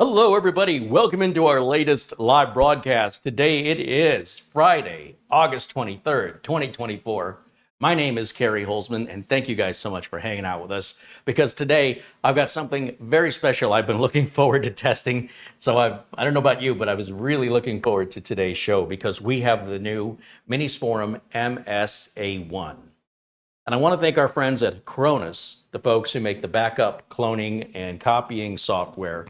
Hello, everybody. Welcome into our latest live broadcast. Today it is Friday, August 23rd, 2024. My name is CareyHolzman, and thank you guys so much for hanging out with us because today I've got something very special I've been looking forward to testing. So I don't know about you, but I was really looking forward to today's show because we have the new Minisforum MS-A1. And I want to thank our friends at Acronis, the folks who make the backup, cloning, and copying software,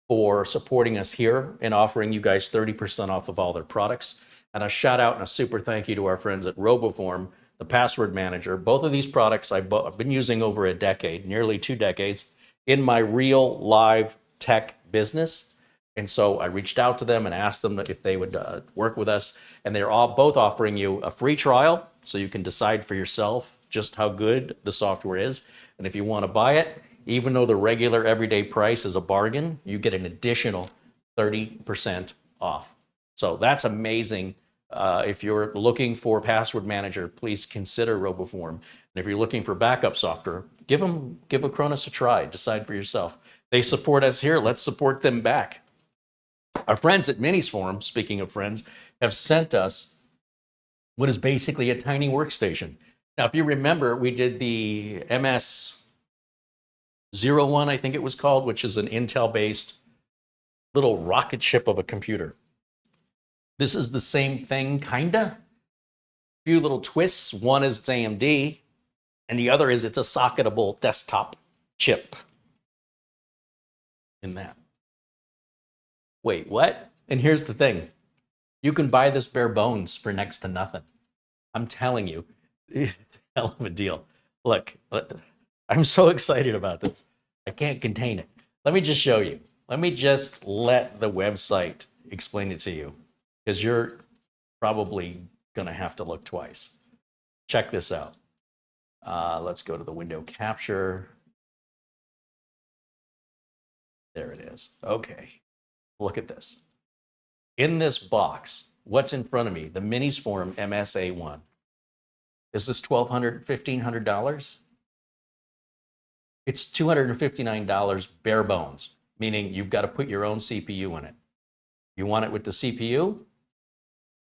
for supporting us here and offering you guys 30% off of all their products. And a shout out and a super thank you to our friends at RoboForm, the password manager. Both of these products I've been using over a decade, nearly 2 decades, in my real live tech business. And so I reached out to them and asked them if they would work with us. And they're both offering you a free trial so you can decide for yourself just how good the software is. And if you want to buy it, even though the regular everyday price is a bargain, you get an additional 30% off. So that's amazing. If you're looking for password manager, please consider RoboForm. And if you're looking for backup software, give Acronis a try. Decide for yourself. They support us here. Let's support them back. Our friends at Minisforum, speaking of friends, have sent us what is basically a tiny workstation. Now, if you remember, we did the MS-A1, I think it was called, which is an Intel-based little rocket ship of a computer. This is the same thing, kinda. A few little twists. One is it's AMD, and the other is it's a socketable desktop chip in that. Wait, what? And here's the thing. You can buy this bare bones for next to nothing. I'm telling you, it's a hell of a deal. Look, I'm so excited about this. I can't contain it. Let me just show you. Let me just let the website explain it to you, because you're probably going to have to look twice. Check this out. Let's go to the window capture. There it is. Okay. Look at this. In this box, what's in front of me? The Minisforum MS-A1. Is this $1,200, $1,500? It's $259 bare bones, meaning you've got to put your own CPU in it. You want it with the CPU?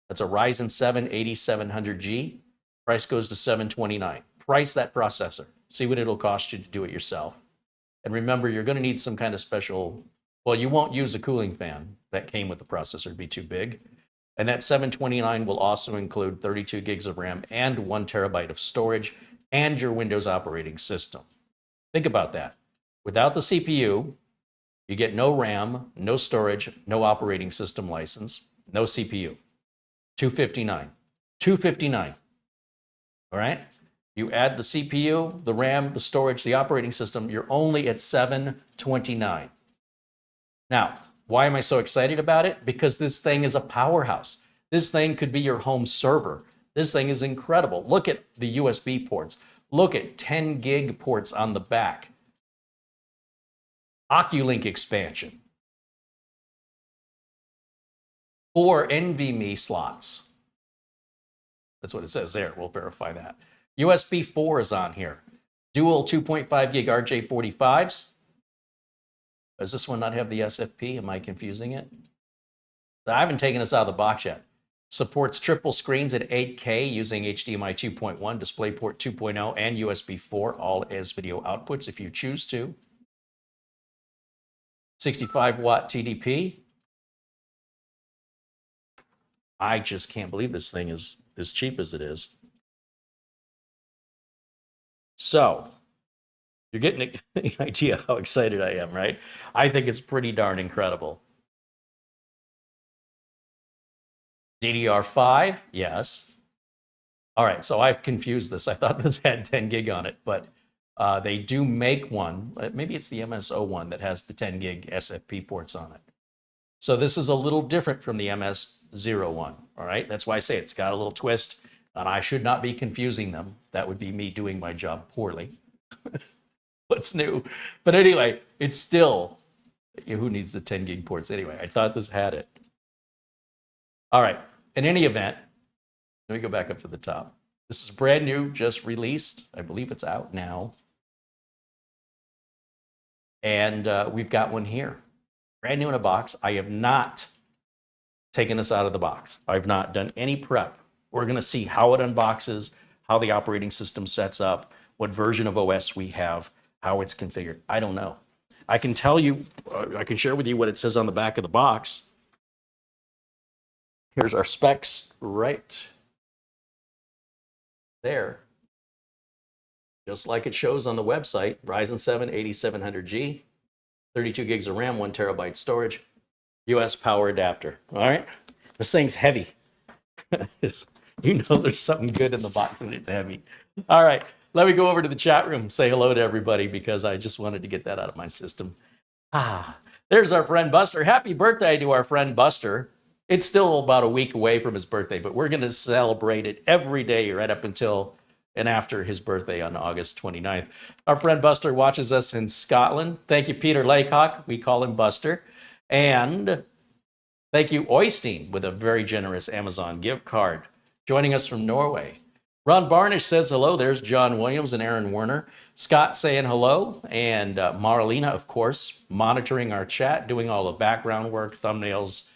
That's a Ryzen 7 8700G. Price goes to $729. Price that processor. See what it'll cost you to do it yourself. And remember, you're going to need some kind of special, well, you won't use a cooling fan that came with the processor. It'd be too big. And that $729 will also include 32 gigs of RAM and 1 terabyte of storage and your Windows operating system. Think about that. Without the CPU, you get no RAM, no storage, no operating system license, no CPU. $259. $259. All right? You add the CPU, the RAM, the storage, the operating system, you're only at $729. Now, why am I so excited about it? Because this thing is a powerhouse. This thing could be your home server. This thing is incredible. Look at the USB ports. Look at 10 gig ports on the back. Oculink expansion. 4 NVMe slots. That's what it says there. We'll verify that. USB 4 is on here. Dual 2.5 gig RJ45s. Does this one not have the SFP? Am I confusing it? I haven't taken this out of the box yet. Supports triple screens at 8K using HDMI 2.1, DisplayPort 2.0, and USB 4, all as video outputs if you choose to. 65-watt TDP. I just can't believe this thing is as cheap as it is. So, you're getting an idea how excited I am, right? I think it's pretty darn incredible. DDR5, yes. All right, so I've confused this. I thought this had 10 gig on it, but they do make one. Maybe it's the MS-A1 that has the 10 gig SFP ports on it. So this is a little different from the MS-A1, all right? That's why I say it's got a little twist, and I should not be confusing them. That would be me doing my job poorly. What's new? But anyway, it's still, who needs the 10 gig ports anyway? I thought this had it. All right, in any event, let me go back up to the top. This is brand new, just released. I believe it's out now. And we've got one here. brand new in a box. I have not taken this out of the box. I've not done any prep. We're going to see how it unboxes, how the operating system sets up, what version of OS we have, how it's configured. I don't know. I can tell you, I can share with you what it says on the back of the box. Here's our specs right there. Just like it shows on the website, Ryzen 7 8700G, 32 gigs of RAM, 1 terabyte storage, US power adapter. All right. This thing's heavy. You know there's something good in the box and it's heavy. All right. Let me go over to the chat room, say hello to everybody because I just wanted to get that out of my system. There's our friend Buster. Happy birthday to our friend Buster. It's still about a week away from his birthday, but we're going to celebrate it every day right up until and after his birthday on August 29th. Our friend Buster watches us in Scotland. Thank you, Peter Laycock. We call him Buster. And thank you, Oystein, with a very generous Amazon gift card, joining us from Norway. Ron Barnish says hello. There's John Williams and Aaron Werner. Scott saying hello. And Marlena, of course, monitoring our chat, doing all the background work, thumbnails,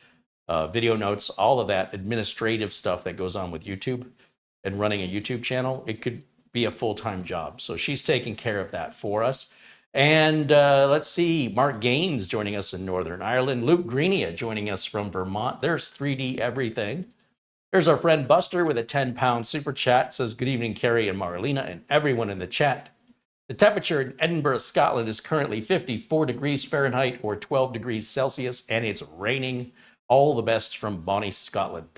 video notes, all of that administrative stuff that goes on with YouTube and running a YouTube channel. It could be a full-time job. So she's taking care of that for us. And let's see, Mark Gaines joining us in Northern Ireland. Luke Greenia joining us from Vermont. There's 3D everything. There's our friend Buster with a 10-pound super chat. Says, good evening, Carey and Marlena and everyone in the chat. The temperature in Edinburgh, Scotland is currently 54 degrees Fahrenheit or 12 degrees Celsius, and it's raining. All the best from Bonnie, Scotland.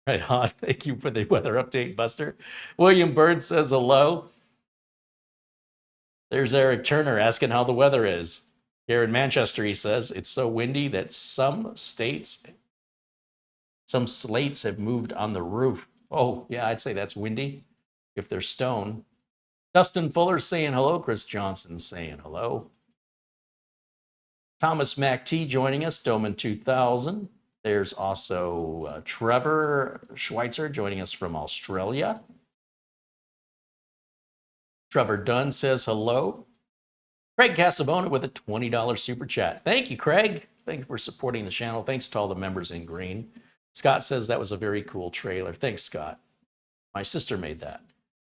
Right on. Thank you for the weather update, Buster. William Bird says hello. There's Eric Turner asking how the weather is. Here in Manchester, he says, it's so windy that some slates have moved on the roof. Oh, yeah, I'd say that's windy if they're stone. Dustin Fuller saying hello. Chris Johnson saying hello. Thomas MacT joining us. Doman 2000. There's also Trevor Schweitzer joining us from Australia. Trevor Dunn says hello. Craig Casabona with a $20 super chat. Thank you, Craig. Thank you for supporting the channel. Thanks to all the members in green. Scott says that was a very cool trailer. Thanks, Scott. My sister made that.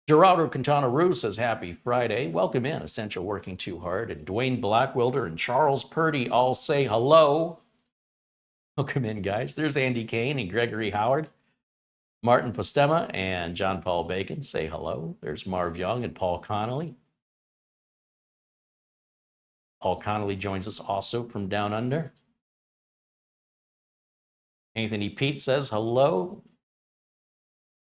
Gerardo Quintana Roo says happy Friday. Welcome in, Essential Working Too Hard. And Dwayne Blackwilder and Charles Purdy all say hello. Welcome in, guys. There's Andy Kane and Gregory Howard. Martin Postema and John Paul Bacon say hello. There's Marv Young and Paul Connolly. Paul Connolly joins us also from down under. Anthony Pete says hello.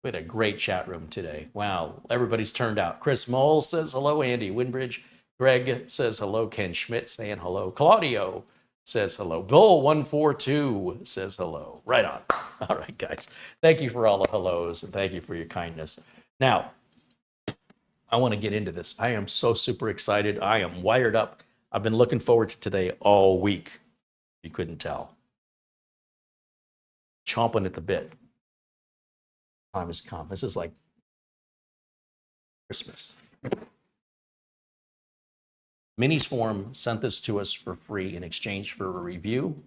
We had a great chat room today. Wow, everybody's turned out. Chris Mole says hello. Andy Winbridge. Greg says hello. Ken Schmidt saying hello. Claudio says hello. Bill142 says hello. Right on. All right, guys. Thank you for all the hellos and thank you for your kindness. Now, I want to get into this. I am so super excited. I am wired up. I've been looking forward to today all week. You couldn't tell. Chomping at the bit. Time has come. This is like Christmas. Minisforum sent this to us for free in exchange for a review.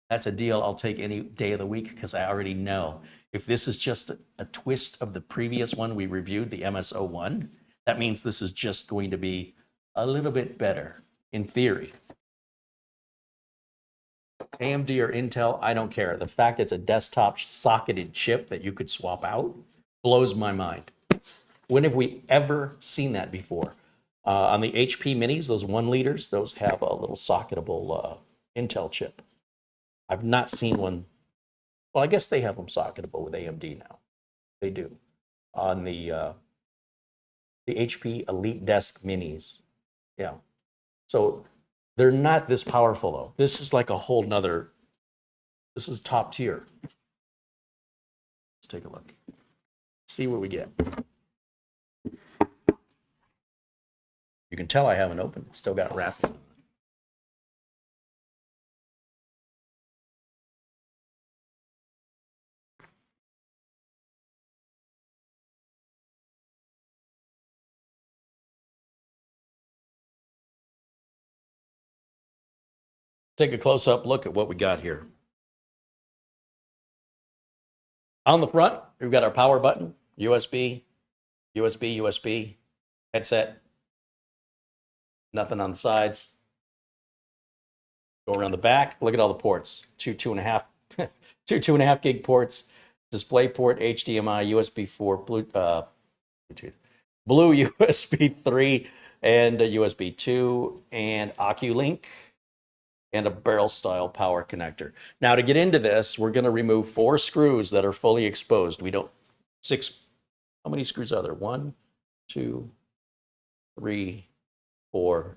That's a deal I'll take any day of the week because I already know if this is just a twist of the previous one we reviewed, the MS-A1, that means this is just going to be a little bit better in theory. AMD or Intel, I don't care. The fact it's a desktop socketed chip that you could swap out blows my mind. When have we ever seen that before? On the HP minis, those 1 liters, those have a little socketable Intel chip. I've not seen one. Well, I guess they have them socketable with AMD now. They do. On the HP Elite Desk minis. Yeah. So they're not this powerful, though. This is like a whole nother, this is top tier. Let's take a look. See what we get. You can tell I haven't opened it. Still got wrapped. Take a close-up look at what we got here. On the front, we've got our power button, USB, USB, USB, headset. Nothing on the sides. Go around the back. Look at all the ports. Two 2.5 gig ports. Display port, HDMI, USB 4, Bluetooth, blue USB 3, and a USB 2, and Oculink, and a barrel-style power connector. Now, to get into this, we're going to remove 4 screws that are fully exposed. We don't, 6, how many screws are there? 1, 2, 3, 4,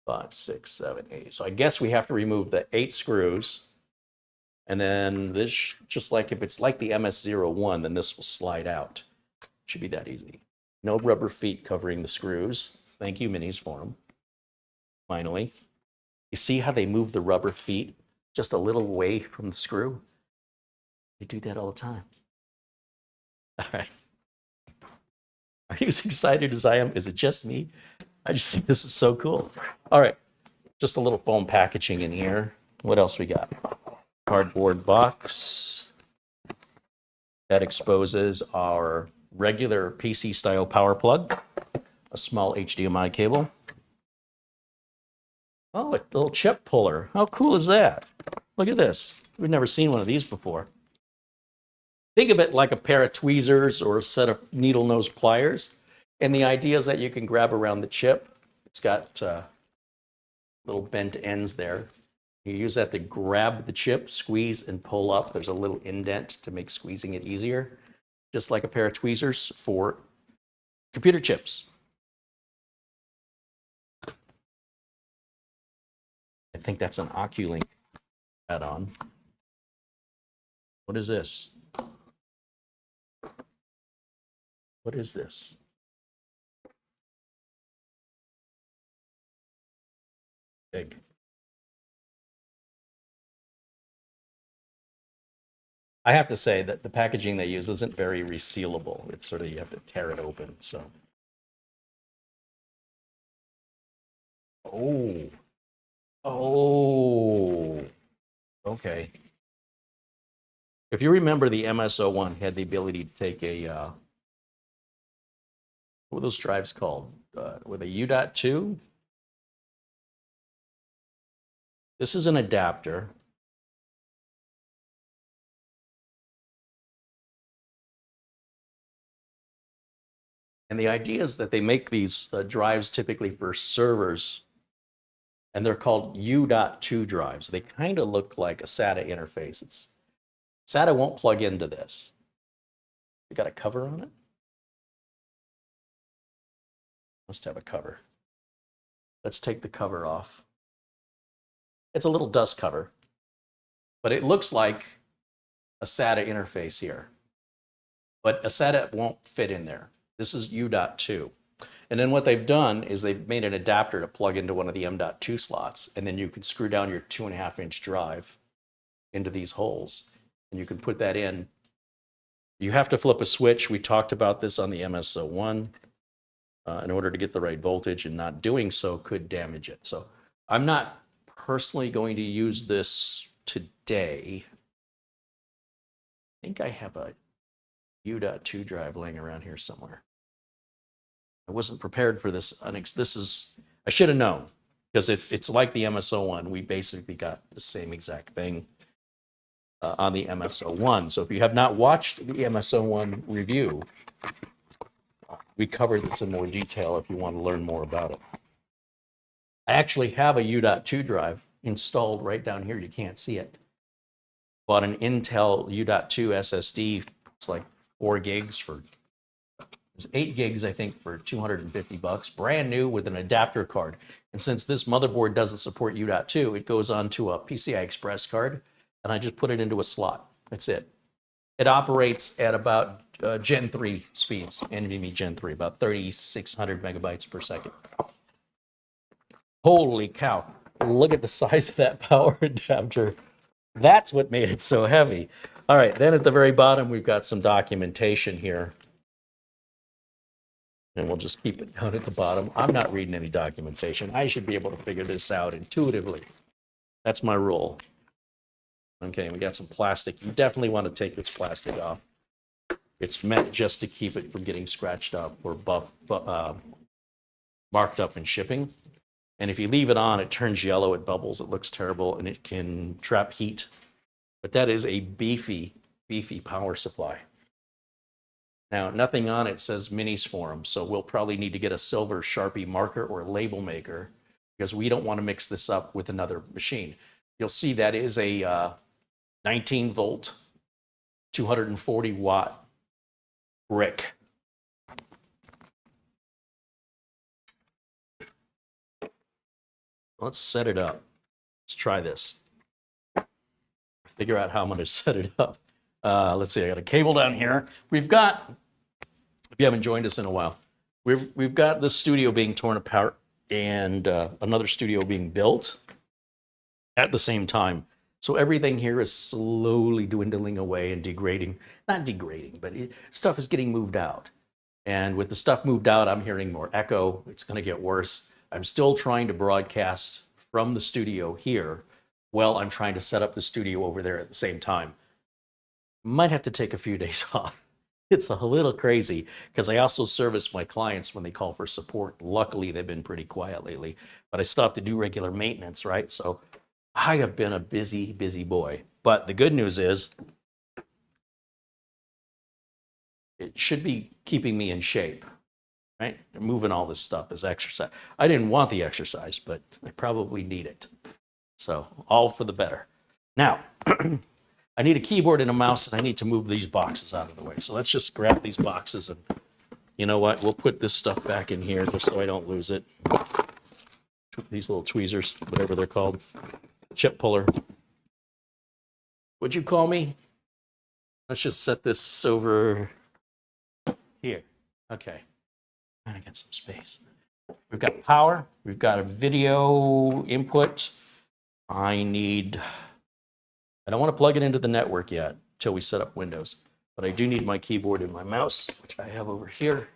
5, 6, 7, 8. So I guess we have to remove the 8 screws. And then this, just like if it's like the MS-A1, then this will slide out. Should be that easy. No rubber feet covering the screws. Thank you, Minisforum. Finally. You see how they move the rubber feet just a little away from the screw? They do that all the time. All right. Are you as excited as I am? Is it just me? I just think this is so cool. All right. Just a little foam packaging in here. What else we got? Cardboard box that exposes our regular PC style power plug, a small HDMI cable. Oh, a little chip puller. How cool is that? Look at this. We've never seen one of these before. Think of it like a pair of tweezers or a set of needle nose pliers. And the idea is that you can grab around the chip. It's got little bent ends there. You use that to grab the chip, squeeze, and pull up. There's a little indent to make squeezing it easier. Just like a pair of tweezers for computer chips. I think that's an Oculink add-on. What is this? What is this? Big. I have to say that the packaging they use isn't very resealable. It's sort of, you have to tear it open, so. Oh. Oh. Okay. If you remember, the MS-A1 had the ability to take a, what were those drives called? With a U.2? This is an adapter. And the idea is that they make these drives typically for servers, and they're called U.2 drives. They kind of look like a SATA interface. SATA won't plug into this. You got a cover on it? Must have a cover. Let's take the cover off. It's a little dust cover, but it looks like a SATA interface here. But a SATA won't fit in there. This is U.2. And then what they've done is they've made an adapter to plug into one of the M.2 slots, and then you can screw down your 2.5-inch drive into these holes, and you can put that in. You have to flip a switch. We talked about this on the MS-A1 in order to get the right voltage, and not doing so could damage it. So I'm not personally going to use this today. I think I have a U.2 drive laying around here somewhere. I wasn't prepared for this. I should have known, because it's like the MS-A1. We basically got the same exact thing on the MS-A1. So if you have not watched the MS-A1 review, we covered this in more detail if you want to learn more about it. I actually have a U.2 drive installed right down here. You can't see it. Bought an Intel U.2 SSD. It's like 4 gigs for, it was 8 gigs, I think, for $250, brand new with an adapter card. And since this motherboard doesn't support U.2, it goes onto a PCI Express card, and I just put it into a slot. That's it. It operates at about Gen 3 speeds, NVMe Gen 3, about 3,600 megabytes per second. Holy cow. Look at the size of that power adapter. That's what made it so heavy. All right, then at the very bottom, we've got some documentation here. And we'll just keep it down at the bottom. I'm not reading any documentation. I should be able to figure this out intuitively. That's my rule. Okay, we got some plastic. You definitely want to take this plastic off. It's meant just to keep it from getting scratched up or marked up in shipping. And if you leave it on, it turns yellow, it bubbles, it looks terrible, and it can trap heat. But that is a beefy, beefy power supply. Now, nothing on it says Minisforum, so we'll probably need to get a silver Sharpie marker or label maker because we don't want to mix this up with another machine. You'll see that is a 19 volt, 240 watt brick. Let's set it up. Let's try this. Figure out how I'm going to set it up. Let's see, I got a cable down here. We've got, if you haven't joined us in a while, we've got this studio being torn apart and another studio being built at the same time. So everything here is slowly dwindling away and degrading. Not degrading, but stuff is getting moved out. And with the stuff moved out, I'm hearing more echo. It's going to get worse. I'm still trying to broadcast from the studio here while I'm trying to set up the studio over there at the same time. Might have to take a few days off. It's a little crazy because I also service my clients when they call for support. Luckily, they've been pretty quiet lately, but I still have to do regular maintenance, right? So I have been a busy, busy boy. But the good news is it should be keeping me in shape, right? Moving all this stuff is exercise. I didn't want the exercise, but I probably need it. So all for the better. Now, I need a keyboard and a mouse, and I need to move these boxes out of the way. So let's just grab these boxes, and you know what? We'll put this stuff back in here just so I don't lose it. These little tweezers, whatever they're called. Chip puller. What'd you call me? Let's just set this over here. Okay. I got some space. We've got power. We've got a video input. I don't want to plug it into the network yet until we set up Windows, but I do need my keyboard and my mouse, which I have over here.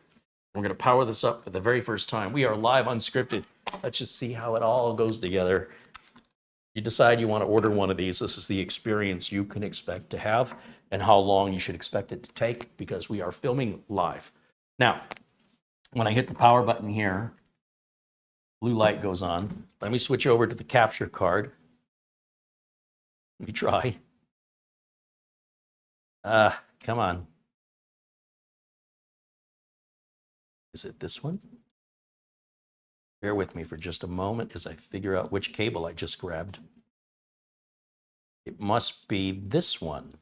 We're going to power this up for the very first time. We are live unscripted. Let's just see how it all goes together. You decide you want to order one of these. This is the experience you can expect to have and how long you should expect it to take because we are filming live. Now, when I hit the power button here, blue light goes on. Let me switch over to the capture card. Let me try. Come on. Is it this one? Bear with me for just a moment as I figure out which cable I just grabbed. It must be this one.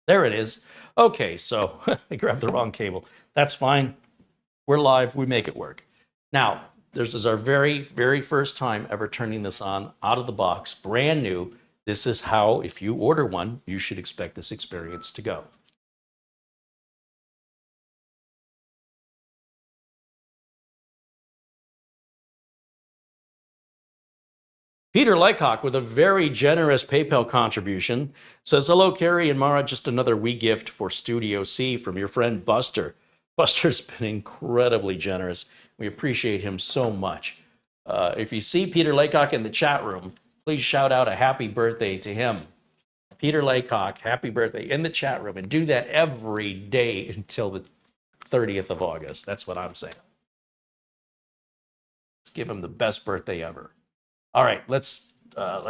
There it is. Okay, so I grabbed the wrong cable. That's fine. We're live. We make it work. Now, this is our very, very first time ever turning this on out of the box, brand new. This is how, if you order one, you should expect this experience to go. Peter Laycock, with a very generous PayPal contribution, says, hello, Carey and Mara, just another wee gift for Studio C from your friend Buster. Buster's been incredibly generous. We appreciate him so much. If you see Peter Laycock in the chat room, please shout out a happy birthday to him. Peter Laycock, happy birthday in the chat room, and do that every day until the 30th of August. That's what I'm saying. Let's give him the best birthday ever. All right, let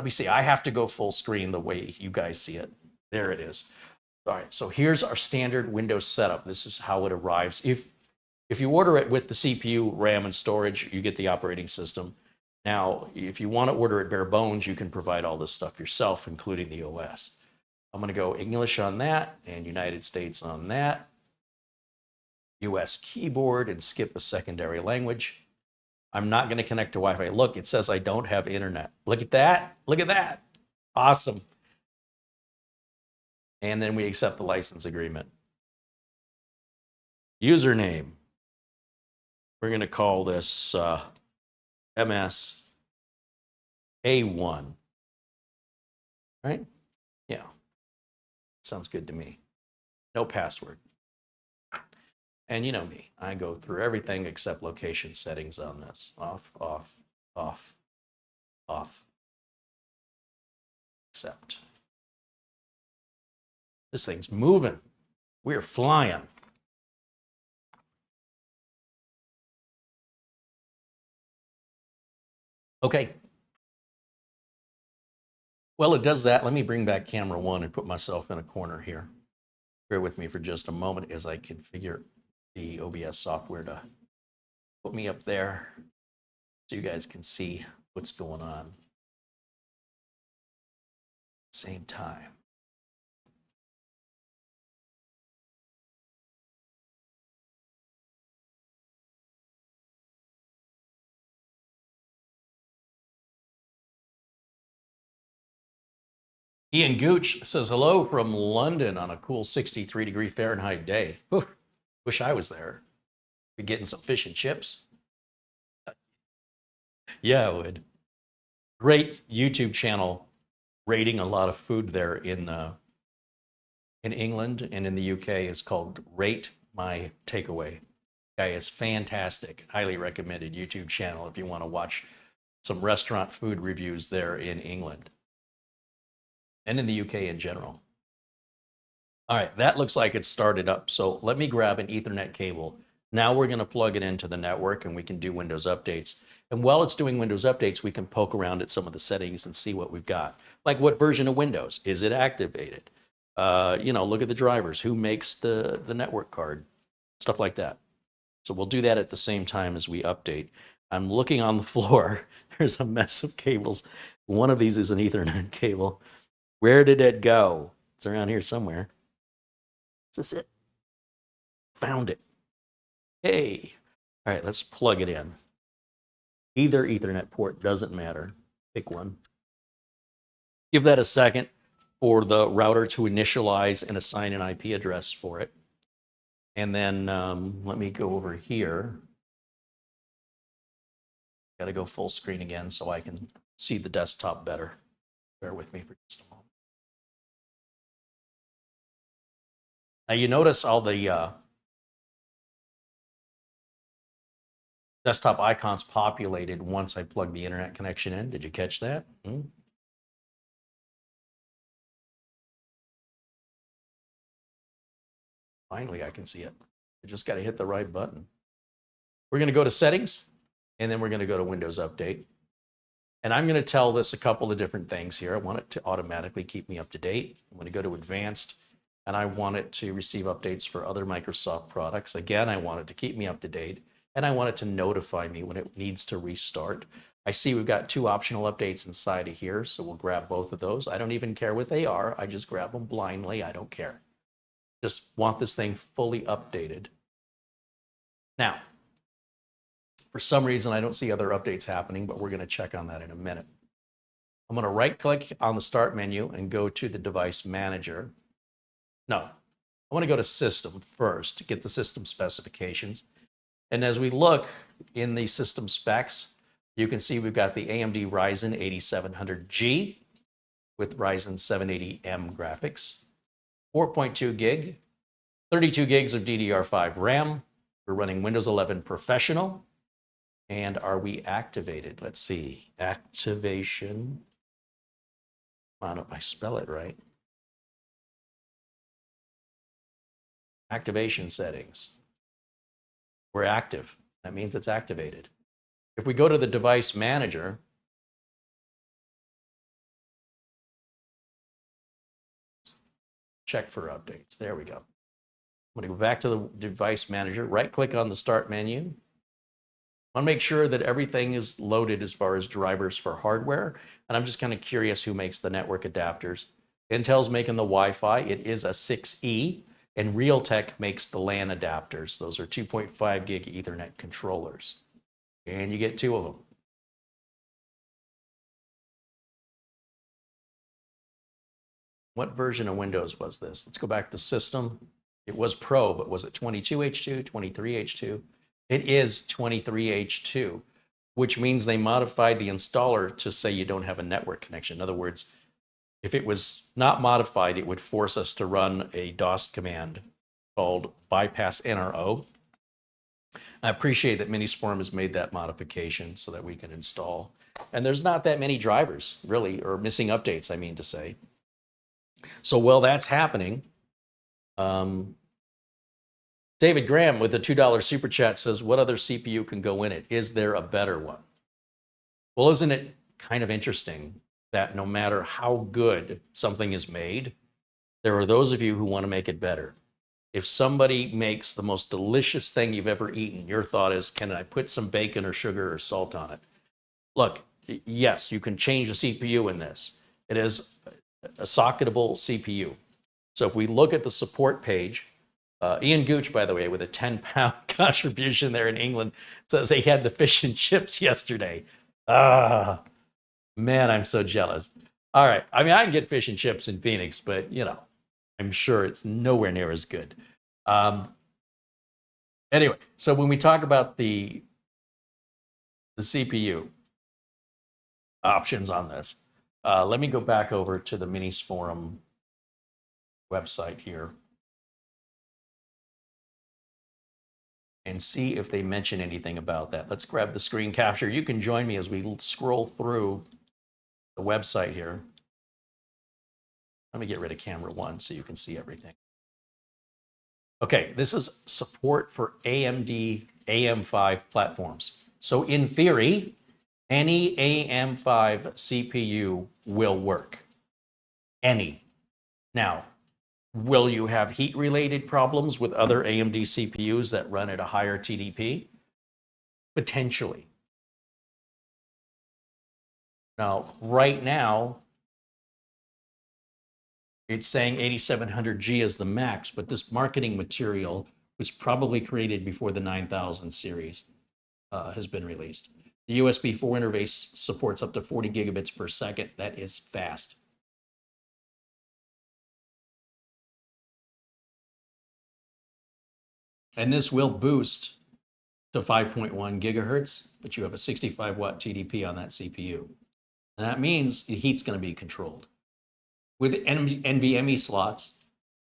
me see. I have to go full screen the way you guys see it. There it is. All right, so here's our standard Windows setup. This is how it arrives. If you order it with the CPU, RAM, and storage, you get the operating system. Now, if you want to order it bare bones, you can provide all this stuff yourself, including the OS. I'm going to go English on that and United States on that. US keyboard and skip a secondary language. I'm not going to connect to Wi-Fi. Look, it says I don't have internet. Look at that. Look at that. Awesome. And then we accept the license agreement. Username. We're going to call this MS-A1. Right? Yeah. Sounds good to me. No password. And you know me, I go through everything except location settings on this. Off, off, off, off. Accept. This thing's moving. We're flying. Okay. Well, it does that. Let me bring back camera one and put myself in a corner here. Bear with me for just a moment as I configure the OBS software to put me up there so you guys can see what's going on at the same time. Ian Gooch says hello from London on a cool 63-degree Fahrenheit day. Ooh, wish I was there. Be getting some fish and chips. Yeah, I would. Great YouTube channel rating a lot of food there in England and in the UK is called Rate My Takeaway. Guy is fantastic. Highly recommended YouTube channel if you want to watch some restaurant food reviews there in England and in the UK in general. All right, that looks like it's started up. So let me grab an Ethernet cable. Now we're going to plug it into the network and we can do Windows updates. And while it's doing Windows updates, we can poke around at some of the settings and see what we've got. Like what version of Windows? Is it activated? Look at the drivers. Who makes the network card? Stuff like that. So we'll do that at the same time as we update. I'm looking on the floor. There's a mess of cables. One of these is an Ethernet cable. Where did it go? It's around here somewhere. Is this it? Found it. Hey. All right, let's plug it in. Either Ethernet port, doesn't matter. Pick one. Give that a second for the router to initialize and assign an IP address for it. And then let me go over here. Got to go full screen again so I can see the desktop better. Bear with me for just a moment. Now you notice all the desktop icons populated once I plug the internet connection in. Did you catch that? Finally, I can see it. I just got to hit the right button. We're going to go to settings, and then we're going to go to Windows Update. And I'm going to tell this a couple of different things here. I want it to automatically keep me up to date. I'm going to go to Advanced, and I want it to receive updates for other Microsoft products. Again, I want it to keep me up to date, and I want it to notify me when it needs to restart. I see we've got 2 optional updates inside of here, so we'll grab both of those. I don't even care what they are. I just grab them blindly. I don't care. Just want this thing fully updated. Now, for some reason, I don't see other updates happening, but we're going to check on that in a minute. I'm going to right-click on the Start menu and go to the Device Manager. No, I want to go to System first to get the system specifications. And as we look in the system specs, you can see we've got the AMD Ryzen 8700G with Ryzen 780M graphics. 4.2 gig, 32 gigs of DDR5 RAM. We're running Windows 11 Professional. And are we activated? Let's see. Activation. Come on, if I spell it right. Activation settings. We're active. That means it's activated. If we go to the Device Manager, check for updates. There we go. I'm going to go back to the Device Manager, right-click on the Start menu. I want to make sure that everything is loaded as far as drivers for hardware. And I'm just kind of curious who makes the network adapters. Intel's making the Wi-Fi. It is a 6E. And Realtek makes the LAN adapters. Those are 2.5 gig Ethernet controllers. And you get 2 of them. What version of Windows was this? Let's go back to System. It was Pro, but was it 22H2, 23H2? It is 23H2, which means they modified the installer to say you don't have a network connection. In other words, if it was not modified, it would force us to run a DOS command called bypass NRO. I appreciate that Minisforum has made that modification so that we can install. And there's not that many drivers, really, or missing updates, I mean to say. So while that's happening, David Graham with the $2 super chat says, what other CPU can go in it? Is there a better one? Well, isn't it kind of interesting that no matter how good something is made, there are those of you who want to make it better. If somebody makes the most delicious thing you've ever eaten, your thought is, can I put some bacon or sugar or salt on it? Look, yes, you can change the CPU in this. It is a socketable CPU. So if we look at the support page, Ian Gooch, by the way, with a 10-pound contribution there in England, says he had the fish and chips yesterday. Ah, man, I'm so jealous. All right. I mean, I can get fish and chips in Phoenix, but, you know, I'm sure it's nowhere near as good. Anyway, so when we talk about the CPU options on this, let me go back over to the Minisforum website here and see if they mention anything about that. Let's grab the screen capture. You can join me as we scroll through the website here. Let me get rid of camera one so you can see everything. Okay, this is support for AMD AM5 platforms. So in theory, any AM5 CPU will work. Any. Now, will you have heat-related problems with other AMD CPUs that run at a higher TDP? Potentially. Now, right now, it's saying 8700G is the max, but this marketing material was probably created before the 9000 series has been released. The USB 4 interface supports up to 40 gigabits per second. That is fast. And this will boost to 5.1 gigahertz, but you have a 65 watt TDP on that CPU. And that means the heat's going to be controlled. With NVMe slots,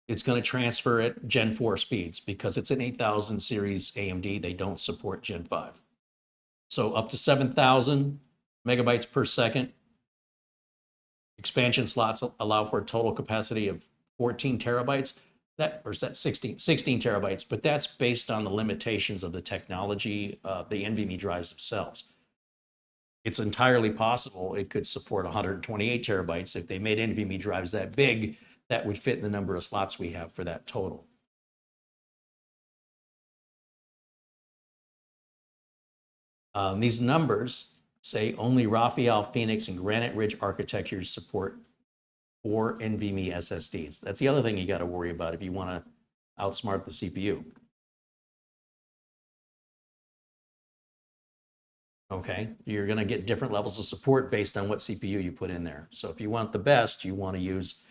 it's going to transfer at Gen 4 speeds because it's an 8000 series AMD. They don't support Gen 5. So up to 7,000 megabytes per second. Expansion slots allow for a total capacity of 14 terabytes. Or is that 16 terabytes? But that's based on the limitations of the technology of the NVMe drives themselves. It's entirely possible it could support 128 terabytes. If they made NVMe drives that big, that would fit in the number of slots we have for that total. These numbers say only Raphael, Phoenix, and Granite Ridge architectures support 4 NVMe SSDs. That's the other thing you got to worry about if you want to outsmart the CPU. Okay, you're going to get different levels of support based on what CPU you put in there. So if you want the best, you want to use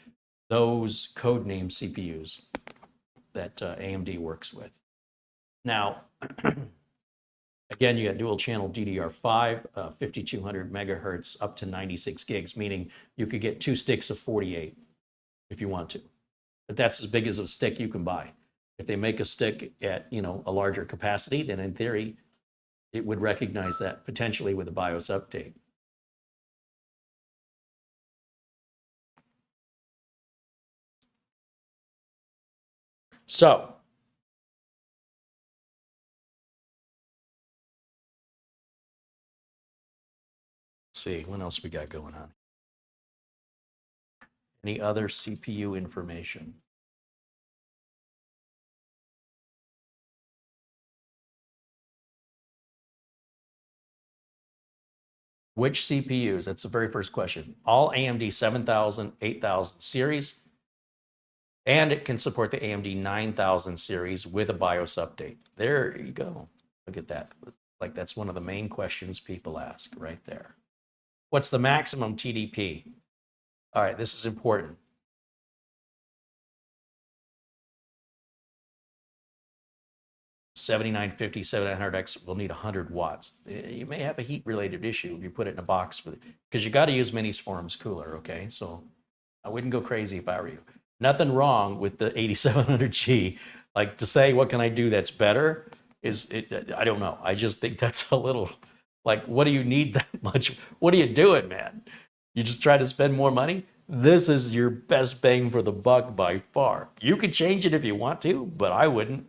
those codename CPUs that AMD works with. Now, again, you got dual channel DDR5, 5200 megahertz up to 96 gigs, meaning you could get 2 sticks of 48 if you want to. But that's as big as a stick you can buy. If they make a stick at, a larger capacity, then in theory, it would recognize that potentially with a BIOS update. So, let's see, what else we got going on? Any other CPU information? Which CPUs? That's the very first question. All AMD 7000, 8000 series, and it can support the AMD 9000 series with a BIOS update. There you go. Look at that. Like that's one of the main questions people ask right there. What's the maximum TDP? All right, this is important. 7950, 7900X will need 100 watts. You may have a heat-related issue if you put it in a box, because you got to use Minisforum's cooler, okay? So I wouldn't go crazy if I were you. Nothing wrong with the 8700G. Like to say, what can I do that's better? is it, I don't know. I just think that's a little like, what do you need that much? What are you doing, man? You just try to spend more money? This is your best bang for the buck by far. You could change it if you want to, but I wouldn't.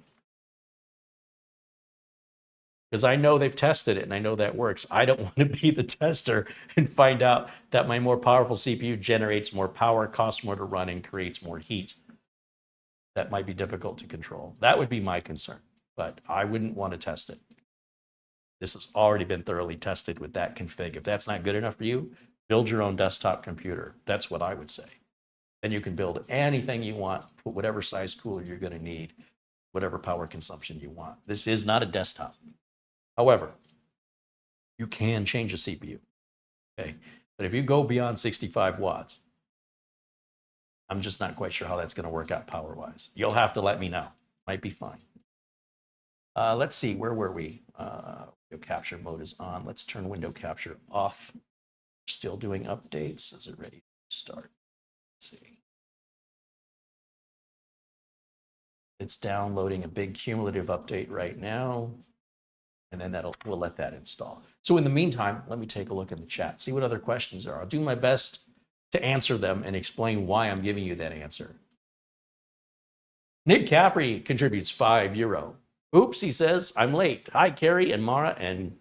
Because I know they've tested it and I know that works. I don't want to be the tester and find out that my more powerful CPU generates more power, costs more to run, and creates more heat. That might be difficult to control. That would be my concern, but I wouldn't want to test it. This has already been thoroughly tested with that config. If that's not good enough for you, build your own desktop computer. That's what I would say. Then you can build anything you want, put whatever size cooler you're going to need, whatever power consumption you want. This is not a desktop. However, you can change a CPU, okay? But if you go beyond 65 watts, I'm just not quite sure how that's going to work out power-wise. You'll have to let me know. Might be fine. Let's see, where were we? Window capture mode is on. Let's turn window capture off. Still doing updates. Is it ready to start? Let's see. It's downloading a big cumulative update right now. And then we'll let that install. So in the meantime, let me take a look in the chat, see what other questions are. I'll do my best to answer them and explain why I'm giving you that answer. Nick Caffrey contributes €5. Oops, he says, I'm late. Hi, Carey and Mara, and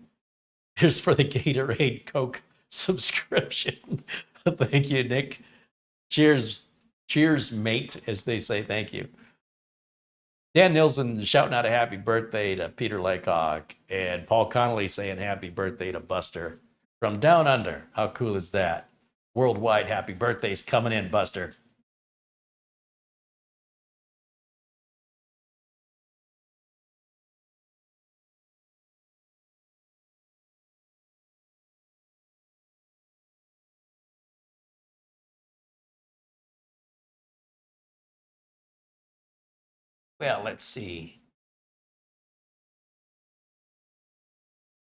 here's for the Gatorade Coke subscription. Thank you, Nick. Cheers, mate, as they say. Thank you. Dan Nilsson shouting out a happy birthday to Peter Laycock, and Paul Connolly saying happy birthday to Buster from Down Under. How cool is that? Worldwide happy birthdays coming in, Buster. Well, let's see.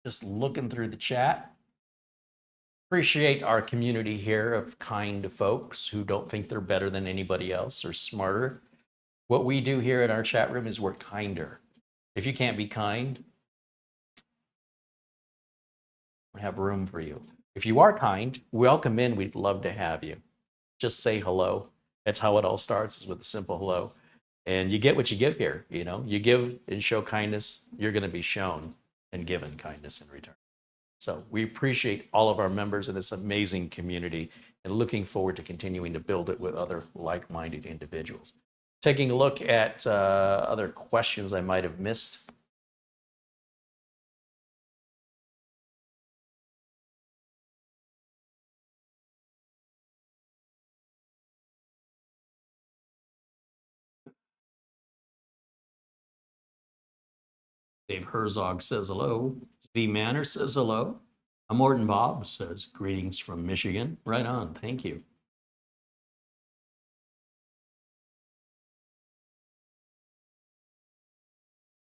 Just looking through the chat. Appreciate our community here of kind folks who don't think they're better than anybody else or smarter. What we do here in our chat room is we're kinder. If you can't be kind, we have room for you. If you are kind, welcome in. We'd love to have you. Just say hello. That's how it all starts, is with a simple hello. And you get what you give here. You know, you give and show kindness, you're going to be shown and given kindness in return. So we appreciate all of our members in this amazing community and looking forward to continuing to build it with other like-minded individuals. Taking a look at other questions I might have missed. Dave Herzog says hello. V Manor says hello. Morton Bob says greetings from Michigan. Right on. Thank you.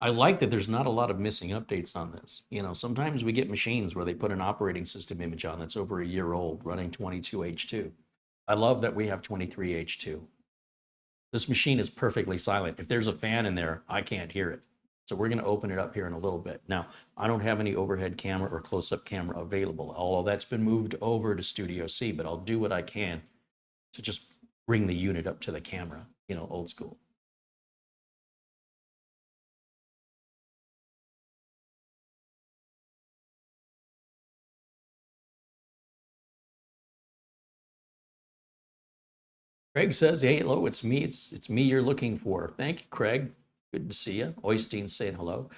I like that there's not a lot of missing updates on this. You know, sometimes we get machines where they put an operating system image on that's over a year old running 22H2. I love that we have 23H2. This machine is perfectly silent. If there's a fan in there, I can't hear it. So we're going to open it up here in a little bit. Now, I don't have any overhead camera or close-up camera available, although that's been moved over to Studio C, but I'll do what I can to just bring the unit up to the camera, you know, old school. Craig says, hey, hello, it's me. It's me you're looking for. Thank you, Craig. Good to see you. Oystein saying hello.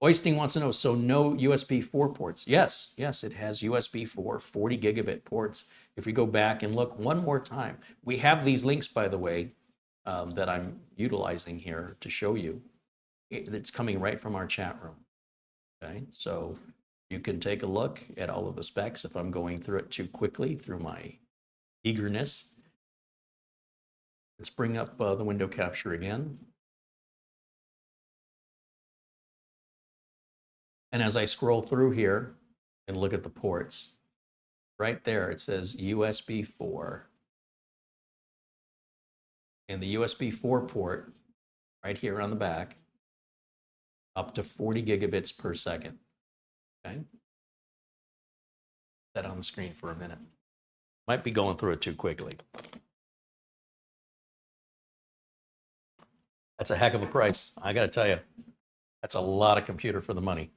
Oystein wants to know, so no USB 4 ports? Yes, it has USB 4, 40 gigabit ports. If we go back and look one more time, we have these links, by the way, that I'm utilizing here to show you. It's coming right from our chat room. Okay, so you can take a look at all of the specs if I'm going through it too quickly through my eagerness. Let's bring up the window capture again. And as I scroll through here and look at the ports, right there it says USB 4. And the USB 4 port right here on the back up to 40 gigabits per second. Okay. That on the screen for a minute. Might be going through it too quickly. That's a heck of a price. I got to tell you, that's a lot of computer for the money.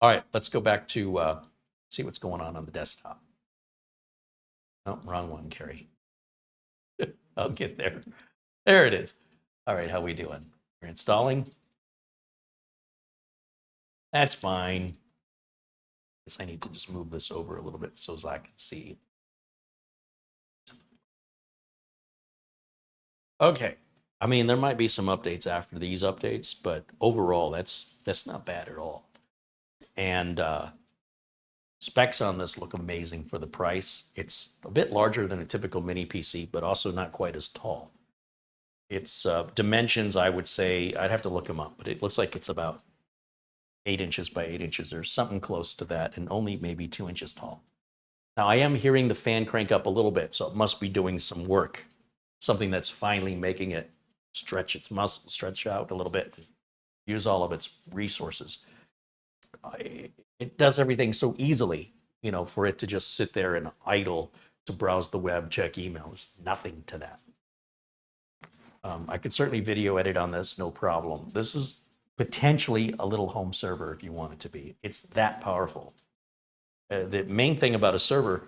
All right, let's go back to see what's going on the desktop. Oh, wrong one, Carey. I'll get there. There it is. All right, how we doing? We're installing. That's fine. Guess I need to just move this over a little bit so as I can see. Okay. I mean, there might be some updates after these updates, but overall, that's not bad at all. And specs on this look amazing for the price. It's a bit larger than a typical mini PC, but also not quite as tall. Its dimensions, I would say, I'd have to look them up, but it looks like it's about 8 inches by 8 inches or something close to that, and only maybe 2 inches tall. Now, I am hearing the fan crank up a little bit, so it must be doing some work, something that's finally making it stretch its muscles, stretch out a little bit, use all of its resources. It does everything so easily, you know, for it to just sit there and idle to browse the web, check email. It's nothing to that. I could certainly video edit on this, no problem. This is potentially a little home server if you want it to be. It's that powerful. The main thing about a server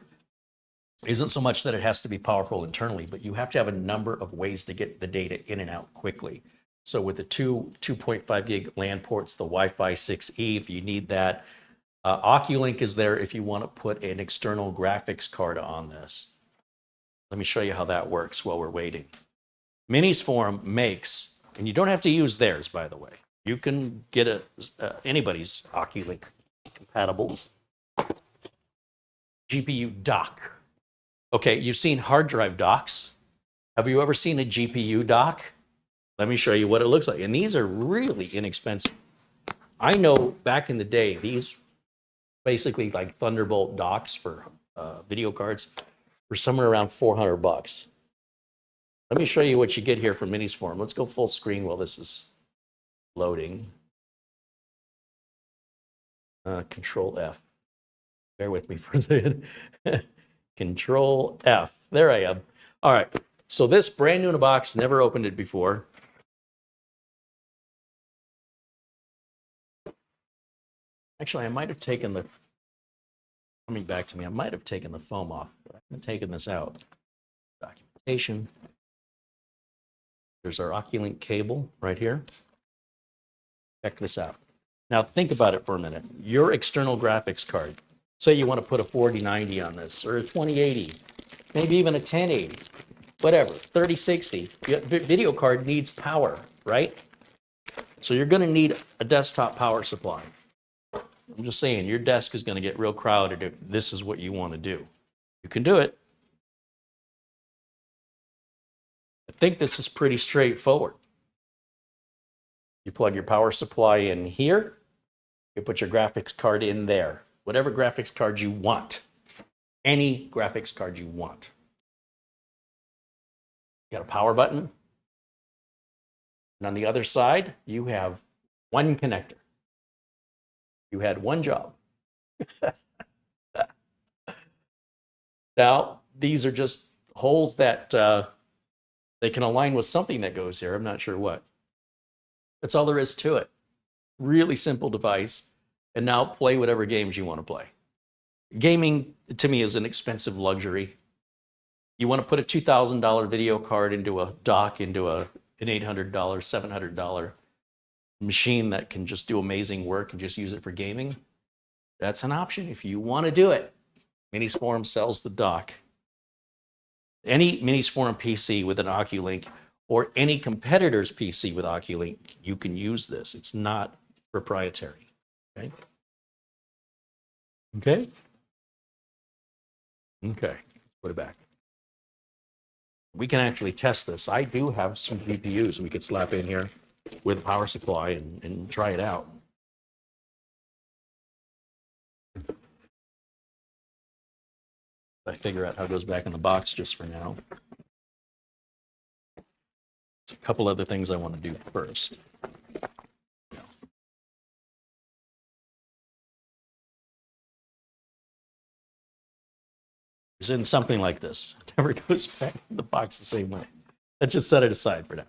isn't so much that it has to be powerful internally, but you have to have a number of ways to get the data in and out quickly. So with the 2.5 gig LAN ports, the Wi-Fi 6E, if you need that, Oculink is there if you want to put an external graphics card on this. Let me show you how that works while we're waiting. Minisforum makes, and you don't have to use theirs, by the way. You can get anybody's Oculink compatible GPU dock. Okay, you've seen hard drive docks. Have you ever seen a GPU dock? Let me show you what it looks like. And these are really inexpensive. I know back in the day, these basically like Thunderbolt docks for video cards were somewhere around $400. Let me show you what you get here from Minisforum. Let's go full screen while this is loading. Control F. Bear with me for a second. Control F. There I am. All right. So this brand new in a box, never opened it before. Actually, I might have taken the, coming back to me, I might have taken the foam off, but I haven't taken this out. Documentation. There's our Oculink cable right here. Check this out. Now think about it for a minute. Your external graphics card, say you want to put a 4090 on this, or a 2080, maybe even a 1080, whatever, 3060. Video card needs power, right? So you're going to need a desktop power supply. I'm just saying, your desk is going to get real crowded if this is what you want to do. You can do it. I think this is pretty straightforward. You plug your power supply in here. You put your graphics card in there. Whatever graphics card you want. Any graphics card you want. You got a power button. And on the other side, you have one connector. You had one job. Now, these are just holes that they can align with something that goes here. I'm not sure what. That's all there is to it. Really simple device. And now play whatever games you want to play. Gaming, to me, is an expensive luxury. You want to put a $2,000 video card into a dock, into an $800, $700 machine that can just do amazing work and just use it for gaming. That's an option if you want to do it. Minisforum sells the dock. Any Minisforum PC with an Oculink or any competitor's PC with Oculink, you can use this. It's not proprietary. Okay? Okay? Okay. Put it back. We can actually test this. I do have some GPUs we could slap in here with a power supply and try it out. I figure out how it goes back in the box just for now. There's a couple other things I want to do first. is in something like this. It never goes back in the box the same way. Let's just set it aside for now.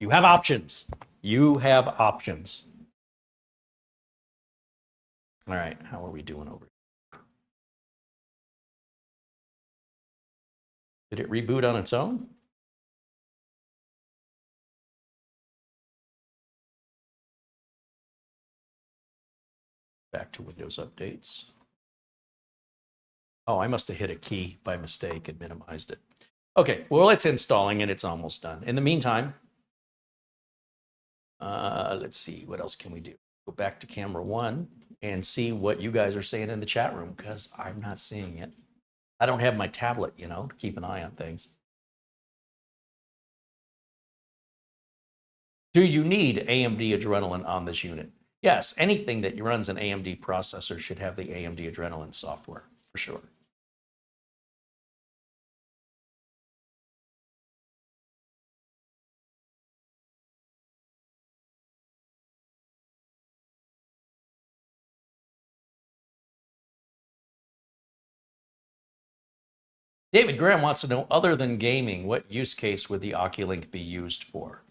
You have options. You have options. All right, how are we doing over here? Did it reboot on its own? Back to Windows updates. Oh, I must have hit a key by mistake and minimized it. Okay, well, it's installing and it's almost done. In the meantime, let's see, what else can we do? Go back to camera 1 and see what you guys are saying in the chat room, because I'm not seeing it. I don't have my tablet, you know, to keep an eye on things. Do you need AMD Adrenaline on this unit? Yes, anything that runs an AMD processor should have the AMD Adrenaline software, for sure. David Graham wants to know, other than gaming, what use case would the Oculink be used for?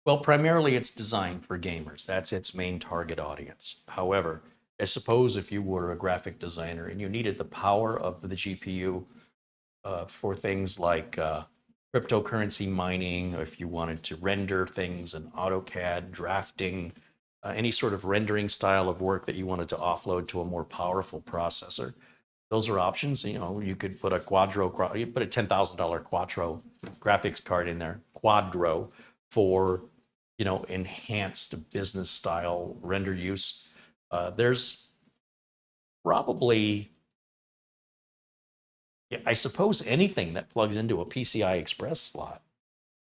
Well, primarily it's designed for gamers. That's its main target audience. However, I suppose if you were a graphic designer and you needed the power of the GPU for things like cryptocurrency mining, or if you wanted to render things in AutoCAD, drafting, any sort of rendering style of work that you wanted to offload to a more powerful processor, those are options. You know, you could put a you put a $10,000 Quattro graphics card in there, Quadro, for, you know, enhanced business style render use. There's probably, I suppose, anything that plugs into a PCI Express slot,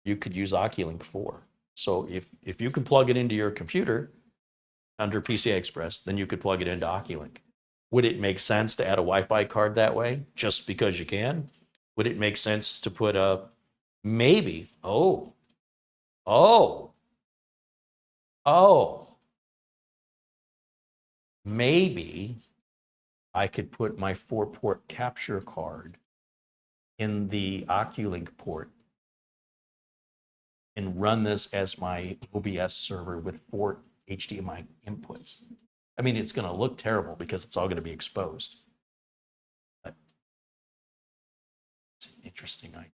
you could use Oculink for. So if you can plug it into your computer under PCI Express, then you could plug it into Oculink. Would it make sense to add a Wi-Fi card that way, just because you can? Would it make sense to put a, maybe, maybe I could put my 4-port capture card in the Oculink port and run this as my OBS server with 4 HDMI inputs. I mean, it's going to look terrible because it's all going to be exposed. But it's an interesting idea.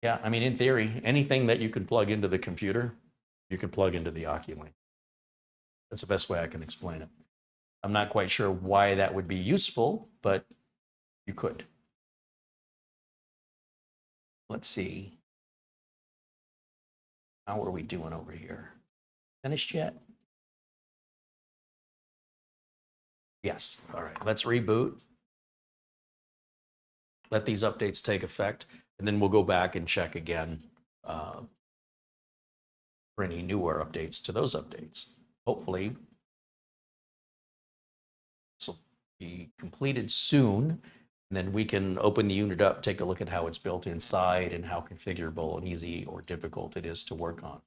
Yeah, I mean, in theory, anything that you can plug into the computer, you can plug into the Oculink. That's the best way I can explain it. I'm not quite sure why that would be useful, but you could. Let's see. How are we doing over here? Finished yet? Yes. All right, let's reboot. Let these updates take effect, and then we'll go back and check again for any newer updates to those updates. Hopefully, this will be completed soon, and then we can open the unit up, take a look at how it's built inside and how configurable and easy or difficult it is to work on.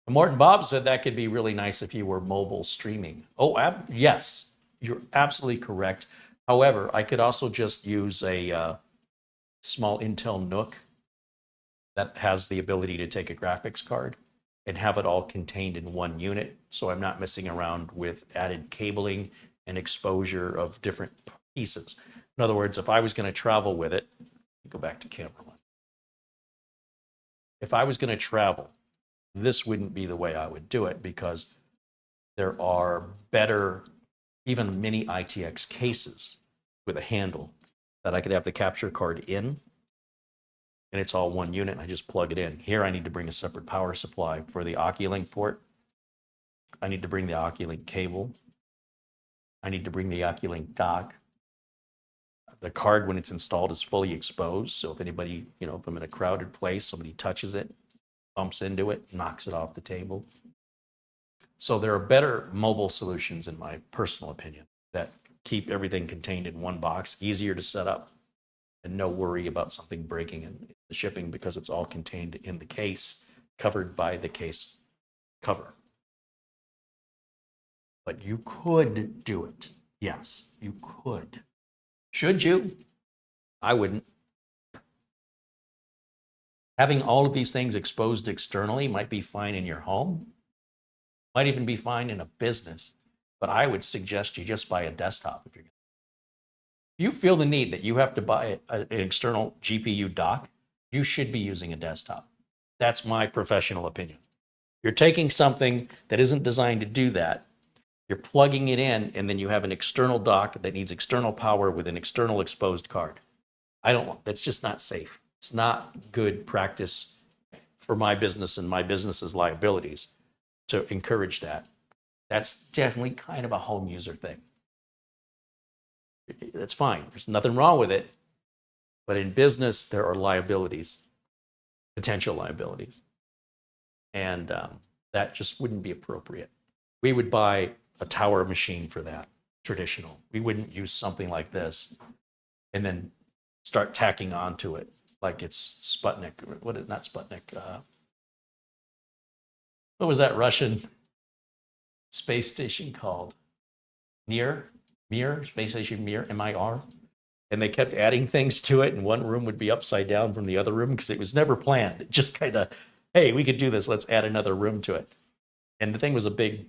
Morton Bob said that could be really nice if you were mobile streaming. Oh, yes, you're absolutely correct. However, I could also just use a small Intel NUC that has the ability to take a graphics card and have it all contained in one unit, so I'm not messing around with added cabling and exposure of different pieces. In other words, if I was going to travel with it, go back to camera 1. If I was going to travel, this wouldn't be the way I would do it, because there are better, even mini ITX cases with a handle that I could have the capture card in, and it's all one unit, and I just plug it in. Here I need to bring a separate power supply for the Oculink port. I need to bring the Oculink cable. I need to bring the Oculink dock. The card, when it's installed, is fully exposed, so if anybody, you know, if I'm in a crowded place, somebody touches it, bumps into it, knocks it off the table. So there are better mobile solutions, in my personal opinion, that keep everything contained in one box, easier to set up, and no worry about something breaking in the shipping, because it's all contained in the case, covered by the case cover. But you could do it. Yes, you could. Should you? I wouldn't. Having all of these things exposed externally might be fine in your home, might even be fine in a business, but I would suggest you just buy a desktop. If you feel the need that you have to buy an external GPU dock, you should be using a desktop. That's my professional opinion. You're taking something that isn't designed to do that, you're plugging it in, and then you have an external dock that needs external power with an external exposed card. That's just not safe. It's not good practice for my business and my business's liabilities to encourage that. That's definitely kind of a home user thing. That's fine. There's nothing wrong with it. But in business, there are liabilities, potential liabilities. And that just wouldn't be appropriate. We would buy a tower machine for that, traditional. We wouldn't use something like this and then start tacking onto it like it's Sputnik. Not Sputnik. What was that Russian space station called? Mir, Space Station Mir, M-I-R. And they kept adding things to it, and one room would be upside down from the other room because it was never planned. It just kind of, hey, we could do this. Let's add another room to it. And the thing was a big,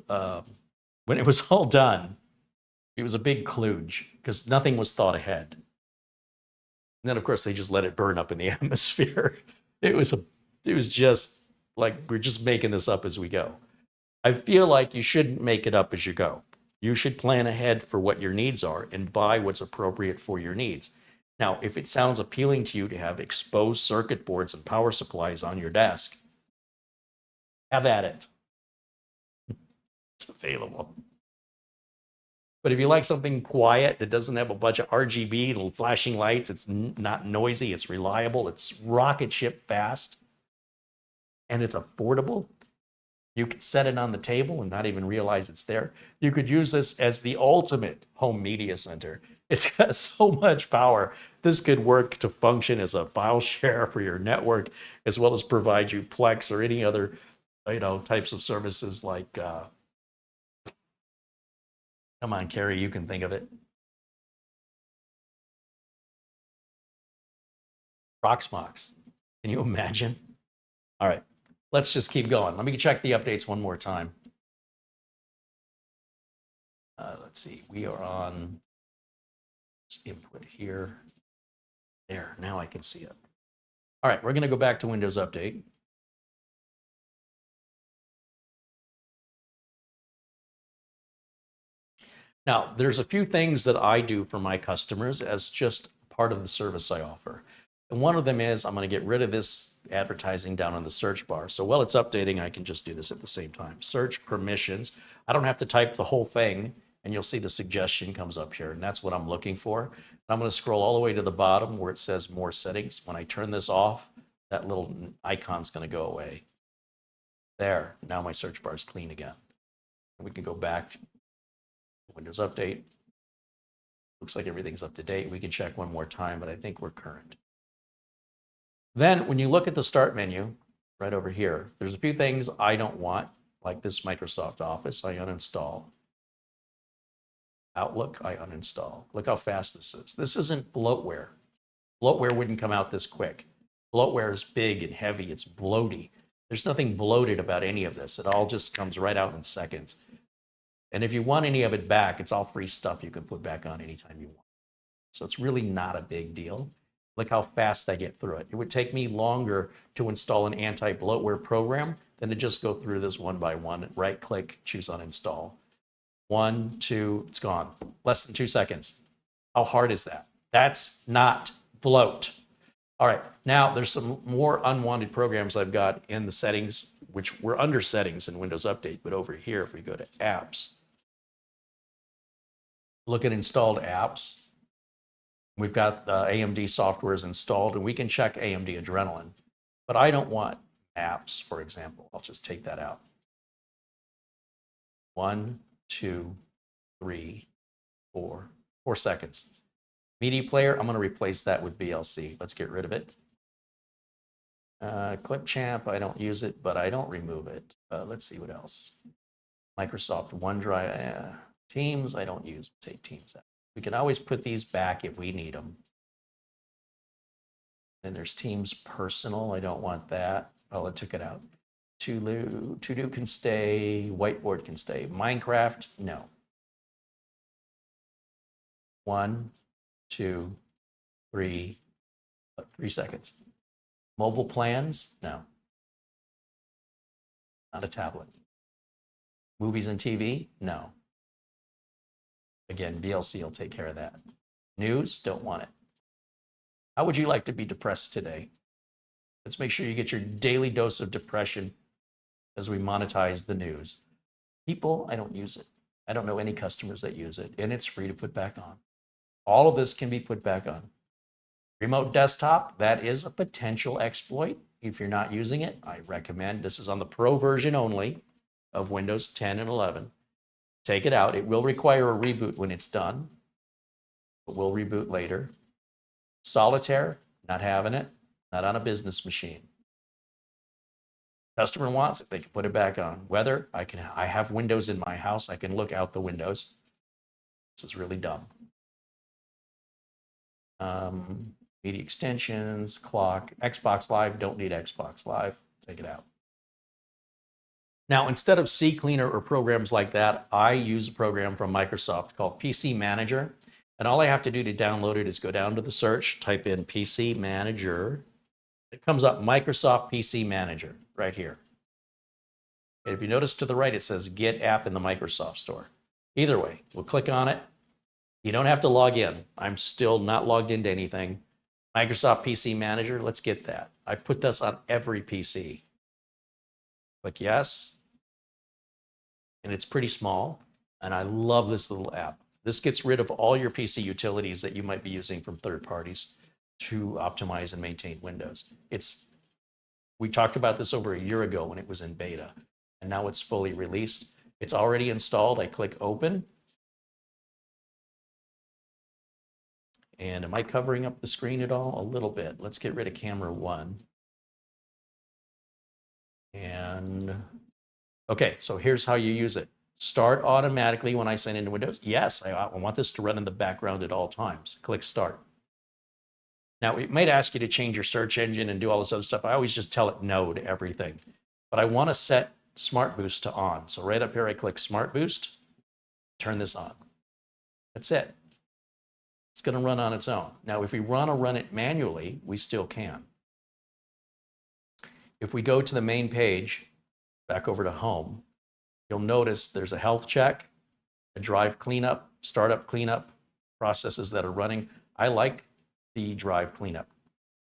when it was all done, it was a big kludge because nothing was thought ahead. And then, of course, they just let it burn up in the atmosphere. It was just like, we're just making this up as we go. I feel like you shouldn't make it up as you go. You should plan ahead for what your needs are and buy what's appropriate for your needs. Now, if it sounds appealing to you to have exposed circuit boards and power supplies on your desk, have at it. It's available. But if you like something quiet that doesn't have a bunch of RGB and flashing lights, it's not noisy, it's reliable, it's rocket ship fast, and it's affordable, you could set it on the table and not even realize it's there. You could use this as the ultimate home media center. It's got so much power. This could work to function as a file share for your network, as well as provide you Plex or any other, types of services like, come on, Carey, you can think of it. Proxmox. Can you imagine? All right, let's just keep going. Let me check the updates one more time. Let's see, we are on input here. There, now I can see it. All right, we're gonna go back to Windows Update. Now, there's a few things that I do for my customers as just part of the service I offer. And one of them is I'm going to get rid of this advertising down on the search bar. So while it's updating, I can just do this at the same time. Search permissions. I don't have to type the whole thing, and you'll see the suggestion comes up here, and that's what I'm looking for. I'm going to scroll all the way to the bottom where it says more settings. When I turn this off, that little icon's going to go away. There, now my search bar is clean again. And we can go back. Windows Update. Looks like everything's up to date. We can check one more time, but I think we're current. Then when you look at the start menu right over here, there's a few things I don't want, like this Microsoft Office, I uninstall. Outlook, I uninstall. Look how fast this is. This isn't bloatware. Bloatware wouldn't come out this quick. Bloatware is big and heavy. It's bloaty. There's nothing bloated about any of this. It all just comes right out in seconds. And if you want any of it back, it's all free stuff you can put back on anytime you want. So it's really not a big deal. Look how fast I get through it. It would take me longer to install an anti-bloatware program than to just go through this one by one, right click, choose uninstall. 1, 2, it's gone. Less than 2 seconds. How hard is that? That's not bloat. All right, now there's some more unwanted programs I've got in the settings, which were under settings in Windows Update, but over here, if we go to apps, look at installed apps. We've got the AMD softwares installed, and we can check AMD Adrenaline. But I don't want apps, for example. I'll just take that out. 1, 2, 3, 4 seconds. Media player, I'm going to replace that with BLC. Let's get rid of it. Clipchamp, I don't use it, but I don't remove it. Let's see what else. Microsoft OneDrive, Teams, I don't use. Take Teams out. We can always put these back if we need them. Then there's Teams Personal. I don't want that. Oh, it took it out. To-Do can stay. Whiteboard can stay. Minecraft, no. 1, 2, 3, 3 seconds. Mobile plans, no. Not a tablet. Movies and TV, no. Again, VLC will take care of that. News, don't want it. How would you like to be depressed today? Let's make sure you get your daily dose of depression as we monetize the news. People, I don't use it. I don't know any customers that use it, and it's free to put back on. All of this can be put back on. Remote desktop, that is a potential exploit. If you're not using it, I recommend, this is on the Pro version only of Windows 10 and 11. Take it out. It will require a reboot when it's done, but we'll reboot later. Solitaire, not having it, not on a business machine. Customer wants it, they can put it back on. Weather, I have windows in my house, I can look out the windows. This is really dumb. Media extensions, clock, Xbox Live, don't need Xbox Live, take it out. Now, instead of CCleaner or programs like that, I use a program from Microsoft called PC Manager. And all I have to do to download it is go down to the search, type in PC Manager. It comes up Microsoft PC Manager right here. And if you notice to the right, it says Get App in the Microsoft Store. Either way, we'll click on it. You don't have to log in. I'm still not logged into anything. Microsoft PC Manager, let's get that. I put this on every PC. Click yes. And it's pretty small. And I love this little app. This gets rid of all your PC utilities that you might be using from third parties to optimize and maintain Windows. We talked about this over a year ago when it was in beta, and now it's fully released. It's already installed. I click open. And am I covering up the screen at all? A little bit. Let's get rid of camera 1. And okay, so here's how you use it. Start automatically when I sign into Windows. Yes, I want this to run in the background at all times. Click start. Now, it might ask you to change your search engine and do all this other stuff. I always just tell it no to everything. But I want to set Smart Boost to on. So right up here, I click Smart Boost, turn this on. That's it. It's going to run on its own. Now, if we want to run it manually, we still can. If we go to the main page, back over to Home, you'll notice there's a health check, a drive cleanup, startup cleanup, processes that are running. I like the drive cleanup,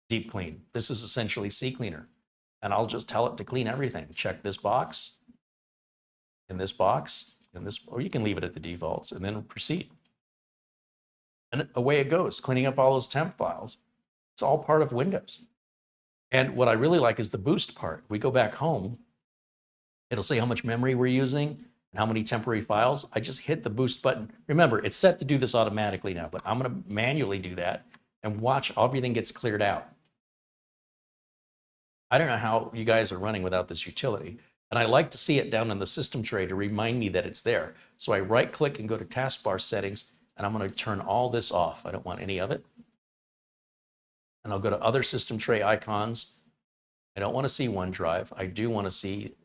deep clean. This is essentially CCleaner. And I'll just tell it to clean everything. Check this box, in this box, in this, or you can leave it at the defaults and then proceed. And away it goes, cleaning up all those temp files. It's all part of Windows. And what I really like is the boost part. We go back home, it'll say how much memory we're using and how many temporary files. I just hit the boost button. Remember, it's set to do this automatically now, but I'm going to manually do that and watch everything gets cleared out. I don't know how you guys are running without this utility. And I like to see it down in the system tray to remind me that it's there. So I right click and go to taskbar settings, and I'm going to turn all this off. I don't want any of it. And I'll go to other system tray icons. I don't want to see OneDrive. I do want to see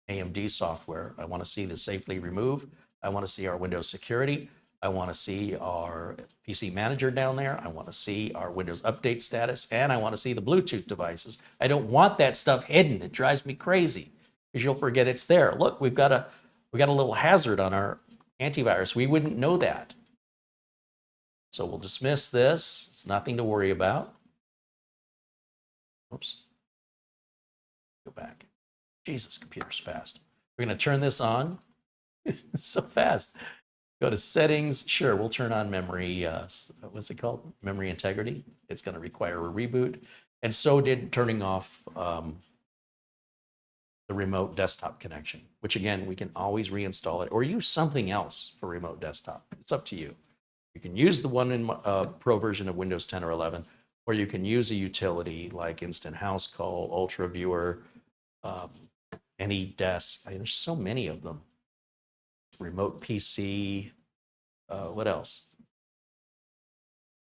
AMD software. I want to see the safely remove. I want to see our Windows security. I want to see our PC manager down there. I want to see our Windows update status, and I want to see the Bluetooth devices. I don't want that stuff hidden. It drives me crazy because you'll forget it's there. Look, we got a little hazard on our antivirus. We wouldn't know that. So we'll dismiss this. It's nothing to worry about. Oops. Go back. Jesus, computer's fast. We're going to turn this on. So fast. Go to settings. Sure, we'll turn on memory. What's it called? Memory integrity. It's going to require a reboot. And so did turning off the remote desktop connection, which again, we can always reinstall it or use something else for remote desktop. It's up to you. You can use the one in Pro version of Windows 10 or 11, or you can use a utility like Instant House Call, Ultra Viewer, um, AnyDesk. There's so many of them. Remote PC. What else?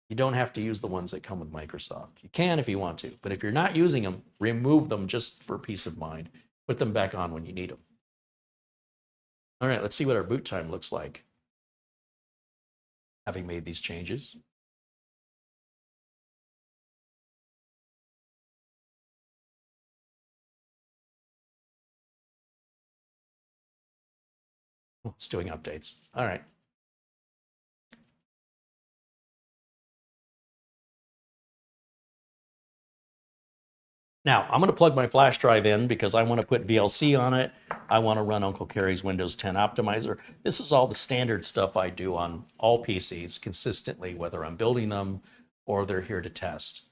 You don't have to use the ones that come with Microsoft. You can if you want to, but if you're not using them, remove them just for peace of mind. Put them back on when you need them. All right, let's see what our boot time looks like, having made these changes. It's doing updates. All right. Now, I'm going to plug my flash drive in because I want to put VLC on it. I want to run Uncle Carey's Windows 10 optimizer. This is all the standard stuff I do on all PCs consistently, whether I'm building them or they're here to test.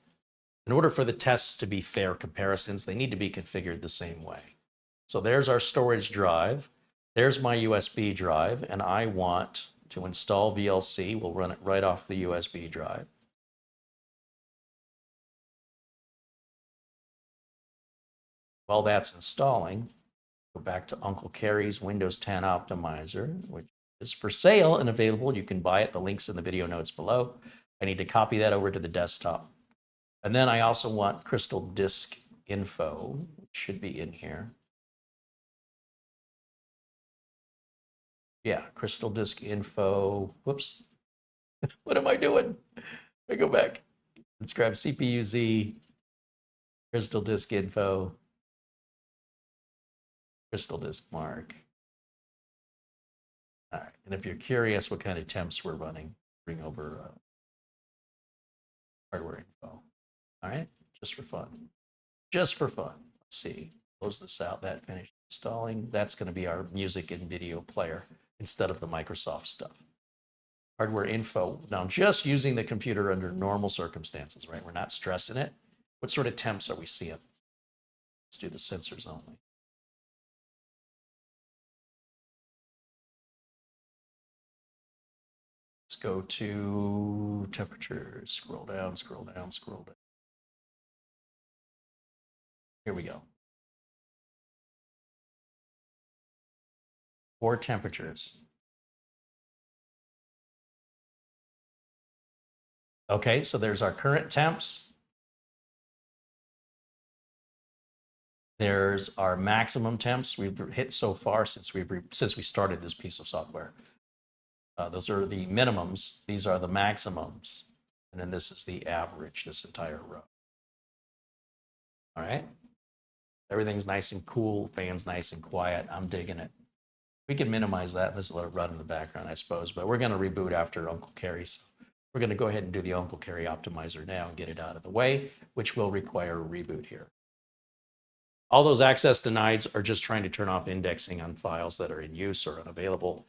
In order for the tests to be fair comparisons, they need to be configured the same way. So there's our storage drive. There's my USB drive, and I want to install VLC. We'll run it right off the USB drive. While that's installing, go back to Uncle Carey's Windows 10 optimizer, which is for sale and available. You can buy it. The link's in the video notes below. I need to copy that over to the desktop. And then I also want Crystal Disk Info, which should be in here. Yeah, Crystal Disk Info. Whoops. What am I doing? Let me go back. Let's grab CPU-Z, Crystal Disk Info, Crystal Disk Mark. All right, and if you're curious what kind of temps we're running, bring over hardware info. All right, just for fun. Just for fun. Let's see. Close this out. That finished installing. That's going to be our music and video player instead of the Microsoft stuff. Hardware info. Now, I'm just using the computer under normal circumstances, right? We're not stressing it. What sort of temps are we seeing? Let's do the sensors only. Let's go to temperature. Scroll down, scroll down, scroll down. Here we go. 4 temperatures. Okay, so there's our current temps. There's our maximum temps we've hit so far since we started this piece of software. Those are the minimums. These are the maximums. And then this is the average, this entire row. All right. Everything's nice and cool. Fan's nice and quiet. I'm digging it. We can minimize that. This will let it run in the background, I suppose. But we're going to reboot after Uncle Carey. So we're going to go ahead and do the Uncle Carey optimizer now and get it out of the way, which will require a reboot here. All those access denieds are just trying to turn off indexing on files that are in use or unavailable.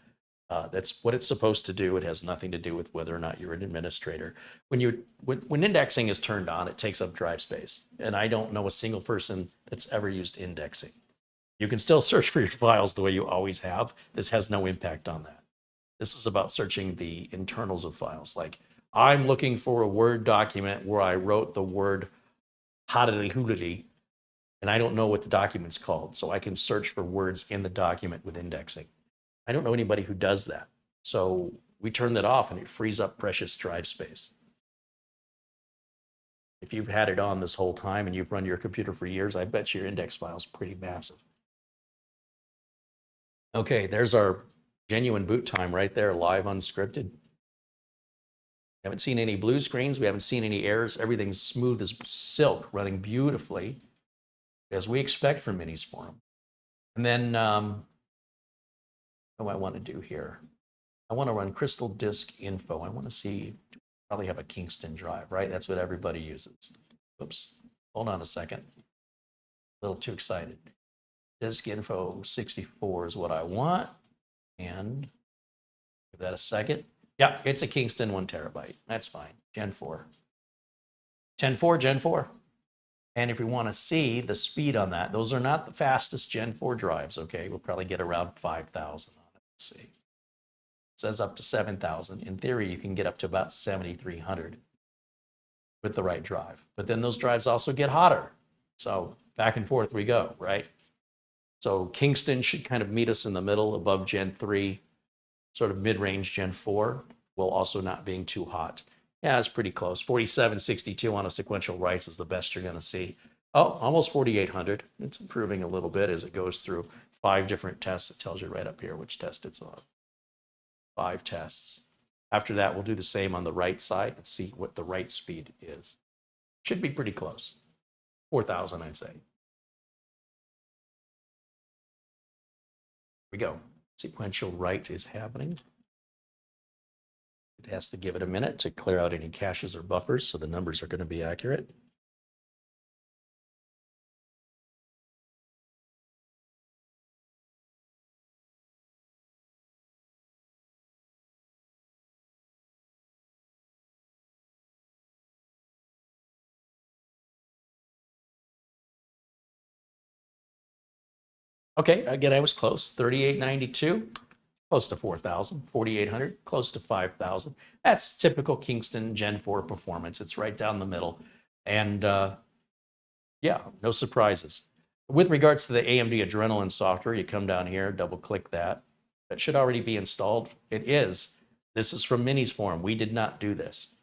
That's what it's supposed to do. It has nothing to do with whether or not you're an administrator. When indexing is turned on, it takes up drive space. And I don't know a single person that's ever used indexing. You can still search for your files the way you always have. This has no impact on that. This is about searching the internals of files. Like, I'm looking for a Word document where I wrote the word hoodity, and I don't know what the document's called. So I can search for words in the document with indexing. I don't know anybody who does that. So we turn that off and it frees up precious drive space. If you've had it on this whole time and you've run your computer for years, I bet your index file is pretty massive. Okay, there's our genuine boot time right there, live unscripted. Haven't seen any blue screens. We haven't seen any errors. Everything's smooth as silk, running beautifully, as we expect from Minisforum. And then, what do I want to do here? I want to run Crystal Disk Info. I want to see, probably have a Kingston drive, right? That's what everybody uses. Oops, hold on a second. A little too excited. Disk Info 64 is what I want. And give that a second. Yeah, it's a Kingston 1 terabyte. That's fine. Gen 4. Gen 4, Gen 4. And if we want to see the speed on that, those are not the fastest Gen 4 drives, okay? We'll probably get around 5,000 on it. Let's see. It says up to 7,000. In theory, you can get up to about 7,300. with the right drive. But then those drives also get hotter. So back and forth we go, right? So Kingston should kind of meet us in the middle above Gen 3, sort of mid-range Gen 4, while also not being too hot. Yeah, it's pretty close. 4762 on a sequential writes is the best you're going to see. Oh, almost 4800. It's improving a little bit as it goes through 5 different tests. It tells you right up here which test it's on. 5 tests. After that, we'll do the same on the right side and see what the write speed is. Should be pretty close. 4000, I'd say. Here we go. Sequential write is happening. It has to give it a minute to clear out any caches or buffers, so the numbers are going to be accurate. Okay, again, I was close. 3892, close to 4000. 4800, close to 5000. That's typical Kingston Gen 4 performance. It's right down the middle. And yeah, no surprises. With regards to the AMD Adrenaline software, you come down here, double click that. That should already be installed. It is. This is from Minisforum. We did not do this.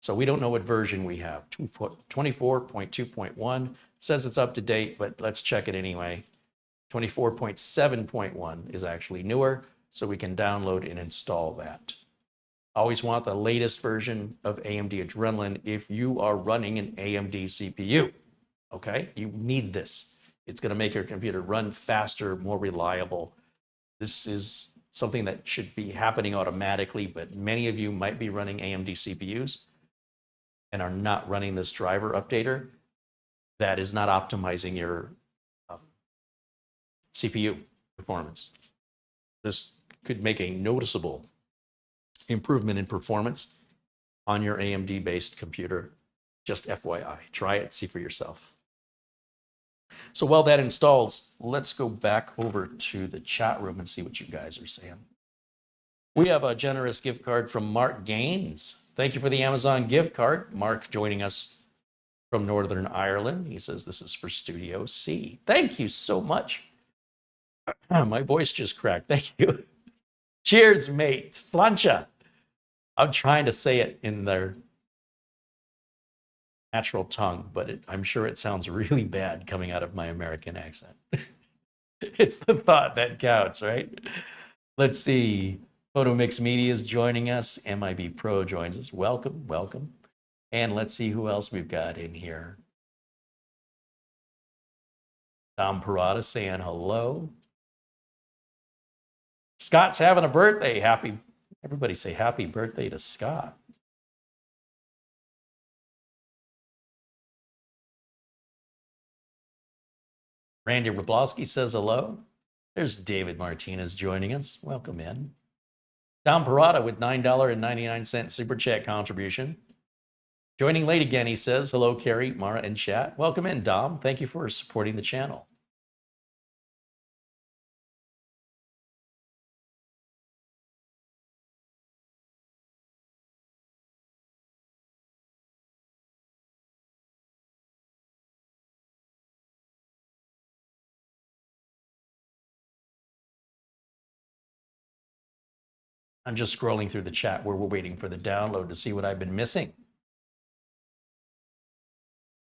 So we don't know what version we have. 24.2.1 says it's up to date, but let's check it anyway. 24.7.1 is actually newer, so we can download and install that. Always want the latest version of AMD Adrenaline if you are running an AMD CPU. Okay, you need this. It's going to make your computer run faster, more reliable. This is something that should be happening automatically, but many of you might be running AMD CPUs and are not running this driver updater. That is not optimizing your CPU performance. This could make a noticeable improvement in performance on your AMD-based computer. Just FYI, try it, see for yourself. So while that installs, let's go back over to the chat room and see what you guys are saying. We have a generous gift card from Mark Gaines. Thank you for the Amazon gift card. Mark joining us from Northern Ireland. He says this is for Studio C. Thank you so much. My voice just cracked. Thank you. Cheers, mate. Slancha. I'm trying to say it in their natural tongue, but I'm sure it sounds really bad coming out of my American accent. It's the thought that counts, right? Let's see. Photo Mix Media is joining us. MIB Pro joins us. Welcome, welcome. And let's see who else we've got in here. Tom Parada saying hello. Scott's having a birthday. Everybody say happy birthday to Scott. Randy Rablowski says hello. There's David Martinez joining us. Welcome in. Tom Parada with $9.99 super chat contribution. Joining late again, he says, hello, Carey, Mara, and chat. Welcome in, Dom. Thank you for supporting the channel. I'm just scrolling through the chat where we're waiting for the download to see what I've been missing.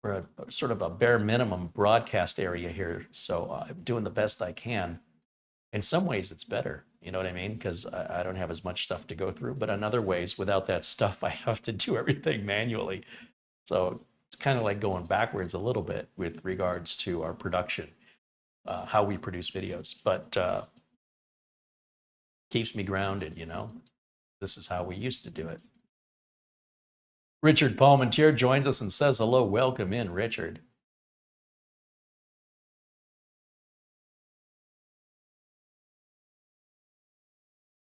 We're a sort of a bare minimum broadcast area here, so I'm doing the best I can. In some ways, it's better, you know what I mean? Because I don't have as much stuff to go through, but in other ways, without that stuff, I have to do everything manually. So it's kind of like going backwards a little bit with regards to our production, how we produce videos. But keeps me grounded, you know. This is how we used to do it. Richard Palmentier joins us and says hello. Welcome in, Richard.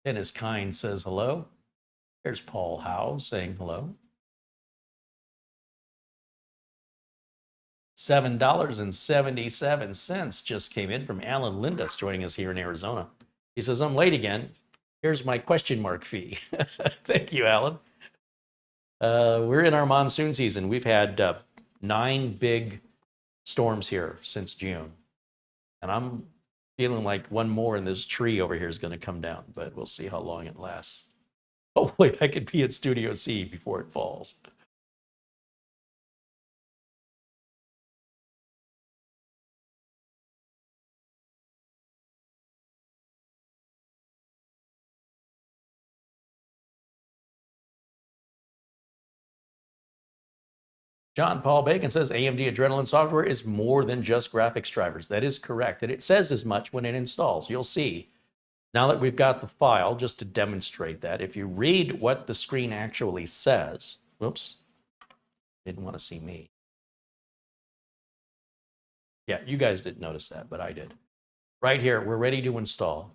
Dennis Kine says hello. There's Paul Howe saying hello. $7.77 just came in from Alan Lindas joining us here in Arizona. He says, I'm late again. Here's my question mark fee. Thank you, Alan. We're in our monsoon season. We've had 9 big storms here since June. And I'm feeling like one more in this tree over here is going to come down, but we'll see how long it lasts. Hopefully I could be at Studio C before it falls. John Paul Bacon says AMD Adrenaline software is more than just graphics drivers. That is correct. And it says as much when it installs. You'll see. Now that we've got the file, just to demonstrate that, if you read what the screen actually says, whoops, didn't want to see me. Yeah, you guys didn't notice that, but I did. Right here, we're ready to install.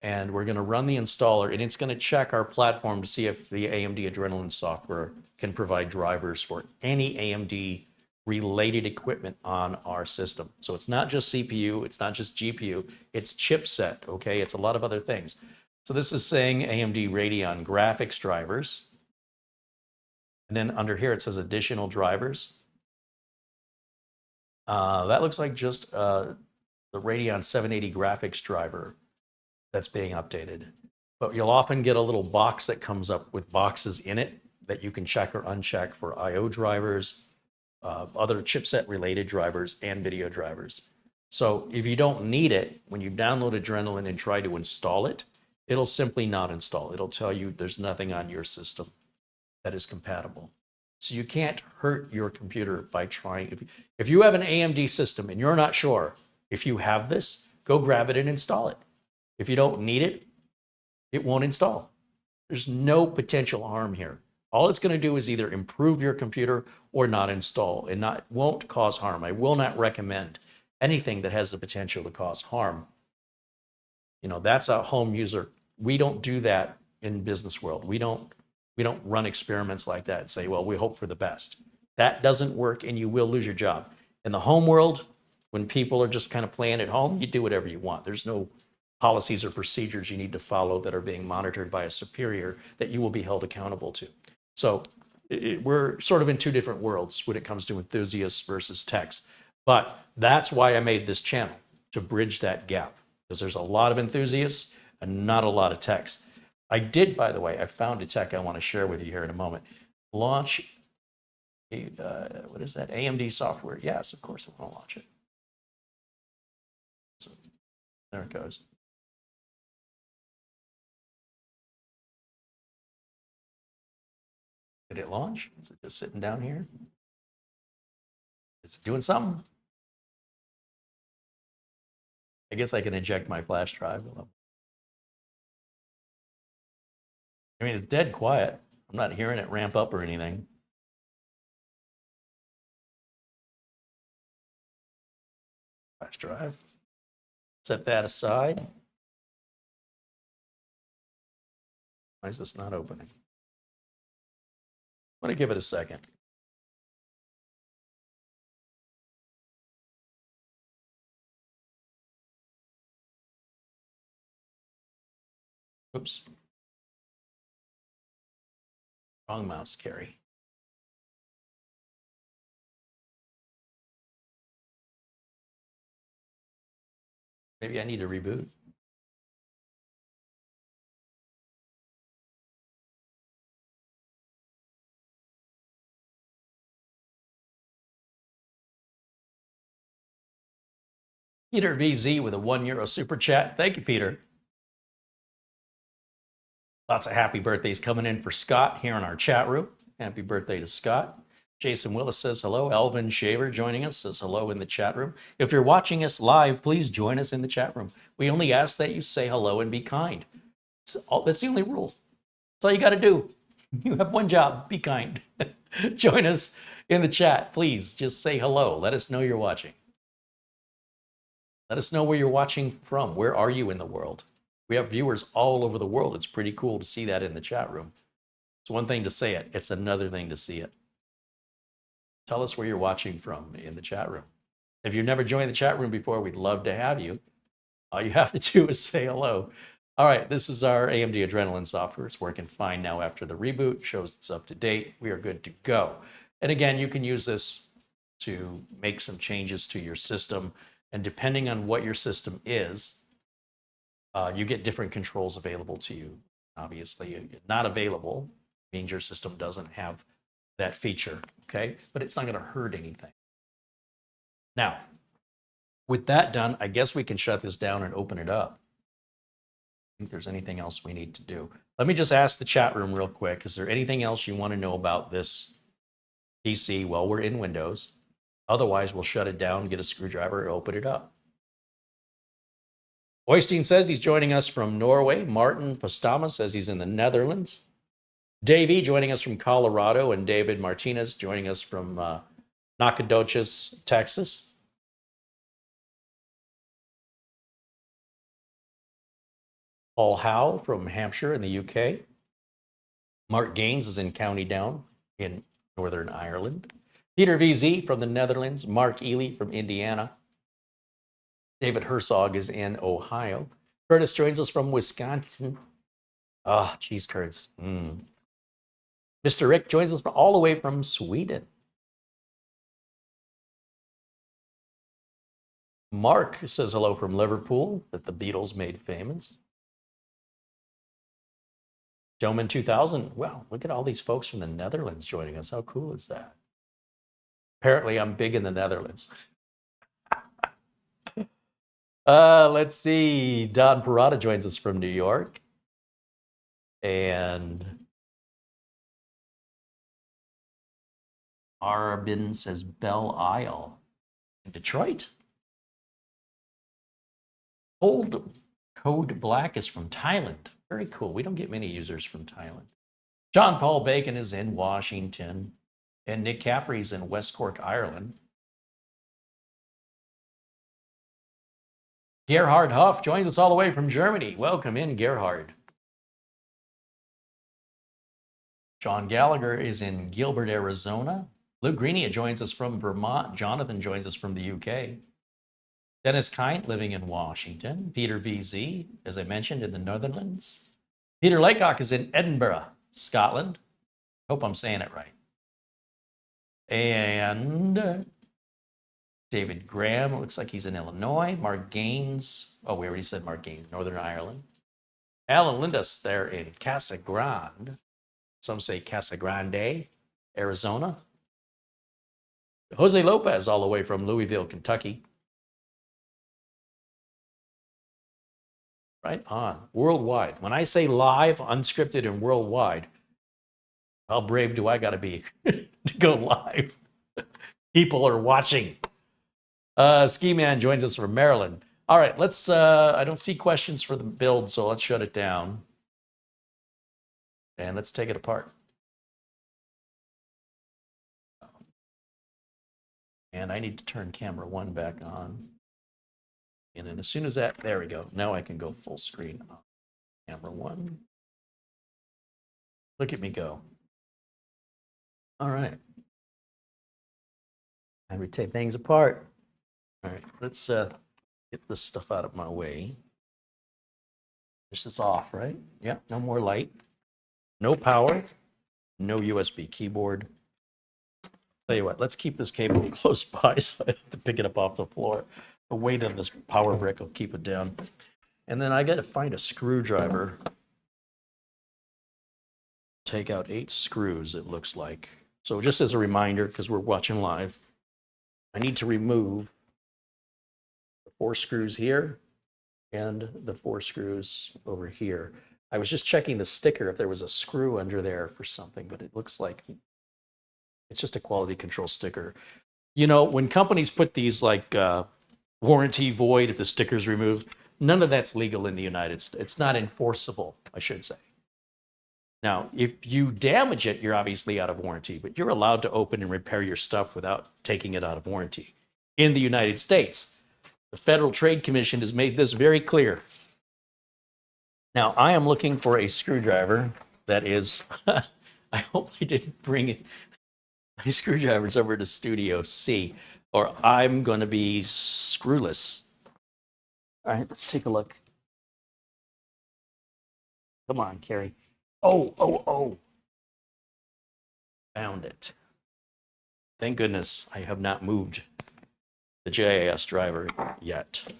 And we're going to run the installer, and it's going to check our platform to see if the AMD Adrenaline software can provide drivers for any AMD related equipment on our system. So it's not just CPU, it's not just GPU, it's chipset, okay? It's a lot of other things. So this is saying AMD Radeon graphics drivers. And then under here it says additional drivers. That looks like just the Radeon 780 graphics driver that's being updated. But you'll often get a little box that comes up with boxes in it that you can check or uncheck for I/O drivers, other chipset related drivers, and video drivers. So if you don't need it, when you download Adrenaline and try to install it, it'll simply not install. It'll tell you there's nothing on your system that is compatible. So you can't hurt your computer by trying. If you have an AMD system and you're not sure if you have this, go grab it and install it. If you don't need it, it won't install. There's no potential harm here. All it's going to do is either improve your computer or not install, and won't cause harm. I will not recommend anything that has the potential to cause harm. You know, that's a home user. We don't do that in business world. We don't run experiments like that and say, well, we hope for the best. That doesn't work, and you will lose your job. In the home world, when people are just kind of playing at home, you do whatever you want. There's no policies or procedures you need to follow that are being monitored by a superior that you will be held accountable to. So we're sort of in two different worlds when it comes to enthusiasts versus techs. But that's why I made this channel, to bridge that gap, because there's a lot of enthusiasts and not a lot of techs. I did, by the way, I found a tech I want to share with you here in a moment. Launch, what is that? AMD software. Yes, of course I want to launch it. So there it goes. Did it launch? Is it just sitting down here? Is it doing something? I guess I can eject my flash drive. I mean, it's dead quiet. I'm not hearing it ramp up or anything. Flash drive. Set that aside. Why is this not opening? I'm going to give it a second. Oops. Wrong mouse, Carey. Maybe I need to reboot. Peter VZ with a €1 super chat. Thank you, Peter. Lots of happy birthdays coming in for Scott here in our chat room. Happy birthday to Scott. Jason Willis says hello. Elvin Shaver joining us says hello in the chat room. If you're watching us live, please join us in the chat room. We only ask that you say hello and be kind. That's the only rule. That's all you got to do. You have one job, be kind. Join us in the chat, please. Just say hello. Let us know you're watching. Let us know where you're watching from. Where are you in the world? We have viewers all over the world. It's pretty cool to see that in the chat room. It's one thing to say it. It's another thing to see it. Tell us where you're watching from in the chat room. If you've never joined the chat room before, we'd love to have you. All you have to do is say hello. All right, this is our AMD Adrenaline software. It's working fine now after the reboot. Shows it's up to date. We are good to go. And again, you can use this to make some changes to your system. And depending on what your system is, you get different controls available to you. Obviously, not available means your system doesn't have that feature, okay? But it's not going to hurt anything. Now, with that done, I guess we can shut this down and open it up. I think there's anything else we need to do. Let me just ask the chat room real quick. Is there anything else you want to know about this PC while we're in Windows? Otherwise, we'll shut it down, get a screwdriver, and open it up. Oystein says he's joining us from Norway. Martin Postama says he's in the Netherlands. Davey joining us from Colorado, and David Martinez joining us from Nacogdoches, Texas. Paul Howe from Hampshire in the UK. Mark Gaines is in County Down in Northern Ireland. Peter VZ from the Netherlands. Mark Ely from Indiana. David Herzog is in Ohio. Curtis joins us from Wisconsin. Ah, cheese curds. Mr. Rick joins us all the way from Sweden. Mark says hello from Liverpool, that the Beatles made famous. Showman 2000. Wow, look at all these folks from the Netherlands joining us. How cool is that? Apparently, I'm big in the Netherlands. Let's see. Don Parada joins us from New York. And Arbin says Belle Isle in Detroit. Old Code Black is from Thailand. Very cool. We don't get many users from Thailand. John Paul Bacon is in Washington. And Nick Caffrey is in West Cork, Ireland. Gerhard Huff joins us all the way from Germany. Welcome in, Gerhard. John Gallagher is in Gilbert, Arizona. Luke Greenia joins us from Vermont. Jonathan joins us from the UK. Dennis Kint living in Washington. Peter VZ, as I mentioned, in the Netherlands. Peter Laycock is in Edinburgh, Scotland. Hope I'm saying it right. And David Graham, it looks like he's in Illinois. Mark Gaines, oh, we already said Mark Gaines, Northern Ireland. Alan Lindas there in Casa Grande. Some say Casa Grande, Arizona. Jose Lopez, all the way from Louisville, Kentucky. Right on. Worldwide. When I say live, unscripted, and worldwide, how brave do I got to be to go live? People are watching. Ski Man joins us from Maryland. All right, let's, I don't see questions for the build, so let's shut it down. And let's take it apart. And I need to turn camera 1 back on. And then as soon as that, there we go. Now I can go full screen on camera 1. Look at me go. All right. And we take things apart. All right, let's get this stuff out of my way. This is off, right? Yeah, no more light. No power. No USB keyboard. Tell you what, let's keep this cable close by so I have to pick it up off the floor. The weight of this power brick will keep it down. And then I got to find a screwdriver. Take out 8 screws, it looks like. So just as a reminder, because we're watching live, I need to remove the 4 screws here and the 4 screws over here. I was just checking the sticker if there was a screw under there for something, but it looks like it's just a quality control sticker. You know, when companies put these like warranty void if the sticker's removed, none of that's legal in the United States. It's not enforceable, I should say. Now, if you damage it, you're obviously out of warranty, but you're allowed to open and repair your stuff without taking it out of warranty. In the United States, the Federal Trade Commission has made this very clear. Now, I am looking for a screwdriver that is, I hope I didn't bring my screwdrivers over to Studio C, or I'm going to be screwless. All right, let's take a look. Come on, Carey. Oh. Found it. Thank goodness I have not moved the JIS driver yet.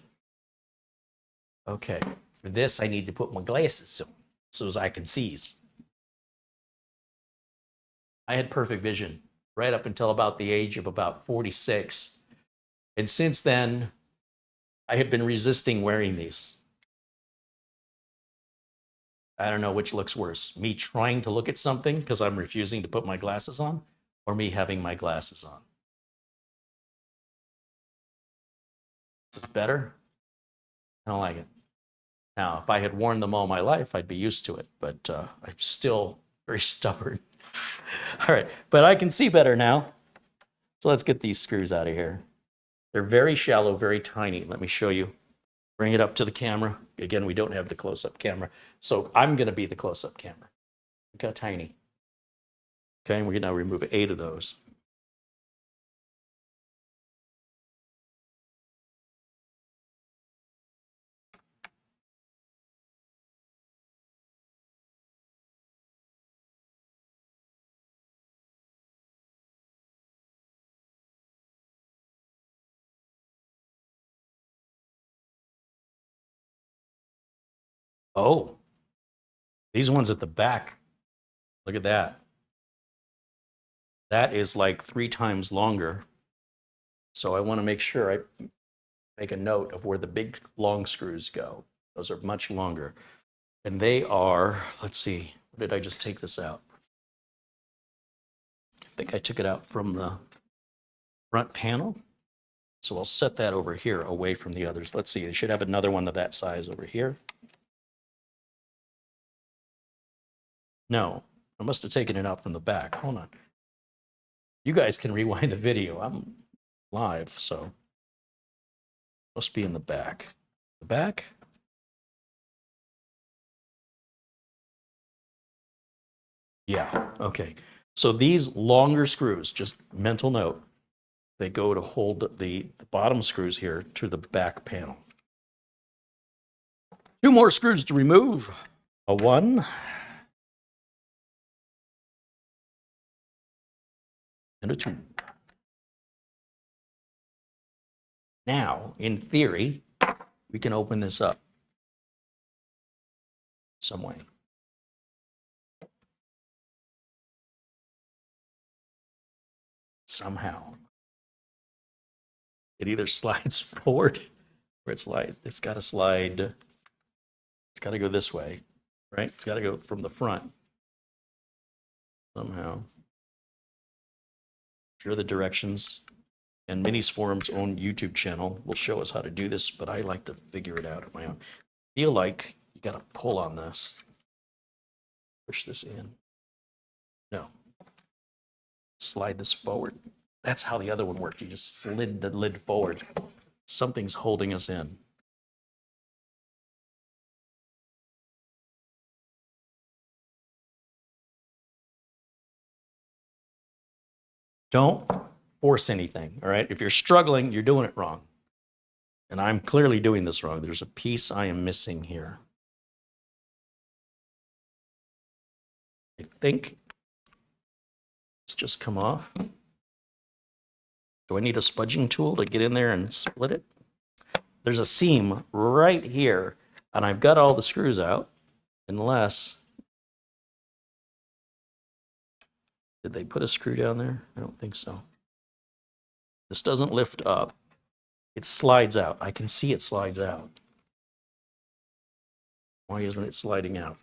Okay, for this I need to put my glasses on so as I can see. I had perfect vision right up until about the age of about 46. And since then, I have been resisting wearing these. I don't know which looks worse, me trying to look at something because I'm refusing to put my glasses on, or me having my glasses on. This is better. I don't like it. Now, if I had worn them all my life, I'd be used to it, but I'm still very stubborn. All right, but I can see better now. So let's get these screws out of here. They're very shallow, very tiny. Let me show you. Bring it up to the camera. Again, we don't have the close-up camera, so I'm going to be the close-up camera. Look how tiny. Okay, and we're going to remove 8 of those. Oh, these ones at the back. Look at that. That is like 3 times longer. So I want to make sure I make a note of where the big long screws go. Those are much longer. And they are, let's see, did I just take this out? I think I took it out from the front panel. So I'll set that over here away from the others. Let's see, they should have another one of that size over here. No, I must have taken it out from the back. Hold on. You guys can rewind the video. I'm live, so must be in the back. The back? Yeah, okay. So these longer screws, just mental note, they go to hold the bottom screws here to the back panel. 2 more screws to remove. A 1. And a 2. Now, in theory, we can open this up some way. Somehow. It either slides forward or it's got to slide. It's got to go this way, right? It's got to go from the front somehow. Here are the directions. And Minisforum's own YouTube channel will show us how to do this, but I like to figure it out on my own. Feel like you got to pull on this. Push this in. No. Slide this forward. That's how the other one worked. You just slid the lid forward. Something's holding us in. Don't force anything, all right? If you're struggling, you're doing it wrong. And I'm clearly doing this wrong. There's a piece I am missing here. I think it's just come off. Do I need a spudging tool to get in there and split it? There's a seam right here, and I've got all the screws out, unless... Did they put a screw down there? I don't think so. This doesn't lift up. It slides out. I can see it slides out. Why isn't it sliding out?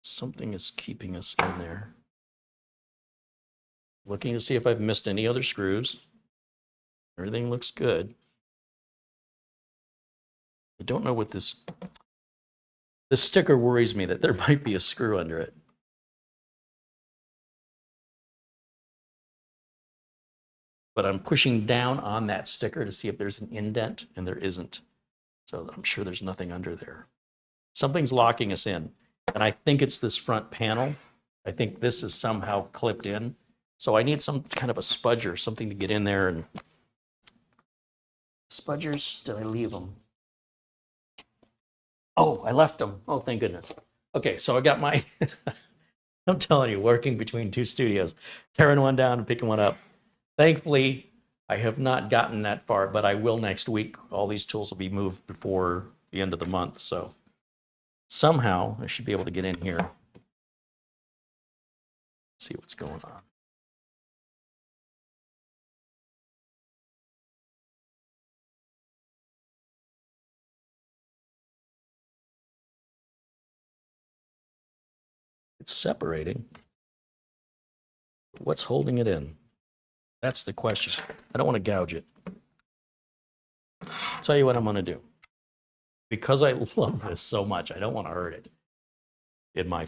Something is keeping us in there. Looking to see if I've missed any other screws. Everything looks good. I don't know what this sticker worries me that there might be a screw under it. But I'm pushing down on that sticker to see if there's an indent, and there isn't. So I'm sure there's nothing under there. Something's locking us in, and I think it's this front panel. I think this is somehow clipped in. So I need some kind of a spudger, something to get in there. And spudgers, did I leave them? Oh, I left them. Oh, thank goodness. Okay, so I got my, I'm telling you, working between two studios, tearing one down and picking one up. Thankfully, I have not gotten that far, but I will next week. All these tools will be moved before the end of the month. So somehow I should be able to get in here, see what's going on. It's separating. What's holding it in? That's the question. I don't want to gouge it. I'll tell you what I'm going to do. Because I love this so much, I don't want to hurt it in my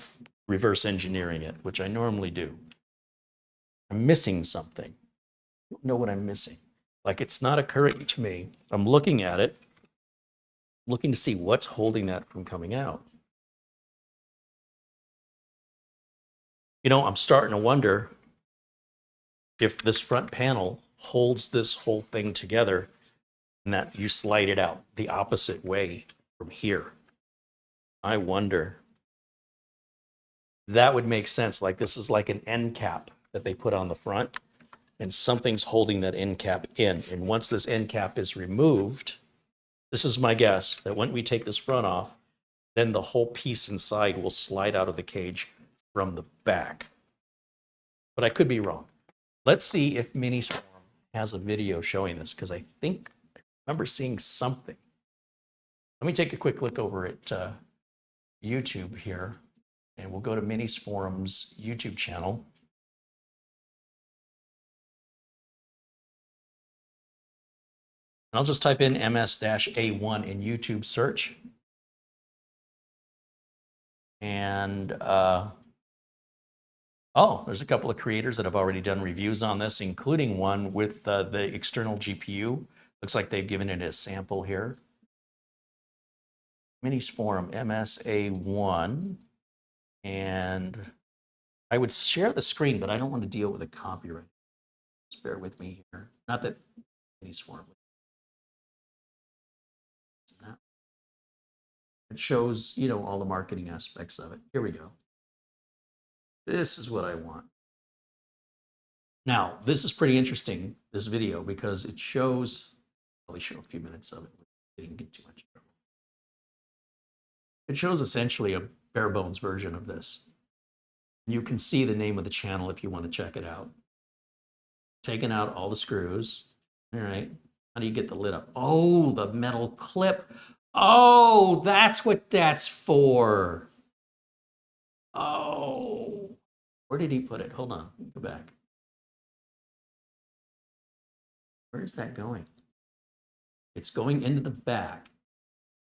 reverse engineering it, which I normally do. I'm missing something. I don't know what I'm missing. Like, it's not occurring to me. I'm looking at it, looking to see what's holding that from coming out. You know, I'm starting to wonder if this front panel holds this whole thing together and that you slide it out the opposite way from here. I wonder. That would make sense. Like, this is like an end cap that they put on the front, and something's holding that end cap in. And once this end cap is removed, this is my guess, that when we take this front off, then the whole piece inside will slide out of the cage from the back. But I could be wrong. Let's see if Minisforum has a video showing this, because I think I remember seeing something. Let me take a quick look over at YouTube here, and we'll go to Minisforum's YouTube channel. And I'll just type in MS-A1 in YouTube search. And oh, there's a couple of creators that have already done reviews on this, including one with the external GPU. Looks like they've given it a sample here. Minisforum MS-A1. And I would share the screen, but I don't want to deal with a copyright. Just bear with me here. Not that Minisforum. It shows, you know, all the marketing aspects of it. Here we go. This is what I want. Now, this is pretty interesting, this video, because it shows, I'll probably show a few minutes of it. It didn't get too much trouble. It shows essentially a bare bones version of this. You can see the name of the channel if you want to check it out. Taking out all the screws. All right. How do you get the lid up? Oh, the metal clip. Oh, that's what that's for. Oh, where did he put it? Hold on, go back. Where's that going? It's going into the back.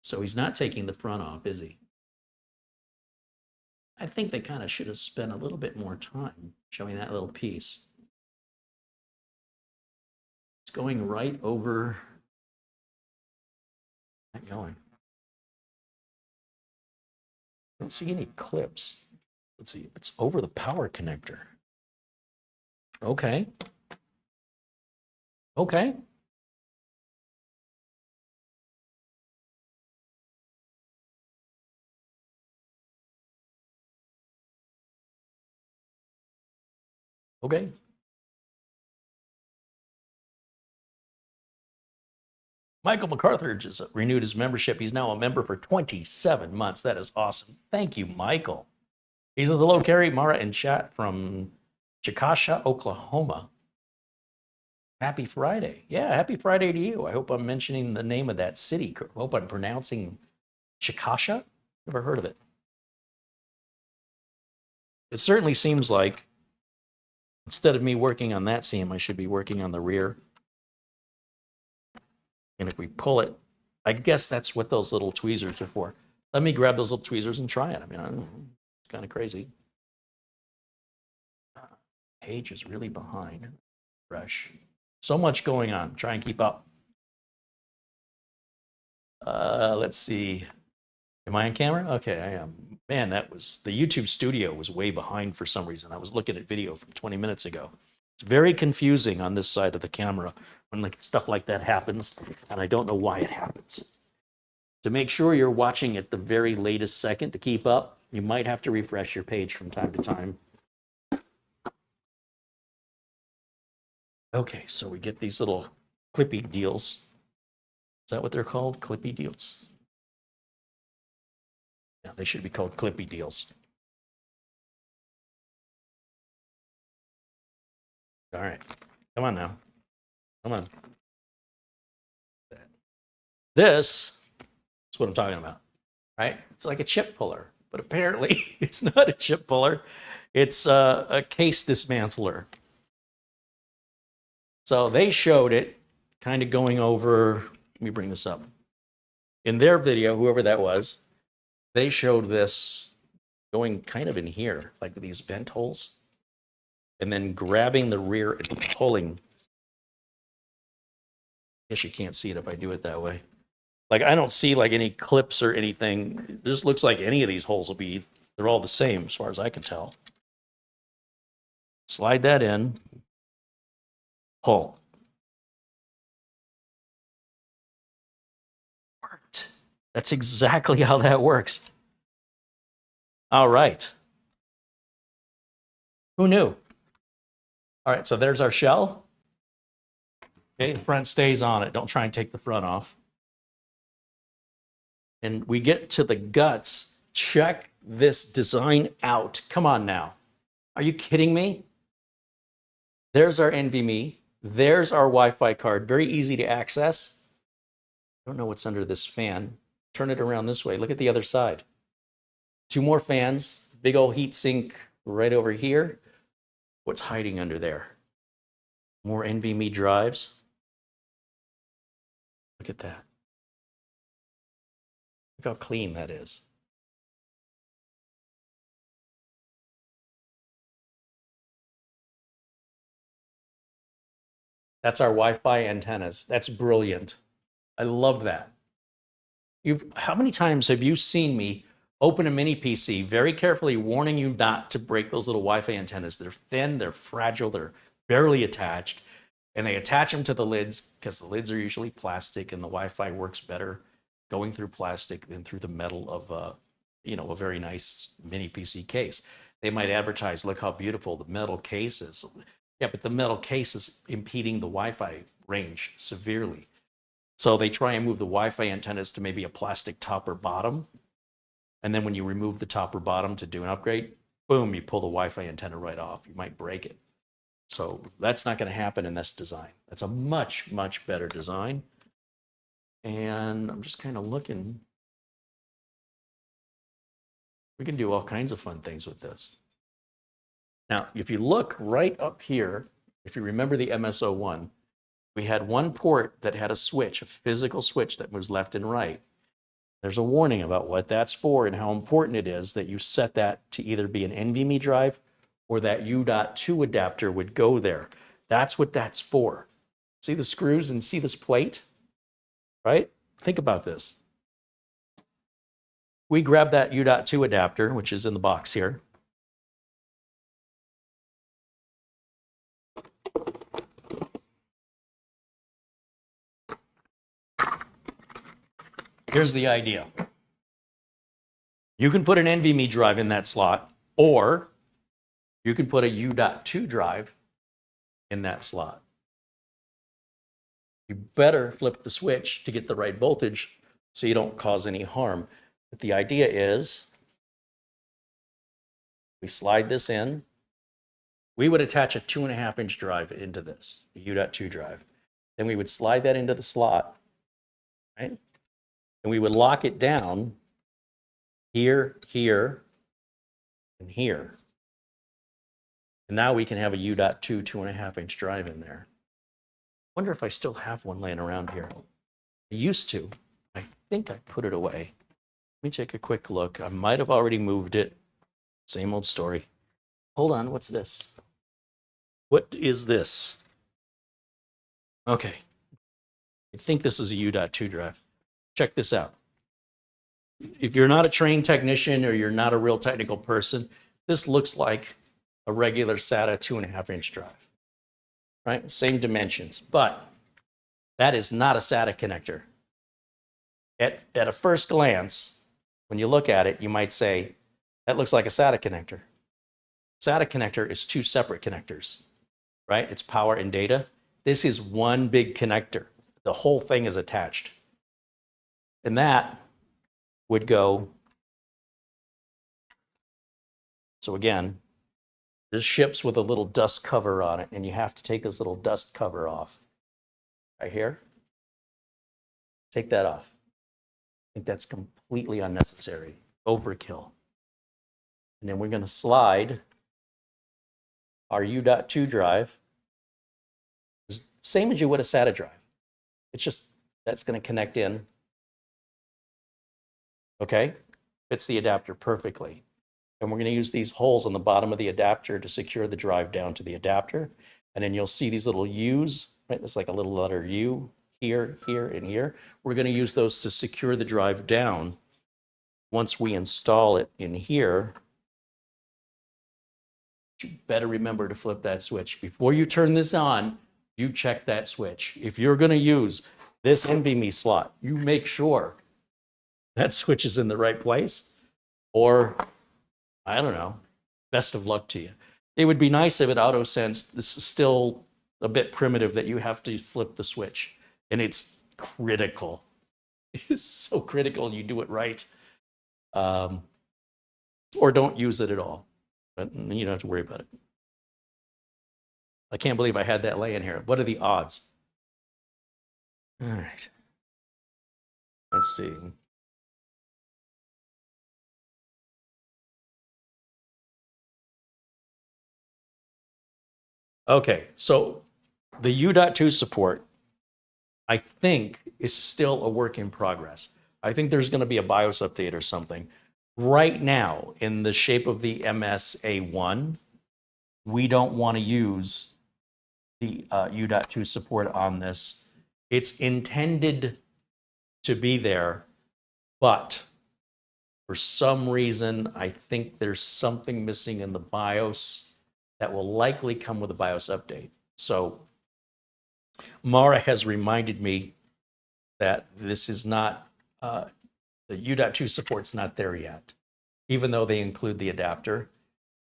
So he's not taking the front off, is he? I think they kind of should have spent a little bit more time showing that little piece. It's going right over. Not going. I don't see any clips. Let's see. It's over the power connector. Okay. Okay. Okay. Michael MacArthur just renewed his membership. He's now a member for 27 months. That is awesome. Thank you, Michael. He says, hello, Carey, Mara, and chat from Chickasha, Oklahoma. Happy Friday. Yeah, happy Friday to you. I hope I'm mentioning the name of that city. I hope I'm pronouncing Chickasha. Never heard of it. It certainly seems like instead of me working on that seam, I should be working on the rear. And if we pull it, I guess that's what those little tweezers are for. Let me grab those little tweezers and try it. I mean, it's kind of crazy. Page is really behind. Fresh. So much going on. Try and keep up. Let's see. Am I on camera? Okay, I am. Man, that was, the YouTube studio was way behind for some reason. I was looking at video from 20 minutes ago. It's very confusing on this side of the camera when like stuff like that happens, and I don't know why it happens. To make sure you're watching at the very latest second to keep up, you might have to refresh your page from time to time. Okay, so we get these little clippy deals. Is that what they're called? Clippy deals? Yeah, they should be called clippy deals. All right, come on now. Come on. This is what I'm talking about, right? It's like a chip puller, but apparently it's not a chip puller. It's a case dismantler. So they showed it kind of going over, let me bring this up. In their video, whoever that was, they showed this going kind of in here, like these vent holes, and then grabbing the rear and pulling. I guess you can't see it if I do it that way. Like, I don't see like any clips or anything. This looks like any of these holes will be, they're all the same as far as I can tell. Slide that in, pull. Worked. That's exactly how that works. All right. Who knew? All right, so there's our shell. Okay, the front stays on it. Don't try and take the front off. And we get to the guts. Check this design out. Come on now. Are you kidding me? There's our NVMe. There's our Wi-Fi card. Very easy to access. I don't know what's under this fan. Turn it around this way. Look at the other side. 2 more fans. Big old heat sink right over here. What's hiding under there? More NVMe drives. Look at that. Look how clean that is. That's our Wi-Fi antennas. That's brilliant. I love that. How many times have you seen me open a mini PC very carefully, warning you not to break those little Wi-Fi antennas? They're thin, they're fragile, they're barely attached, and they attach them to the lids because the lids are usually plastic, and the Wi-Fi works better going through plastic than through the metal of a very nice mini PC case. They might advertise, look how beautiful the metal case is. Yeah, but the metal case is impeding the Wi-Fi range severely. So they try and move the Wi-Fi antennas to maybe a plastic top or bottom. And then when you remove the top or bottom to do an upgrade, boom, you pull the Wi-Fi antenna right off. You might break it. So that's not going to happen in this design. That's a much, much better design. And I'm just kind of looking. We can do all kinds of fun things with this. Now, if you look right up here, if you remember the MS-A1, we had one port that had a switch, a physical switch that moves left and right. There's a warning about what that's for and how important it is that you set that to either be an NVMe drive or that U.2 adapter would go there. That's what that's for. See the screws and see this plate, right? Think about this. We grab that U.2 adapter, which is in the box here. Here's the idea. You can put an NVMe drive in that slot, or you can put a U.2 drive in that slot. You better flip the switch to get the right voltage so you don't cause any harm. But the idea is we slide this in. We would attach a 2.5-inch drive into this, a U.2 drive. Then we would slide that into the slot, right? And we would lock it down here, here, and here. And now we can have a U.2 2.5-inch drive in there. I wonder if I still have one laying around here. I used to. I think I put it away. Let me take a quick look. I might have already moved it. Same old story. Hold on, what's this? What is this? Okay. I think this is a U.2 drive. Check this out. If you're not a trained technician or you're not a real technical person, this looks like a regular SATA 2.5-inch drive, right? Same dimensions, but that is not a SATA connector. At a first glance, when you look at it, you might say, that looks like a SATA connector. SATA connector is two separate connectors, right? It's power and data. This is one big connector. The whole thing is attached. And that would go, so again, this ships with a little dust cover on it, and you have to take this little dust cover off. Right here. Take that off. I think that's completely unnecessary. Overkill. And then we're going to slide our U.2 drive, same as you would a SATA drive. It's just, that's going to connect in. Okay? Fits the adapter perfectly. And we're going to use these holes on the bottom of the adapter to secure the drive down to the adapter. And then you'll see these little U's, right? It's like a little letter U here, here, and here. We're going to use those to secure the drive down. Once we install it in here, you better remember to flip that switch. Before you turn this on, you check that switch. If you're going to use this NVMe slot, you make sure that switch is in the right place, or I don't know, best of luck to you. It would be nice if it auto-sensed. This is still a bit primitive that you have to flip the switch, and it's critical. It's so critical you do it right. Or don't use it at all, but you don't have to worry about it. I can't believe I had that laying here. What are the odds? All right. Let's see. Okay, so the U.2 support, I think, is still a work in progress. I think there's going to be a BIOS update or something. Right now, in the shape of the MS-A1, we don't want to use the U.2 support on this. It's intended to be there, but for some reason, I think there's something missing in the BIOS that will likely come with a BIOS update. So Mara has reminded me that this is not, the U.2 support's not there yet, even though they include the adapter.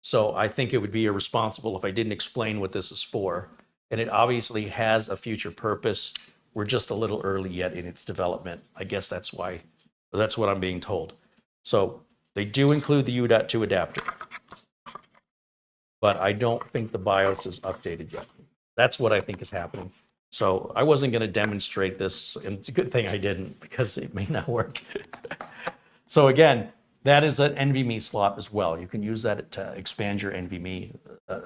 So I think it would be irresponsible if I didn't explain what this is for. And it obviously has a future purpose. We're just a little early yet in its development. I guess that's why, that's what I'm being told. So they do include the U.2 adapter, but I don't think the BIOS is updated yet. That's what I think is happening. So I wasn't going to demonstrate this, and it's a good thing I didn't, because it may not work. So again, that is an NVMe slot as well. You can use that to expand your NVMe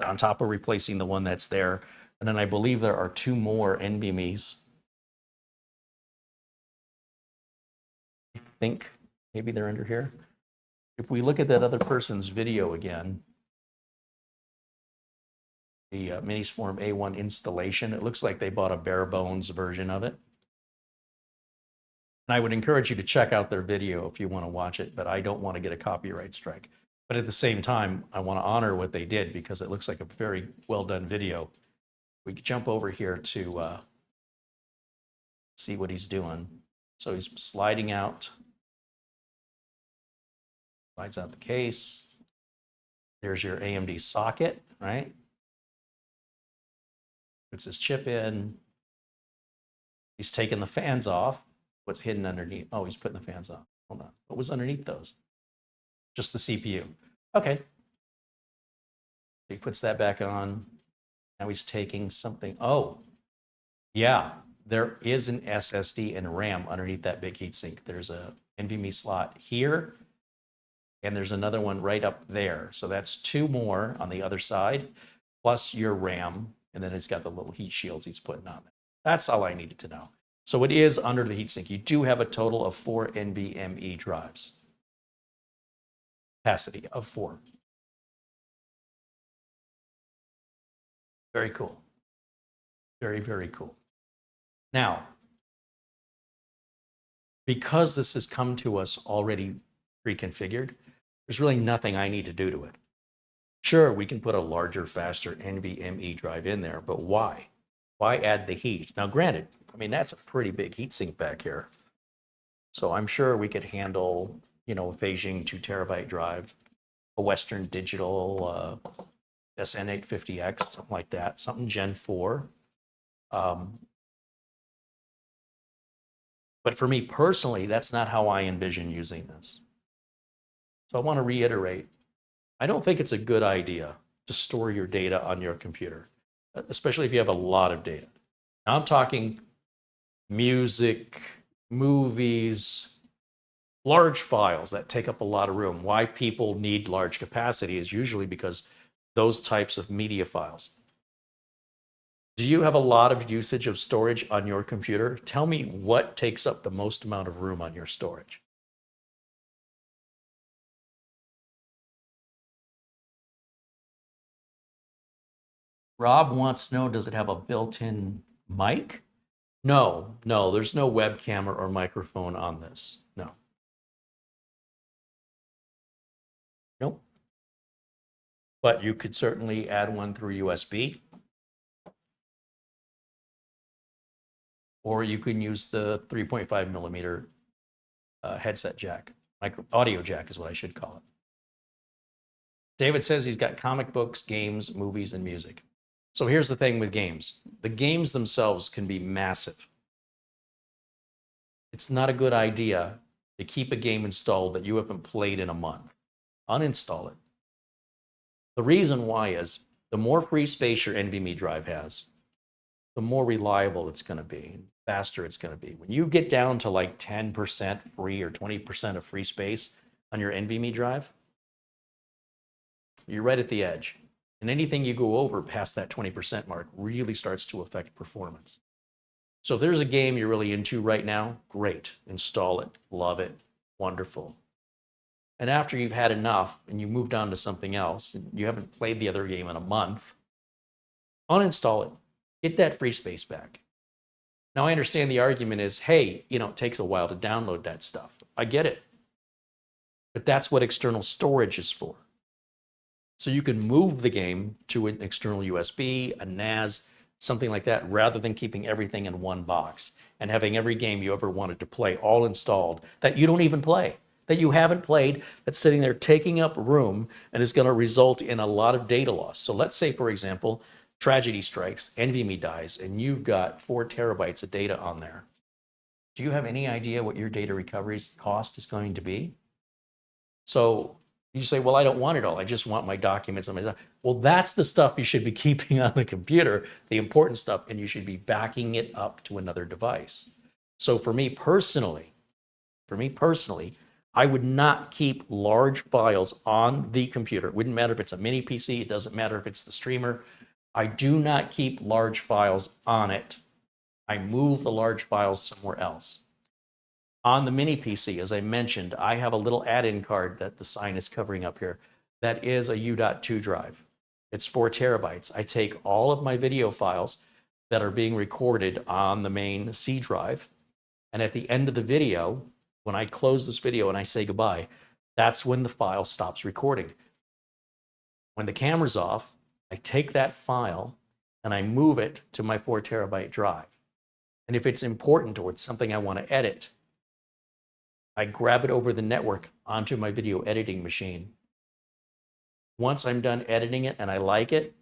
on top of replacing the one that's there. And then I believe there are two more NVMe's. I think maybe they're under here. If we look at that other person's video again, the Minisforum A1 installation, it looks like they bought a bare bones version of it. And I would encourage you to check out their video if you want to watch it, but I don't want to get a copyright strike. But at the same time, I want to honor what they did because it looks like a very well done video. We could jump over here to see what he's doing. So he's sliding out, slides out the case. There's your AMD socket, right? Puts his chip in. He's taking the fans off. What's hidden underneath? Oh, he's putting the fans off. Hold on. What was underneath those? Just the CPU. Okay. He puts that back on. Now he's taking something. Oh, yeah. There is an SSD and RAM underneath that big heatsink. There's a NVMe slot here, and there's another one right up there. So that's two more on the other side, plus your RAM, and then it's got the little heat shields he's putting on there. That's all I needed to know. So it is under the heatsink. You do have a total of 4 NVMe drives. Capacity of 4. Very cool. Very, very cool. Now, because this has come to us already pre-configured, there's really nothing I need to do to it. Sure, we can put a larger, faster NVMe drive in there, but why? Why add the heat? Now, granted, I mean, that's a pretty big heatsink back here. So I'm sure we could handle, a Beijing 2 terabyte drive, a Western Digital SN850X, something like that, something Gen 4. But for me personally, that's not how I envision using this. So I want to reiterate, I don't think it's a good idea to store your data on your computer, especially if you have a lot of data. Now I'm talking music, movies, large files that take up a lot of room. Why people need large capacity is usually because those types of media files. Do you have a lot of usage of storage on your computer? Tell me what takes up the most amount of room on your storage. Rob wants to know, does it have a built-in mic? No, there's no webcam or microphone on this. No. Nope. But you could certainly add one through USB. Or you can use the 3.5 millimeter headset jack. Audio jack is what I should call it. David says he's got comic books, games, movies, and music. So here's the thing with games. The games themselves can be massive. It's not a good idea to keep a game installed that you haven't played in a month. Uninstall it. The reason why is the more free space your NVMe drive has, the more reliable it's going to be, faster it's going to be. When you get down to like 10% free or 20% of free space on your NVMe drive, you're right at the edge. And anything you go over past that 20% mark really starts to affect performance. So if there's a game you're really into right now, great, install it, love it, wonderful. And after you've had enough and you moved on to something else, and you haven't played the other game in a month, uninstall it, get that free space back. Now I understand the argument is, hey, it takes a while to download that stuff. I get it. But that's what external storage is for. So you can move the game to an external USB, a NAS, something like that, rather than keeping everything in one box and having every game you ever wanted to play all installed that you don't even play, that you haven't played, that's sitting there taking up room and is going to result in a lot of data loss. So let's say, for example, tragedy strikes, NVMe dies, and you've got 4 terabytes of data on there. Do you have any idea what your data recovery cost is going to be? So you say, well, I don't want it all. I just want my documents on my stuff. Well, that's the stuff you should be keeping on the computer, the important stuff, and you should be backing it up to another device. So for me personally, I would not keep large files on the computer. It wouldn't matter if it's a mini PC. It doesn't matter if it's the streamer. I do not keep large files on it. I move the large files somewhere else. On the mini PC, as I mentioned, I have a little add-in card that the sign is covering up here. That is a U.2 drive. It's 4 terabytes. I take all of my video files that are being recorded on the main C drive. And at the end of the video, when I close this video and I say goodbye, that's when the file stops recording. When the camera's off, I take that file and I move it to my 4 terabyte drive. And if it's important or it's something I want to edit, I grab it over the network onto my video editing machine. Once I'm done editing it and I like it,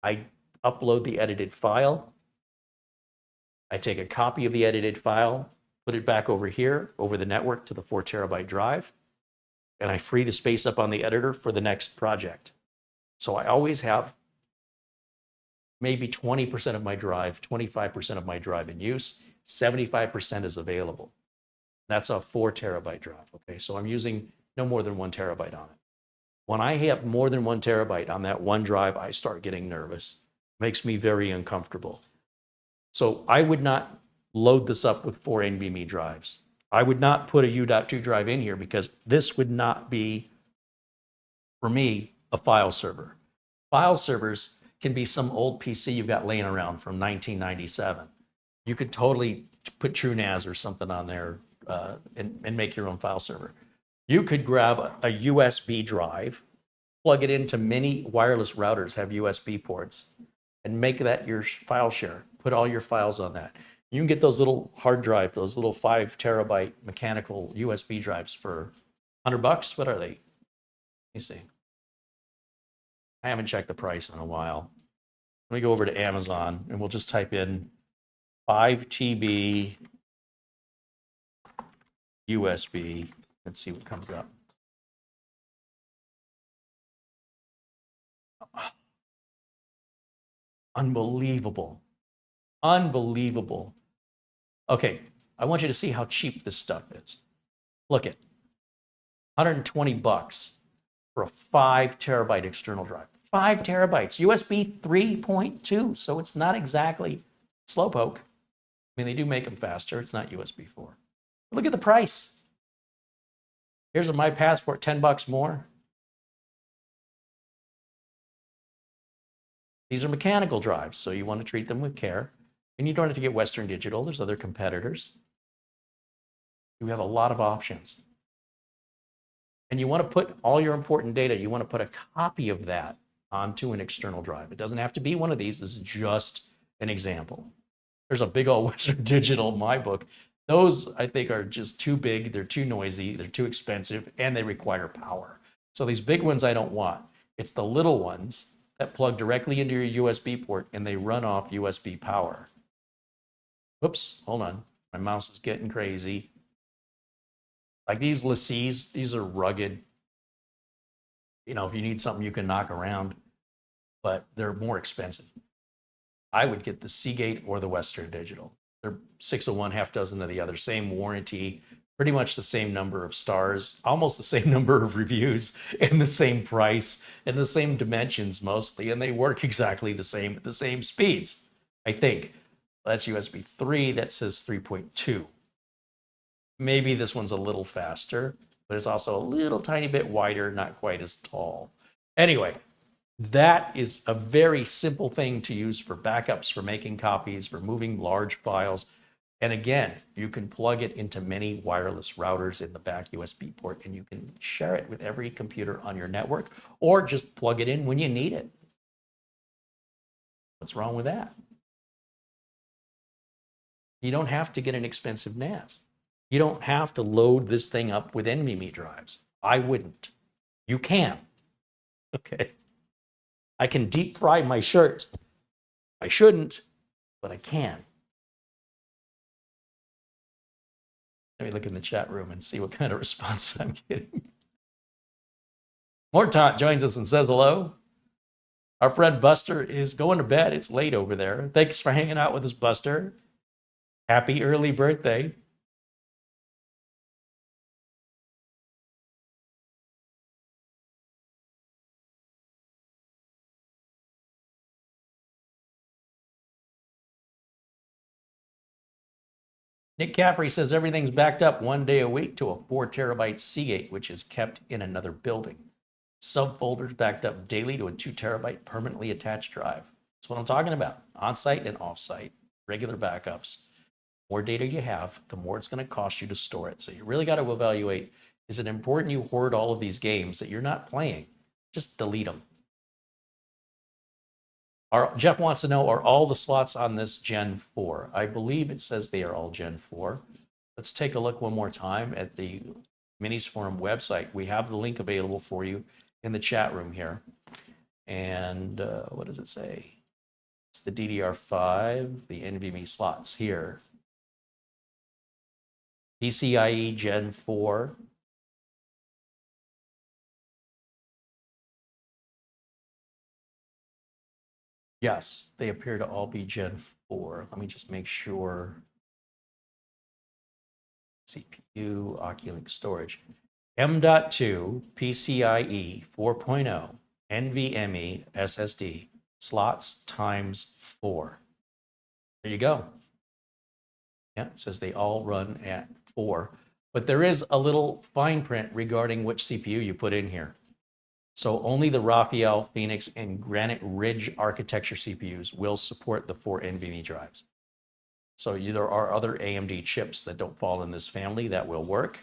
I upload the edited file. I take a copy of the edited file, put it back over here, over the network to the 4 terabyte drive, and I free the space up on the editor for the next project. So I always have maybe 20% of my drive, 25% of my drive in use, 75% is available. That's a 4 terabyte drive, okay? So I'm using no more than 1 terabyte on it. When I have more than 1 terabyte on that one drive, I start getting nervous. Makes me very uncomfortable. So I would not load this up with 4 NVMe drives. I would not put a U.2 drive in here because this would not be, for me, a file server. File servers can be some old PC you've got laying around from 1997. You could totally put TrueNAS or something on there and make your own file server. You could grab a USB drive, plug it into many wireless routers, have USB ports, and make that your file share. Put all your files on that. You can get those little hard drive, those little 5 terabyte mechanical USB drives for $100. What are they? Let me see. I haven't checked the price in a while. Let me go over to Amazon and we'll just type in 5 TB USB and see what comes up. Unbelievable. Unbelievable. Okay, I want you to see how cheap this stuff is. Look at $120 for a 5 terabyte external drive. 5 terabytes, USB 3.2, so it's not exactly slowpoke. I mean, they do make them faster. It's not USB 4. But look at the price. Here's a My Passport, $10 more. These are mechanical drives, so you want to treat them with care. And you don't have to get Western Digital. There's other competitors. You have a lot of options. And you want to put all your important data, you want to put a copy of that onto an external drive. It doesn't have to be one of these. This is just an example. There's a big old Western Digital MyBook. Those, I think, are just too big. They're too noisy. They're too expensive, and they require power. So these big ones I don't want. It's the little ones that plug directly into your USB port, and they run off USB power. Whoops, hold on. My mouse is getting crazy. Like these LaCi's, these are rugged. You know, if you need something you can knock around, but they're more expensive. I would get the Seagate or the Western Digital. They're 6 of one, half dozen of the other. Same warranty, pretty much the same number of stars, almost the same number of reviews, and the same price, and the same dimensions mostly, and they work exactly the same at the same speeds, I think. That's USB 3, that says 3.2. Maybe this one's a little faster, but it's also a little tiny bit wider, not quite as tall. Anyway, that is a very simple thing to use for backups, for making copies, for moving large files. And again, you can plug it into many wireless routers in the back USB port, and you can share it with every computer on your network, or just plug it in when you need it. What's wrong with that? You don't have to get an expensive NAS. You don't have to load this thing up with NVMe drives. I wouldn't. You can. Okay. I can deep fry my shirt. I shouldn't, but I can. Let me look in the chat room and see what kind of response I'm getting. Mortot joins us and says hello. Our friend Buster is going to bed. It's late over there. Thanks for hanging out with us, Buster. Happy early birthday. Nick Caffrey says everything's backed up 1 day a week to a 4 terabyte Seagate, which is kept in another building. Subfolders backed up daily to a 2 terabyte permanently attached drive. That's what I'm talking about. On-site and off-site, regular backups. The more data you have, the more it's going to cost you to store it. So you really got to evaluate, is it important you hoard all of these games that you're not playing? Just delete them. Jeff wants to know, are all the slots on this Gen 4? I believe it says they are all Gen 4. Let's take a look one more time at the Minisforum website. We have the link available for you in the chat room here. And what does it say? It's the DDR5, the NVMe slots here. PCIe Gen 4. Yes, they appear to all be Gen 4. Let me just make sure. CPU, Oculink storage. M.2 PCIe 4.0 NVMe SSD slots times 4. There you go. Yeah, it says they all run at 4. But there is a little fine print regarding which CPU you put in here. So only the Raphael, Phoenix, and Granite Ridge architecture CPUs will support the 4 NVMe drives. So there are other AMD chips that don't fall in this family that will work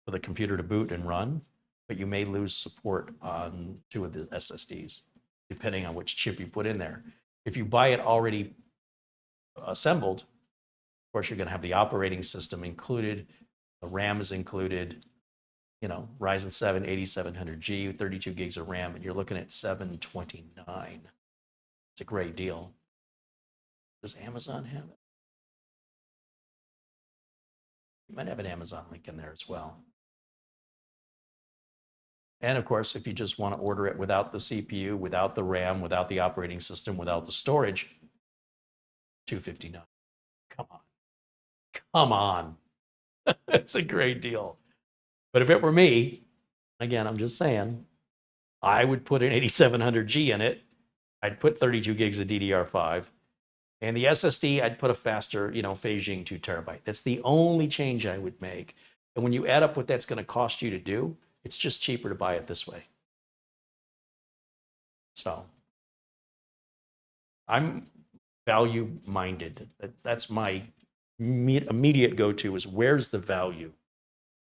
for the computer to boot and run, but you may lose support on 2 of the SSDs, depending on which chip you put in there. If you buy it already assembled, of course, you're going to have the operating system included. The RAM is included. You know, Ryzen 7 8700G, 32 gigs of RAM, and you're looking at $729. It's a great deal. Does Amazon have it? You might have an Amazon link in there as well. And of course, if you just want to order it without the CPU, without the RAM, without the operating system, without the storage, $259. Come on. Come on. It's a great deal. But if it were me, again, I'm just saying, I would put an 8700G in it. I'd put 32 gigs of DDR5. And the SSD, I'd put a faster, you know, Beijing 2 terabyte. That's the only change I would make. And when you add up what that's going to cost you to do, it's just cheaper to buy it this way. So I'm value minded. That's my immediate go-to is where's the value?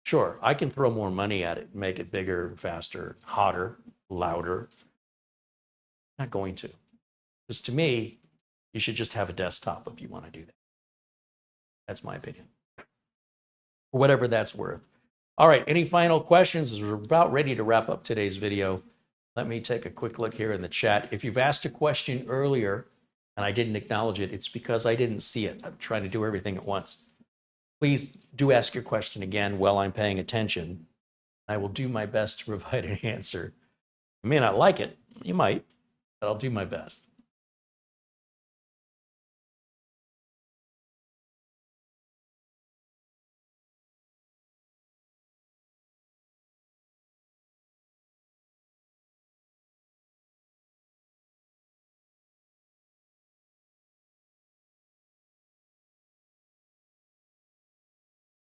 Sure, I can throw more money at it, make it bigger, faster, hotter, louder. I'm not going to. Because to me, you should just have a desktop if you want to do that. That's my opinion. For whatever that's worth. All right, any final questions as we're about ready to wrap up today's video? Let me take a quick look here in the chat. If you've asked a question earlier and I didn't acknowledge it, it's because I didn't see it. I'm trying to do everything at once. Please do ask your question again while I'm paying attention. I will do my best to provide an answer. You may not like it, you might, but I'll do my best.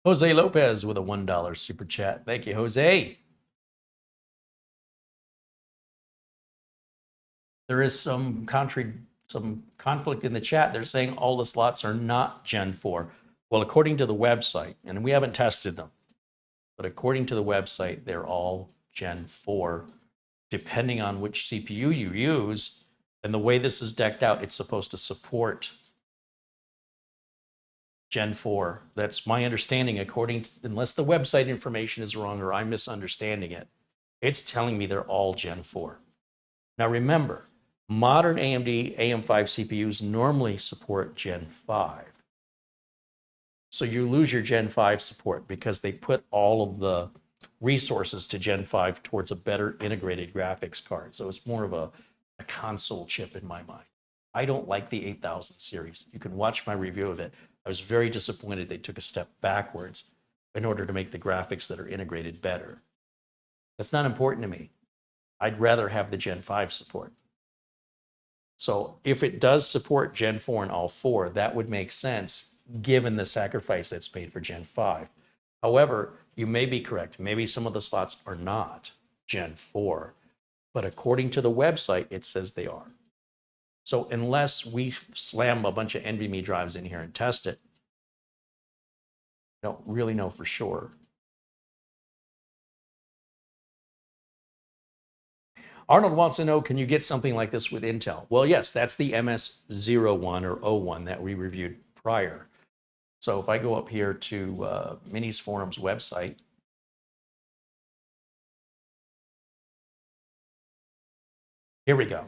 Jose Lopez with a $1 super chat. Thank you, Jose. There is some conflict in the chat. They're saying all the slots are not Gen 4. Well, according to the website, and we haven't tested them, but according to the website, they're all Gen 4. Depending on which CPU you use, and the way this is decked out, it's supposed to support Gen 4. That's my understanding, according to, unless the website information is wrong or I'm misunderstanding it. It's telling me they're all Gen 4. Now remember, modern AMD AM5 CPUs normally support Gen 5. So you lose your Gen 5 support because they put all of the resources to Gen 5 towards a better integrated graphics card. So it's more of a console chip in my mind. I don't like the 8000 series. You can watch my review of it. I was very disappointed they took a step backwards in order to make the graphics that are integrated better. That's not important to me. I'd rather have the Gen 5 support. So if it does support Gen 4 and all four, that would make sense given the sacrifice that's made for Gen 5. However, you may be correct. Maybe some of the slots are not Gen 4, but according to the website, it says they are. So unless we slam a bunch of NVMe drives in here and test it, I don't really know for sure. Arnold wants to know, can you get something like this with Intel? Well, yes, that's the MS-A1 or O1 that we reviewed prior. So if I go up here to Minisforum's website, here we go.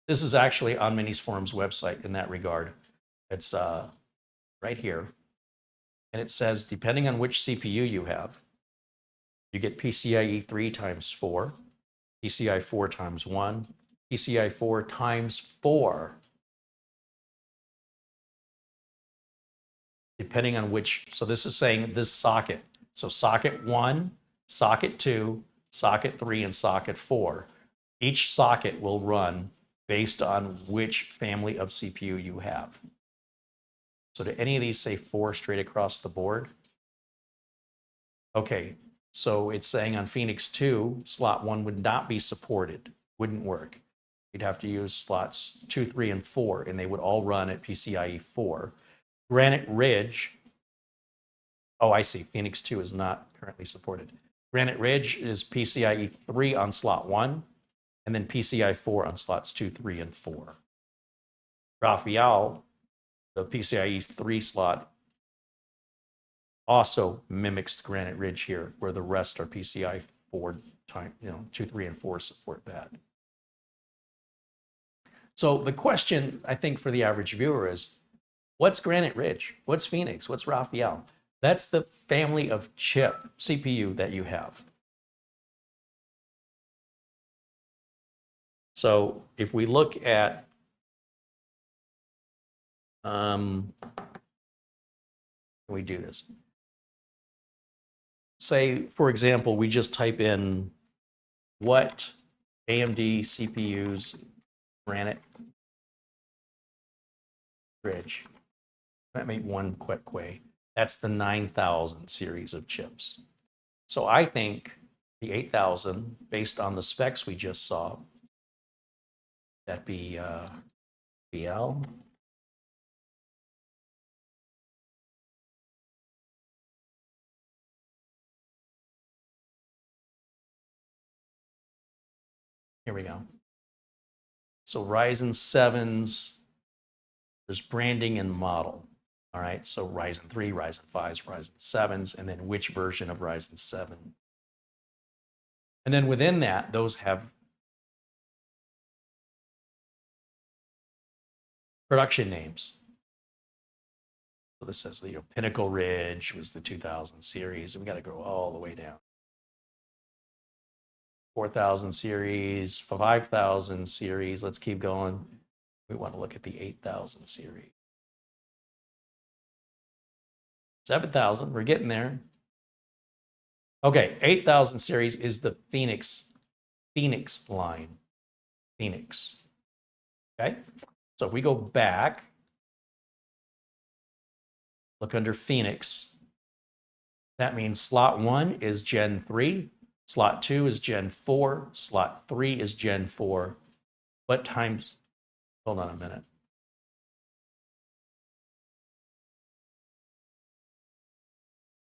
This is actually on Minisforum's website in that regard. It's right here. And it says, depending on which CPU you have, you get PCIe 3 times 4, PCIe 4 times 1, PCIe 4 times 4. Depending on which, so this is saying this socket. So socket 1, socket 2, socket 3, and socket 4. Each socket will run based on which family of CPU you have. So do any of these say 4 straight across the board? Okay, so it's saying on Phoenix 2, slot 1 would not be supported, wouldn't work. You'd have to use slots 2, 3, and 4, and they would all run at PCIe 4. Granite Ridge, oh, I see, Phoenix 2 is not currently supported. Granite Ridge is PCIe 3 on slot 1, and then PCIe 4 on slots 2, 3, and 4. Raphael, the PCIe 3 slot also mimics Granite Ridge here, where the rest are PCI 4 time, 2, 3, and 4 support that. So the question, I think, for the average viewer is, what's Granite Ridge? What's Phoenix? What's Raphael? That's the family of chip CPU that you have. So if we look at we do this. Say, for example, we just type in what AMD CPUs Granite Ridge. That made one quick way. That's the 9000 series of chips. So I think the 8000, based on the specs we just saw, that'd be BL. Here we go. So Ryzen 7s, there's branding and model. All right, so Ryzen 3, Ryzen 5s, Ryzen 7s, and then which version of Ryzen 7. And then within that, those have production names. So this says, Pinnacle Ridge was the 2000 series, and we got to go all the way down. 4000 series, 5000 series, let's keep going. We want to look at the 8000 series. 7000, we're getting there. Okay, 8000 series is the Phoenix line. Phoenix. Okay, so if we go back, look under Phoenix, that means slot 1 is Gen 3, slot 2 is Gen 4, slot 3 is Gen 4. What times? Hold on a minute.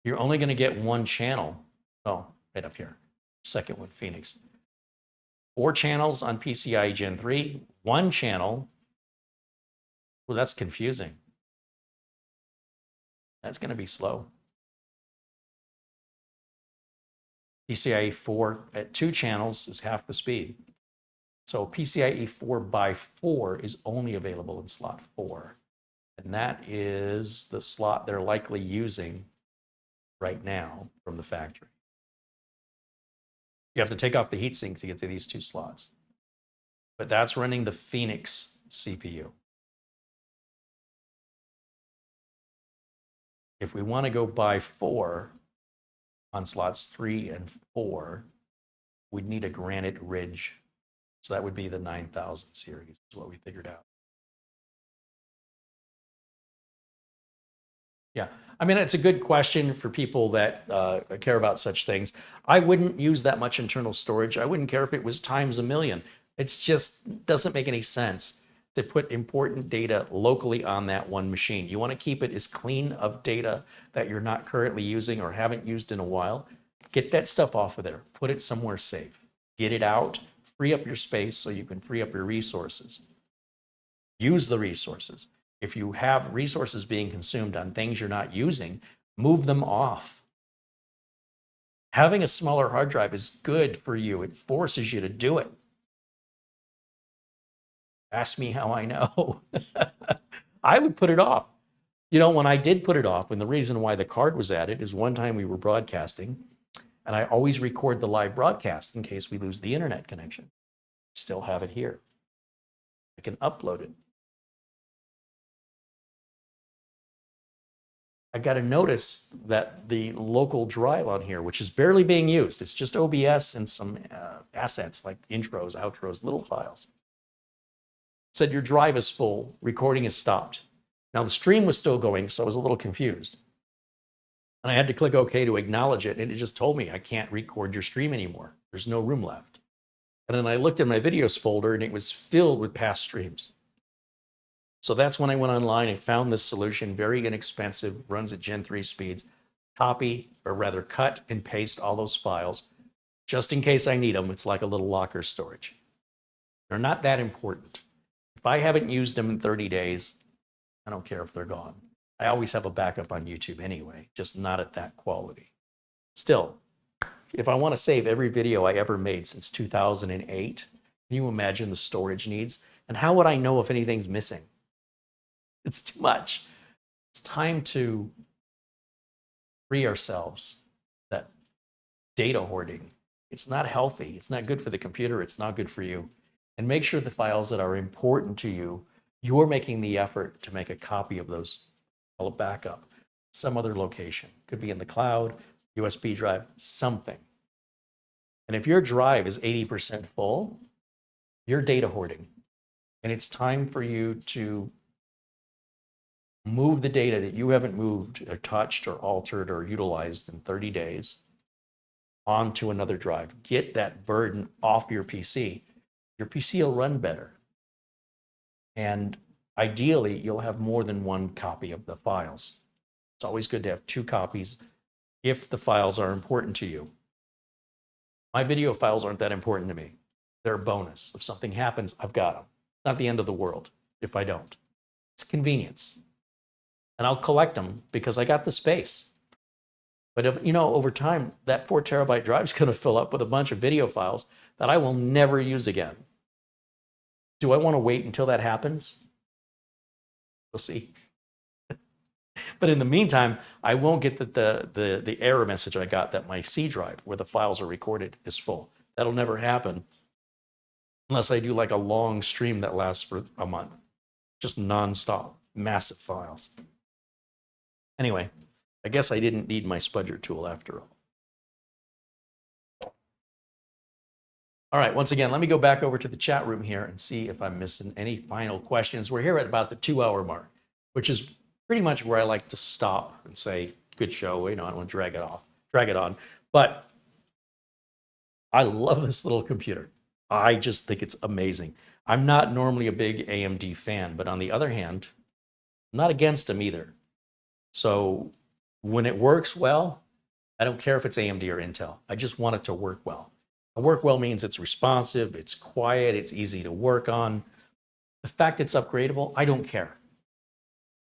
You're only going to get one channel. Oh, right up here. Second one, Phoenix. 4 channels on PCIe Gen 3, 1 channel. Well, that's confusing. That's going to be slow. PCIe 4 at 2 channels is half the speed. So PCIe 4x4 is only available in slot 4. And that is the slot they're likely using right now from the factory. You have to take off the heatsink to get to these 2 slots. But that's running the Phoenix CPU. If we want to go by 4 on slots 3 and 4, we'd need a Granite Ridge. So that would be the 9000 series, is what we figured out. Yeah, I mean, it's a good question for people that care about such things. I wouldn't use that much internal storage. I wouldn't care if it was times a million. It's just doesn't make any sense to put important data locally on that one machine. You want to keep it as clean of data that you're not currently using or haven't used in a while. Get that stuff off of there. Put it somewhere safe. Get it out. Free up your space so you can free up your resources. Use the resources. If you have resources being consumed on things you're not using, move them off. Having a smaller hard drive is good for you. It forces you to do it. Ask me how I know. I would put it off. When I did put it off, and the reason why the card was added is one time we were broadcasting, and I always record the live broadcast in case we lose the internet connection. Still have it here. I can upload it. I got to notice that the local drive on here, which is barely being used, it's just OBS and some assets like intros, outros, little files, said your drive is full, recording is stopped. Now the stream was still going, so I was a little confused. And I had to click OK to acknowledge it, and it just told me I can't record your stream anymore. There's no room left. And then I looked in my videos folder, and it was filled with past streams. So that's when I went online and found this solution, very inexpensive, runs at Gen 3 speeds. Copy, or rather cut and paste all those files, just in case I need them. It's like a little locker storage. They're not that important. If I haven't used them in 30 days, I don't care if they're gone. I always have a backup on YouTube anyway, just not at that quality. Still, if I want to save every video I ever made since 2008, can you imagine the storage needs? And how would I know if anything's missing? It's too much. It's time to free ourselves that data hoarding. It's not healthy. It's not good for the computer. It's not good for you. And make sure the files that are important to you, you're making the effort to make a copy of those, call it backup, some other location. Could be in the cloud, USB drive, something. And if your drive is 80% full, you're data hoarding. And it's time for you to move the data that you haven't moved or touched or altered or utilized in 30 days onto another drive. Get that burden off your PC. Your PC will run better. And ideally, you'll have more than one copy of the files. It's always good to have 2 copies if the files are important to you. My video files aren't that important to me. They're a bonus. If something happens, I've got them. Not the end of the world if I don't. It's convenience. And I'll collect them because I got the space. But if, over time, that 4 terabyte drive is going to fill up with a bunch of video files that I will never use again. Do I want to wait until that happens? We'll see. But in the meantime, I won't get the error message I got that my C drive, where the files are recorded, is full. That'll never happen unless I do like a long stream that lasts for a month. Just nonstop, massive files. Anyway, I guess I didn't need my spudger tool after all. All right, once again, let me go back over to the chat room here and see if I'm missing any final questions. We're here at about the 2-hour mark, which is pretty much where I like to stop and say, good show, I don't want to drag it on. But I love this little computer. I just think it's amazing. I'm not normally a big AMD fan, but on the other hand, I'm not against them either. So when it works well, I don't care if it's AMD or Intel. I just want it to work well. And work well means it's responsive, it's quiet, it's easy to work on. The fact it's upgradable, I don't care.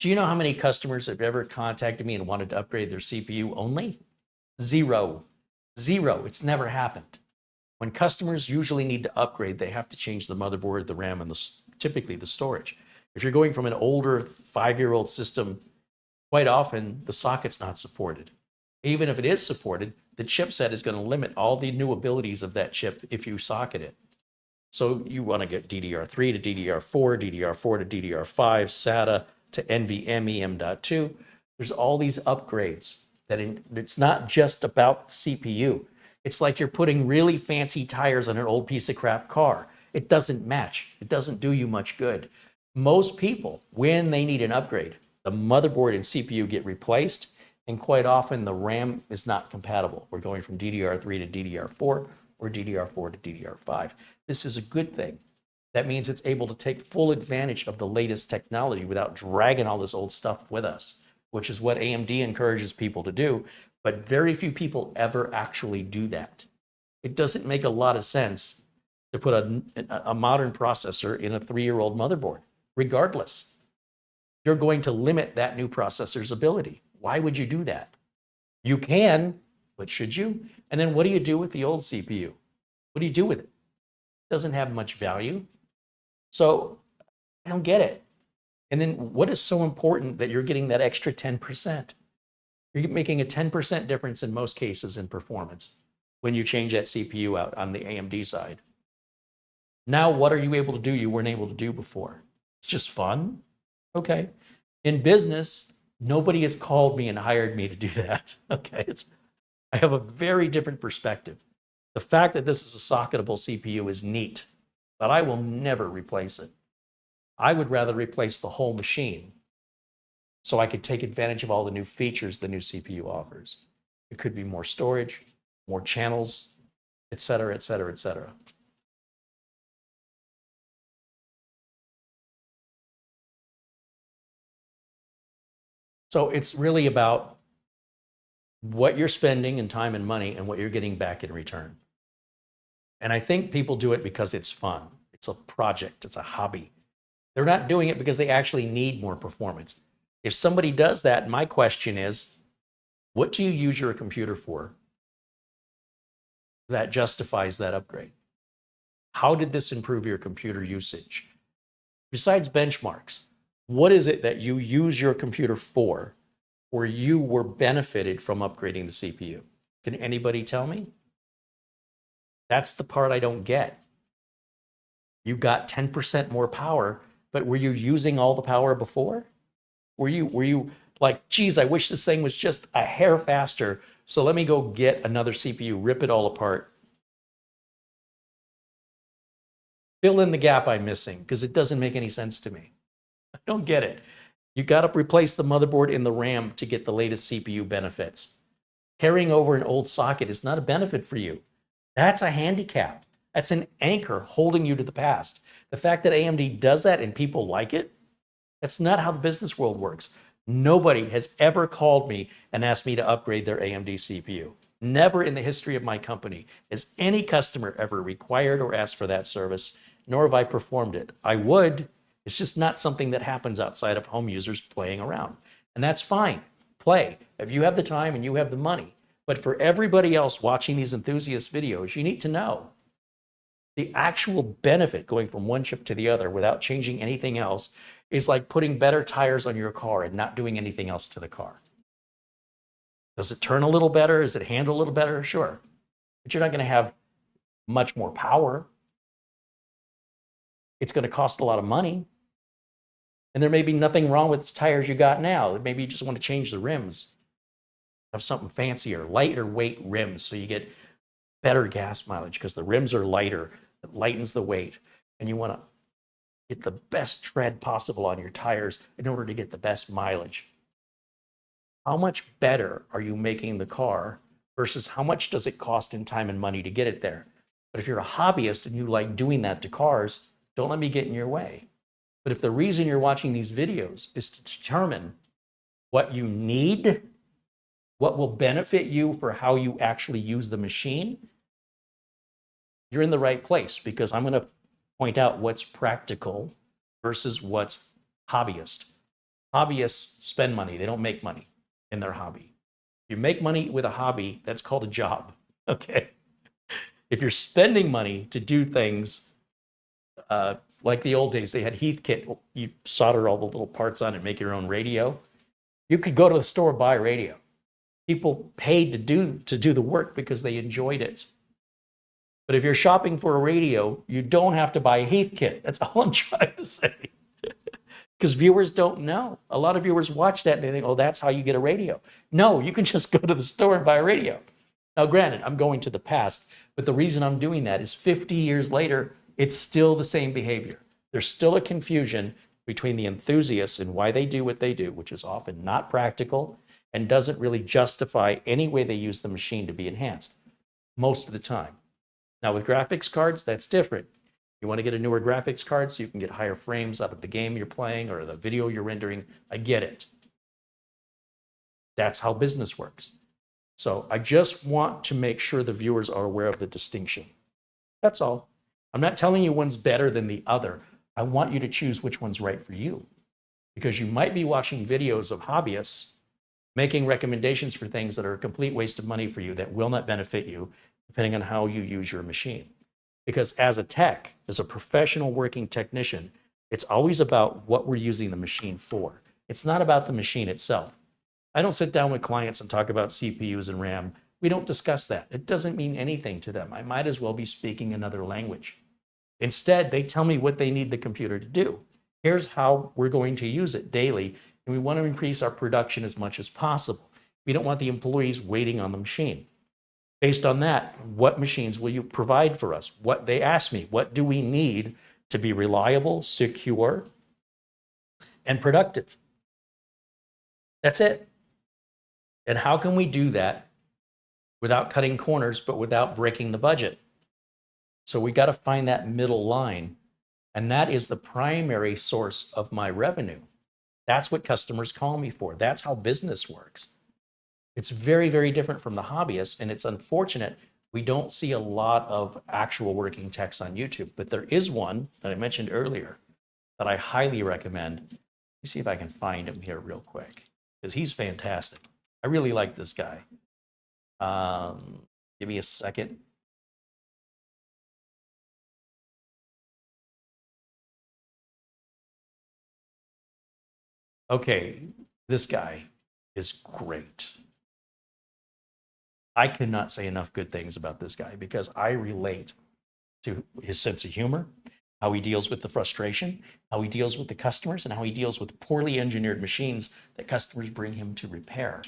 Do you know how many customers have ever contacted me and wanted to upgrade their CPU only? Zero. It's never happened. When customers usually need to upgrade, they have to change the motherboard, the RAM, and typically the storage. If you're going from an older 5-year-old system, quite often the socket's not supported. Even if it is supported, the chipset is going to limit all the new abilities of that chip if you socket it. So you want to get DDR3 to DDR4, DDR4 to DDR5, SATA to NVMe M.2. There's all these upgrades that it's not just about the CPU. It's like you're putting really fancy tires on an old piece of crap car. It doesn't match. It doesn't do you much good. Most people, when they need an upgrade, the motherboard and CPU get replaced, and quite often the RAM is not compatible. We're going from DDR3 to DDR4 or DDR4 to DDR5. This is a good thing. That means it's able to take full advantage of the latest technology without dragging all this old stuff with us, which is what AMD encourages people to do. But very few people ever actually do that. It doesn't make a lot of sense to put a modern processor in a 3-year-old motherboard, regardless. You're going to limit that new processor's ability. Why would you do that? You can, but should you? And then what do you do with the old CPU? What do you do with it? It doesn't have much value. So I don't get it. And then what is so important that you're getting that extra 10%? You're making a 10% difference in most cases in performance when you change that CPU out on the AMD side. Now, what are you able to do you weren't able to do before? It's just fun? Okay. In business, nobody has called me and hired me to do that. Okay. I have a very different perspective. The fact that this is a socketable CPU is neat, but I will never replace it. I would rather replace the whole machine so I could take advantage of all the new features the new CPU offers. It could be more storage, more channels, et cetera, et cetera, et cetera. So it's really about what you're spending in time and money and what you're getting back in return. And I think people do it because it's fun. It's a project, it's a hobby. They're not doing it because they actually need more performance. If somebody does that, my question is, what do you use your computer for that justifies that upgrade? How did this improve your computer usage? Besides benchmarks, what is it that you use your computer for where you were benefited from upgrading the CPU? Can anybody tell me? That's the part I don't get. You got 10% more power, but were you using all the power before? Were you like, geez, I wish this thing was just a hair faster, so let me go get another CPU, rip it all apart. Fill in the gap I'm missing, because it doesn't make any sense to me. I don't get it. You got to replace the motherboard and the RAM to get the latest CPU benefits. Carrying over an old socket is not a benefit for you. That's a handicap. That's an anchor holding you to the past. The fact that AMD does that and people like it, that's not how the business world works. Nobody has ever called me and asked me to upgrade their AMD CPU. Never in the history of my company has any customer ever required or asked for that service, nor have I performed it. I would. It's just not something that happens outside of home users playing around. And that's fine. Play if you have the time and you have the money. But for everybody else watching these enthusiast videos, you need to know the actual benefit going from one chip to the other without changing anything else is like putting better tires on your car and not doing anything else to the car. Does it turn a little better? Does it handle a little better? Sure. But you're not going to have much more power. It's going to cost a lot of money. And there may be nothing wrong with the tires you got now. Maybe you just want to change the rims. Have something fancier, lighter weight rims so you get better gas mileage because the rims are lighter. It lightens the weight. And you want to get the best tread possible on your tires in order to get the best mileage. How much better are you making the car versus how much does it cost in time and money to get it there? But if you're a hobbyist and you like doing that to cars, don't let me get in your way. But if the reason you're watching these videos is to determine what you need, what will benefit you for how you actually use the machine, you're in the right place, because I'm going to point out what's practical versus what's hobbyist. Hobbyists spend money. They don't make money in their hobby. If you make money with a hobby, that's called a job, okay? If you're spending money to do things like the old days, they had Heathkit, you solder all the little parts on and make your own radio. You could go to the store, buy a radio. People paid to do the work because they enjoyed it. But if you're shopping for a radio, you don't have to buy a Heathkit. That's all I'm trying to say. Because viewers don't know. A lot of viewers watch that and they think, oh, that's how you get a radio. No, you can just go to the store and buy a radio. Now, granted, I'm going to the past, but the reason I'm doing that is 50 years later, it's still the same behavior. There's still a confusion between the enthusiasts and why they do what they do, which is often not practical and doesn't really justify any way they use the machine to be enhanced most of the time. Now with graphics cards, that's different. You want to get a newer graphics card so you can get higher frames out of the game you're playing or the video you're rendering. I get it. That's how business works. So I just want to make sure the viewers are aware of the distinction. That's all. I'm not telling you one's better than the other. I want you to choose which one's right for you, because you might be watching videos of hobbyists making recommendations for things that are a complete waste of money for you that will not benefit you, depending on how you use your machine. Because as a tech, as a professional working technician, it's always about what we're using the machine for. It's not about the machine itself. I don't sit down with clients and talk about CPUs and RAM. We don't discuss that. It doesn't mean anything to them. I might as well be speaking another language. Instead, they tell me what they need the computer to do. Here's how we're going to use it daily, and we want to increase our production as much as possible. We don't want the employees waiting on the machine. Based on that, what machines will you provide for us? What they ask me, what do we need to be reliable, secure, and productive? That's it. And how can we do that without cutting corners, but without breaking the budget? So we got to find that middle line. And that is the primary source of my revenue. That's what customers call me for. That's how business works. It's very, very different from the hobbyists. And it's unfortunate we don't see a lot of actual working techs on YouTube. But there is one that I mentioned earlier. that I highly recommend. Let me see if I can find him here real quick, because he's fantastic. I really like this guy. Give me a second. Okay, this guy is great. I cannot say enough good things about this guy because I relate to his sense of humor, how he deals with the frustration, how he deals with the customers, and how he deals with poorly engineered machines that customers bring him to repair.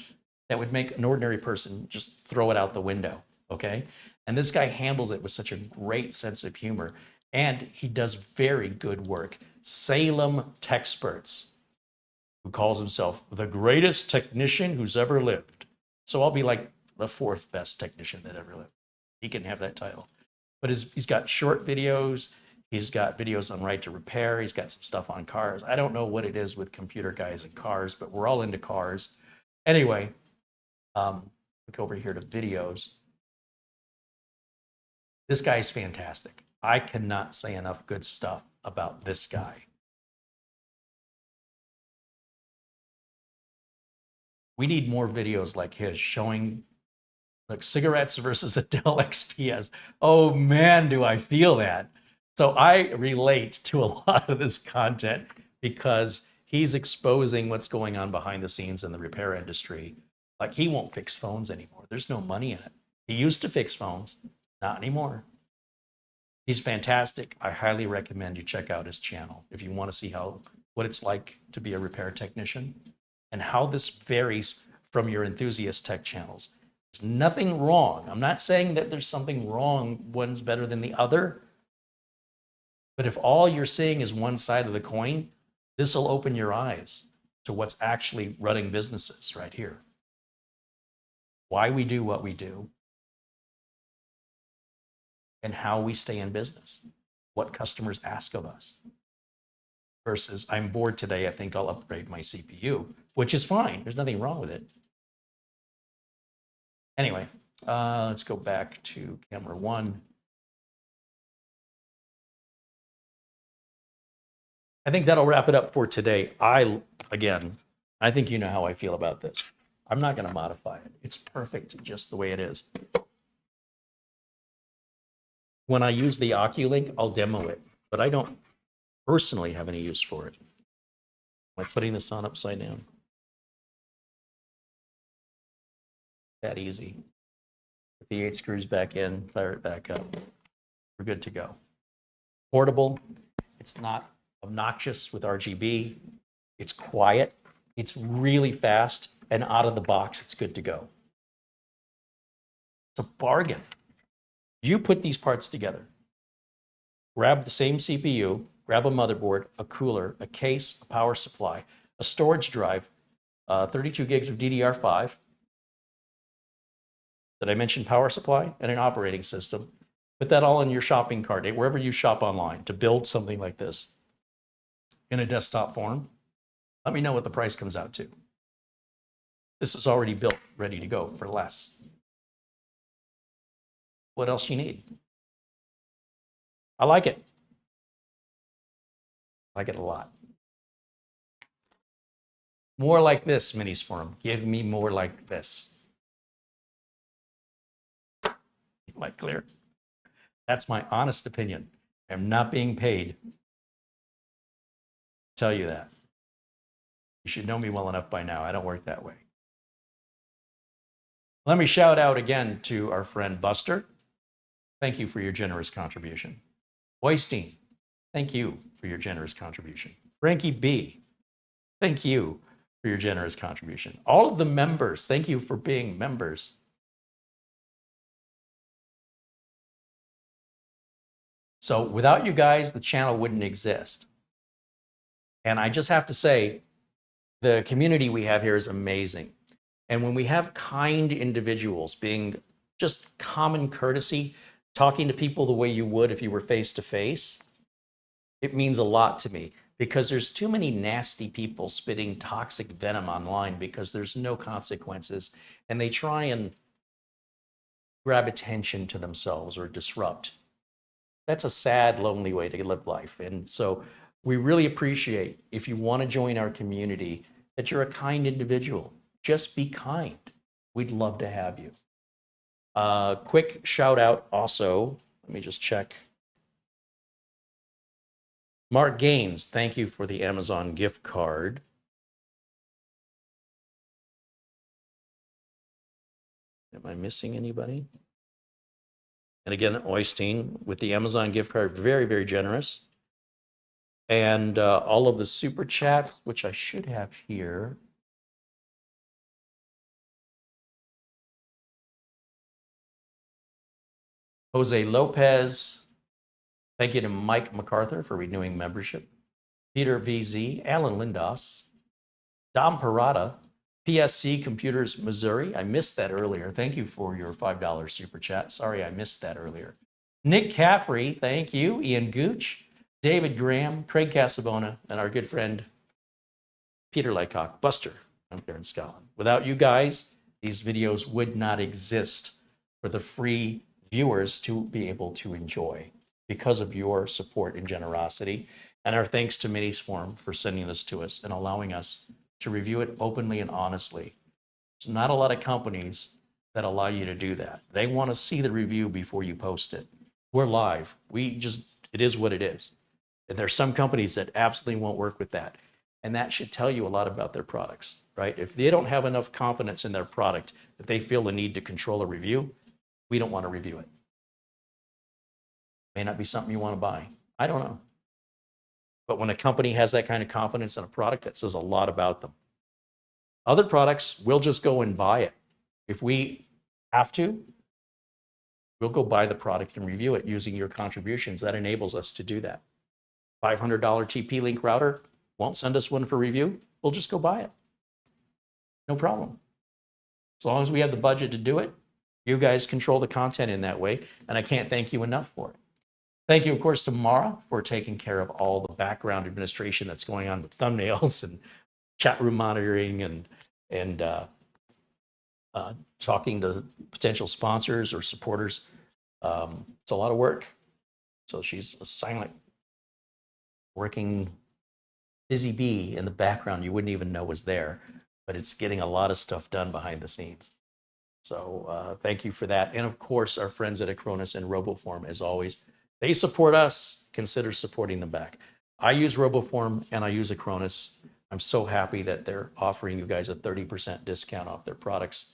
That would make an ordinary person just throw it out the window, okay? And this guy handles it with such a great sense of humor, and he does very good work. Salem Techsperts, who calls himself the greatest technician who's ever lived. So I'll be like the fourth best technician that ever lived. He can have that title. But he's got short videos. He's got videos on right to repair. He's got some stuff on cars. I don't know what it is with computer guys and cars, but we're all into cars. Anyway, look over here to videos. This guy's fantastic. I cannot say enough good stuff about this guy. We need more videos like his showing like cigarettes versus a Dell XPS. Oh man, do I feel that. So I relate to a lot of this content because he's exposing what's going on behind the scenes in the repair industry. Like he won't fix phones anymore. There's no money in it. He used to fix phones, not anymore. He's fantastic. I highly recommend you check out his channel if you want to see what it's like to be a repair technician and how this varies from your enthusiast tech channels. There's nothing wrong. I'm not saying that there's something wrong, one's better than the other. But if all you're seeing is one side of the coin, this will open your eyes to what's actually running businesses right here. Why we do what we do, and how we stay in business, what customers ask of us. Versus, I'm bored today, I think I'll upgrade my CPU, which is fine. There's nothing wrong with it. Anyway, let's go back to camera one. I think that'll wrap it up for today. I think you know how I feel about this. I'm not going to modify it. It's perfect just the way it is. When I use the Oculink, I'll demo it, but I don't personally have any use for it. Am I putting this on upside down? That easy. Put the 8 screws back in, fire it back up. We're good to go. Portable. It's not obnoxious with RGB. It's quiet. It's really fast, and out of the box, it's good to go. It's a bargain. You put these parts together. Grab the same CPU, grab a motherboard, a cooler, a case, a power supply, a storage drive, 32 gigs of DDR5. Did I mention power supply and an operating system? Put that all in your shopping cart, wherever you shop online, to build something like this in a desktop form. Let me know what the price comes out to. This is already built, ready to go for less. What else you need? I like it. I like it a lot. More like this, Minisforum. Give me more like this. Am I clear? That's my honest opinion. I'm not being paid to tell you that. You should know me well enough by now. I don't work that way. Let me shout out again to our friend Buster. Thank you for your generous contribution. Weinstein, thank you for your generous contribution. Frankie B, thank you for your generous contribution. All of the members, thank you for being members. So without you guys, the channel wouldn't exist. And I just have to say, the community we have here is amazing. And when we have kind individuals being just common courtesy, talking to people the way you would if you were face to face, it means a lot to me, because there's too many nasty people spitting toxic venom online because there's no consequences, and they try and grab attention to themselves or disrupt. That's a sad, lonely way to live life. And so We really appreciate if you want to join our community, that you're a kind individual. Just be kind. We'd love to have you. Quick shout out also, let me just check. Mark Gaines, thank you for the Amazon gift card. Am I missing anybody? And again, Oystein with the Amazon gift card, very, very generous. And all of the super chats, which I should have here. Jose Lopez, thank you to Mike MacArthur for renewing membership. Peter VZ, Alan Lindos, Dom Parada, PSC Computers Missouri. I missed that earlier. Thank you for your $5 super chat. Sorry, I missed that earlier. Nick Caffrey, thank you. Ian Gooch, David Graham, Craig Casabona, and our good friend Peter Lycock, Buster, out there in Scotland. Without you guys, these videos would not exist for the free viewers to be able to enjoy because of your support and generosity. And our thanks to Minisforum for sending this to us and allowing us to review it openly and honestly. There's not a lot of companies that allow you to do that. They want to see the review before you post it. We're live. It is what it is. And there's some companies that absolutely won't work with that. And that should tell you a lot about their products, right? If they don't have enough confidence in their product that they feel the need to control a review, we don't want to review it. May not be something you want to buy. I don't know. But when a company has that kind of confidence in a product, that says a lot about them. Other products, we'll just go and buy it. If we have to, we'll go buy the product and review it using your contributions. That enables us to do that. $500 TP-Link router, won't send us one for review. We'll just go buy it. No problem. As long as we have the budget to do it, you guys control the content in that way, and I can't thank you enough for it. Thank you, of course, to Mara for taking care of all the background administration that's going on with thumbnails and chat room monitoring and talking to potential sponsors or supporters. It's a lot of work. So she's a silent, working busy bee in the background you wouldn't even know was there, but it's getting a lot of stuff done behind the scenes. So thank you for that. And of course, our friends at Acronis and RoboForm, as always, they support us. Consider supporting them back. I use RoboForm and I use Acronis. I'm so happy that they're offering you guys a 30% discount off their products,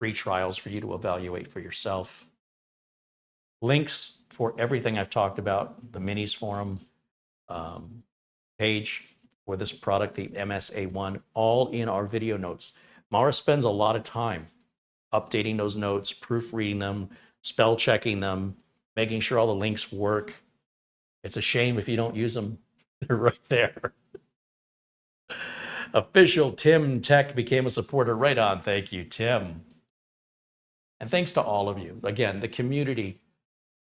free trials for you to evaluate for yourself. Links for everything I've talked about, the Minisforum page for this product, the MS-A1, all in our video notes. Mara spends a lot of time updating those notes, proofreading them, spell checking them, making sure all the links work. It's a shame if you don't use them. They're right there. Official Tim Tech became a supporter. Right on. Thank you, Tim. And thanks to all of you. Again, the community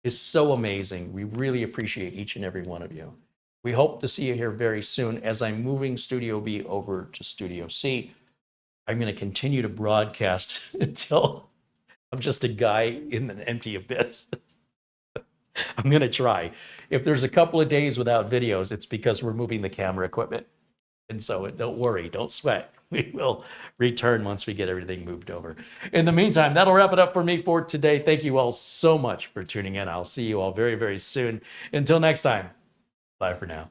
is so amazing. We really appreciate each and every one of you. We hope to see you here very soon. As I'm moving Studio B over to Studio C, I'm going to continue to broadcast until I'm just a guy in an empty abyss. I'm going to try. If there's a couple of days without videos, it's because we're moving the camera equipment. And so don't worry, don't sweat. We will return once we get everything moved over. In the meantime, that'll wrap it up for me for today. Thank you all so much for tuning in. I'll see you all very, very soon. Until next time, bye for now.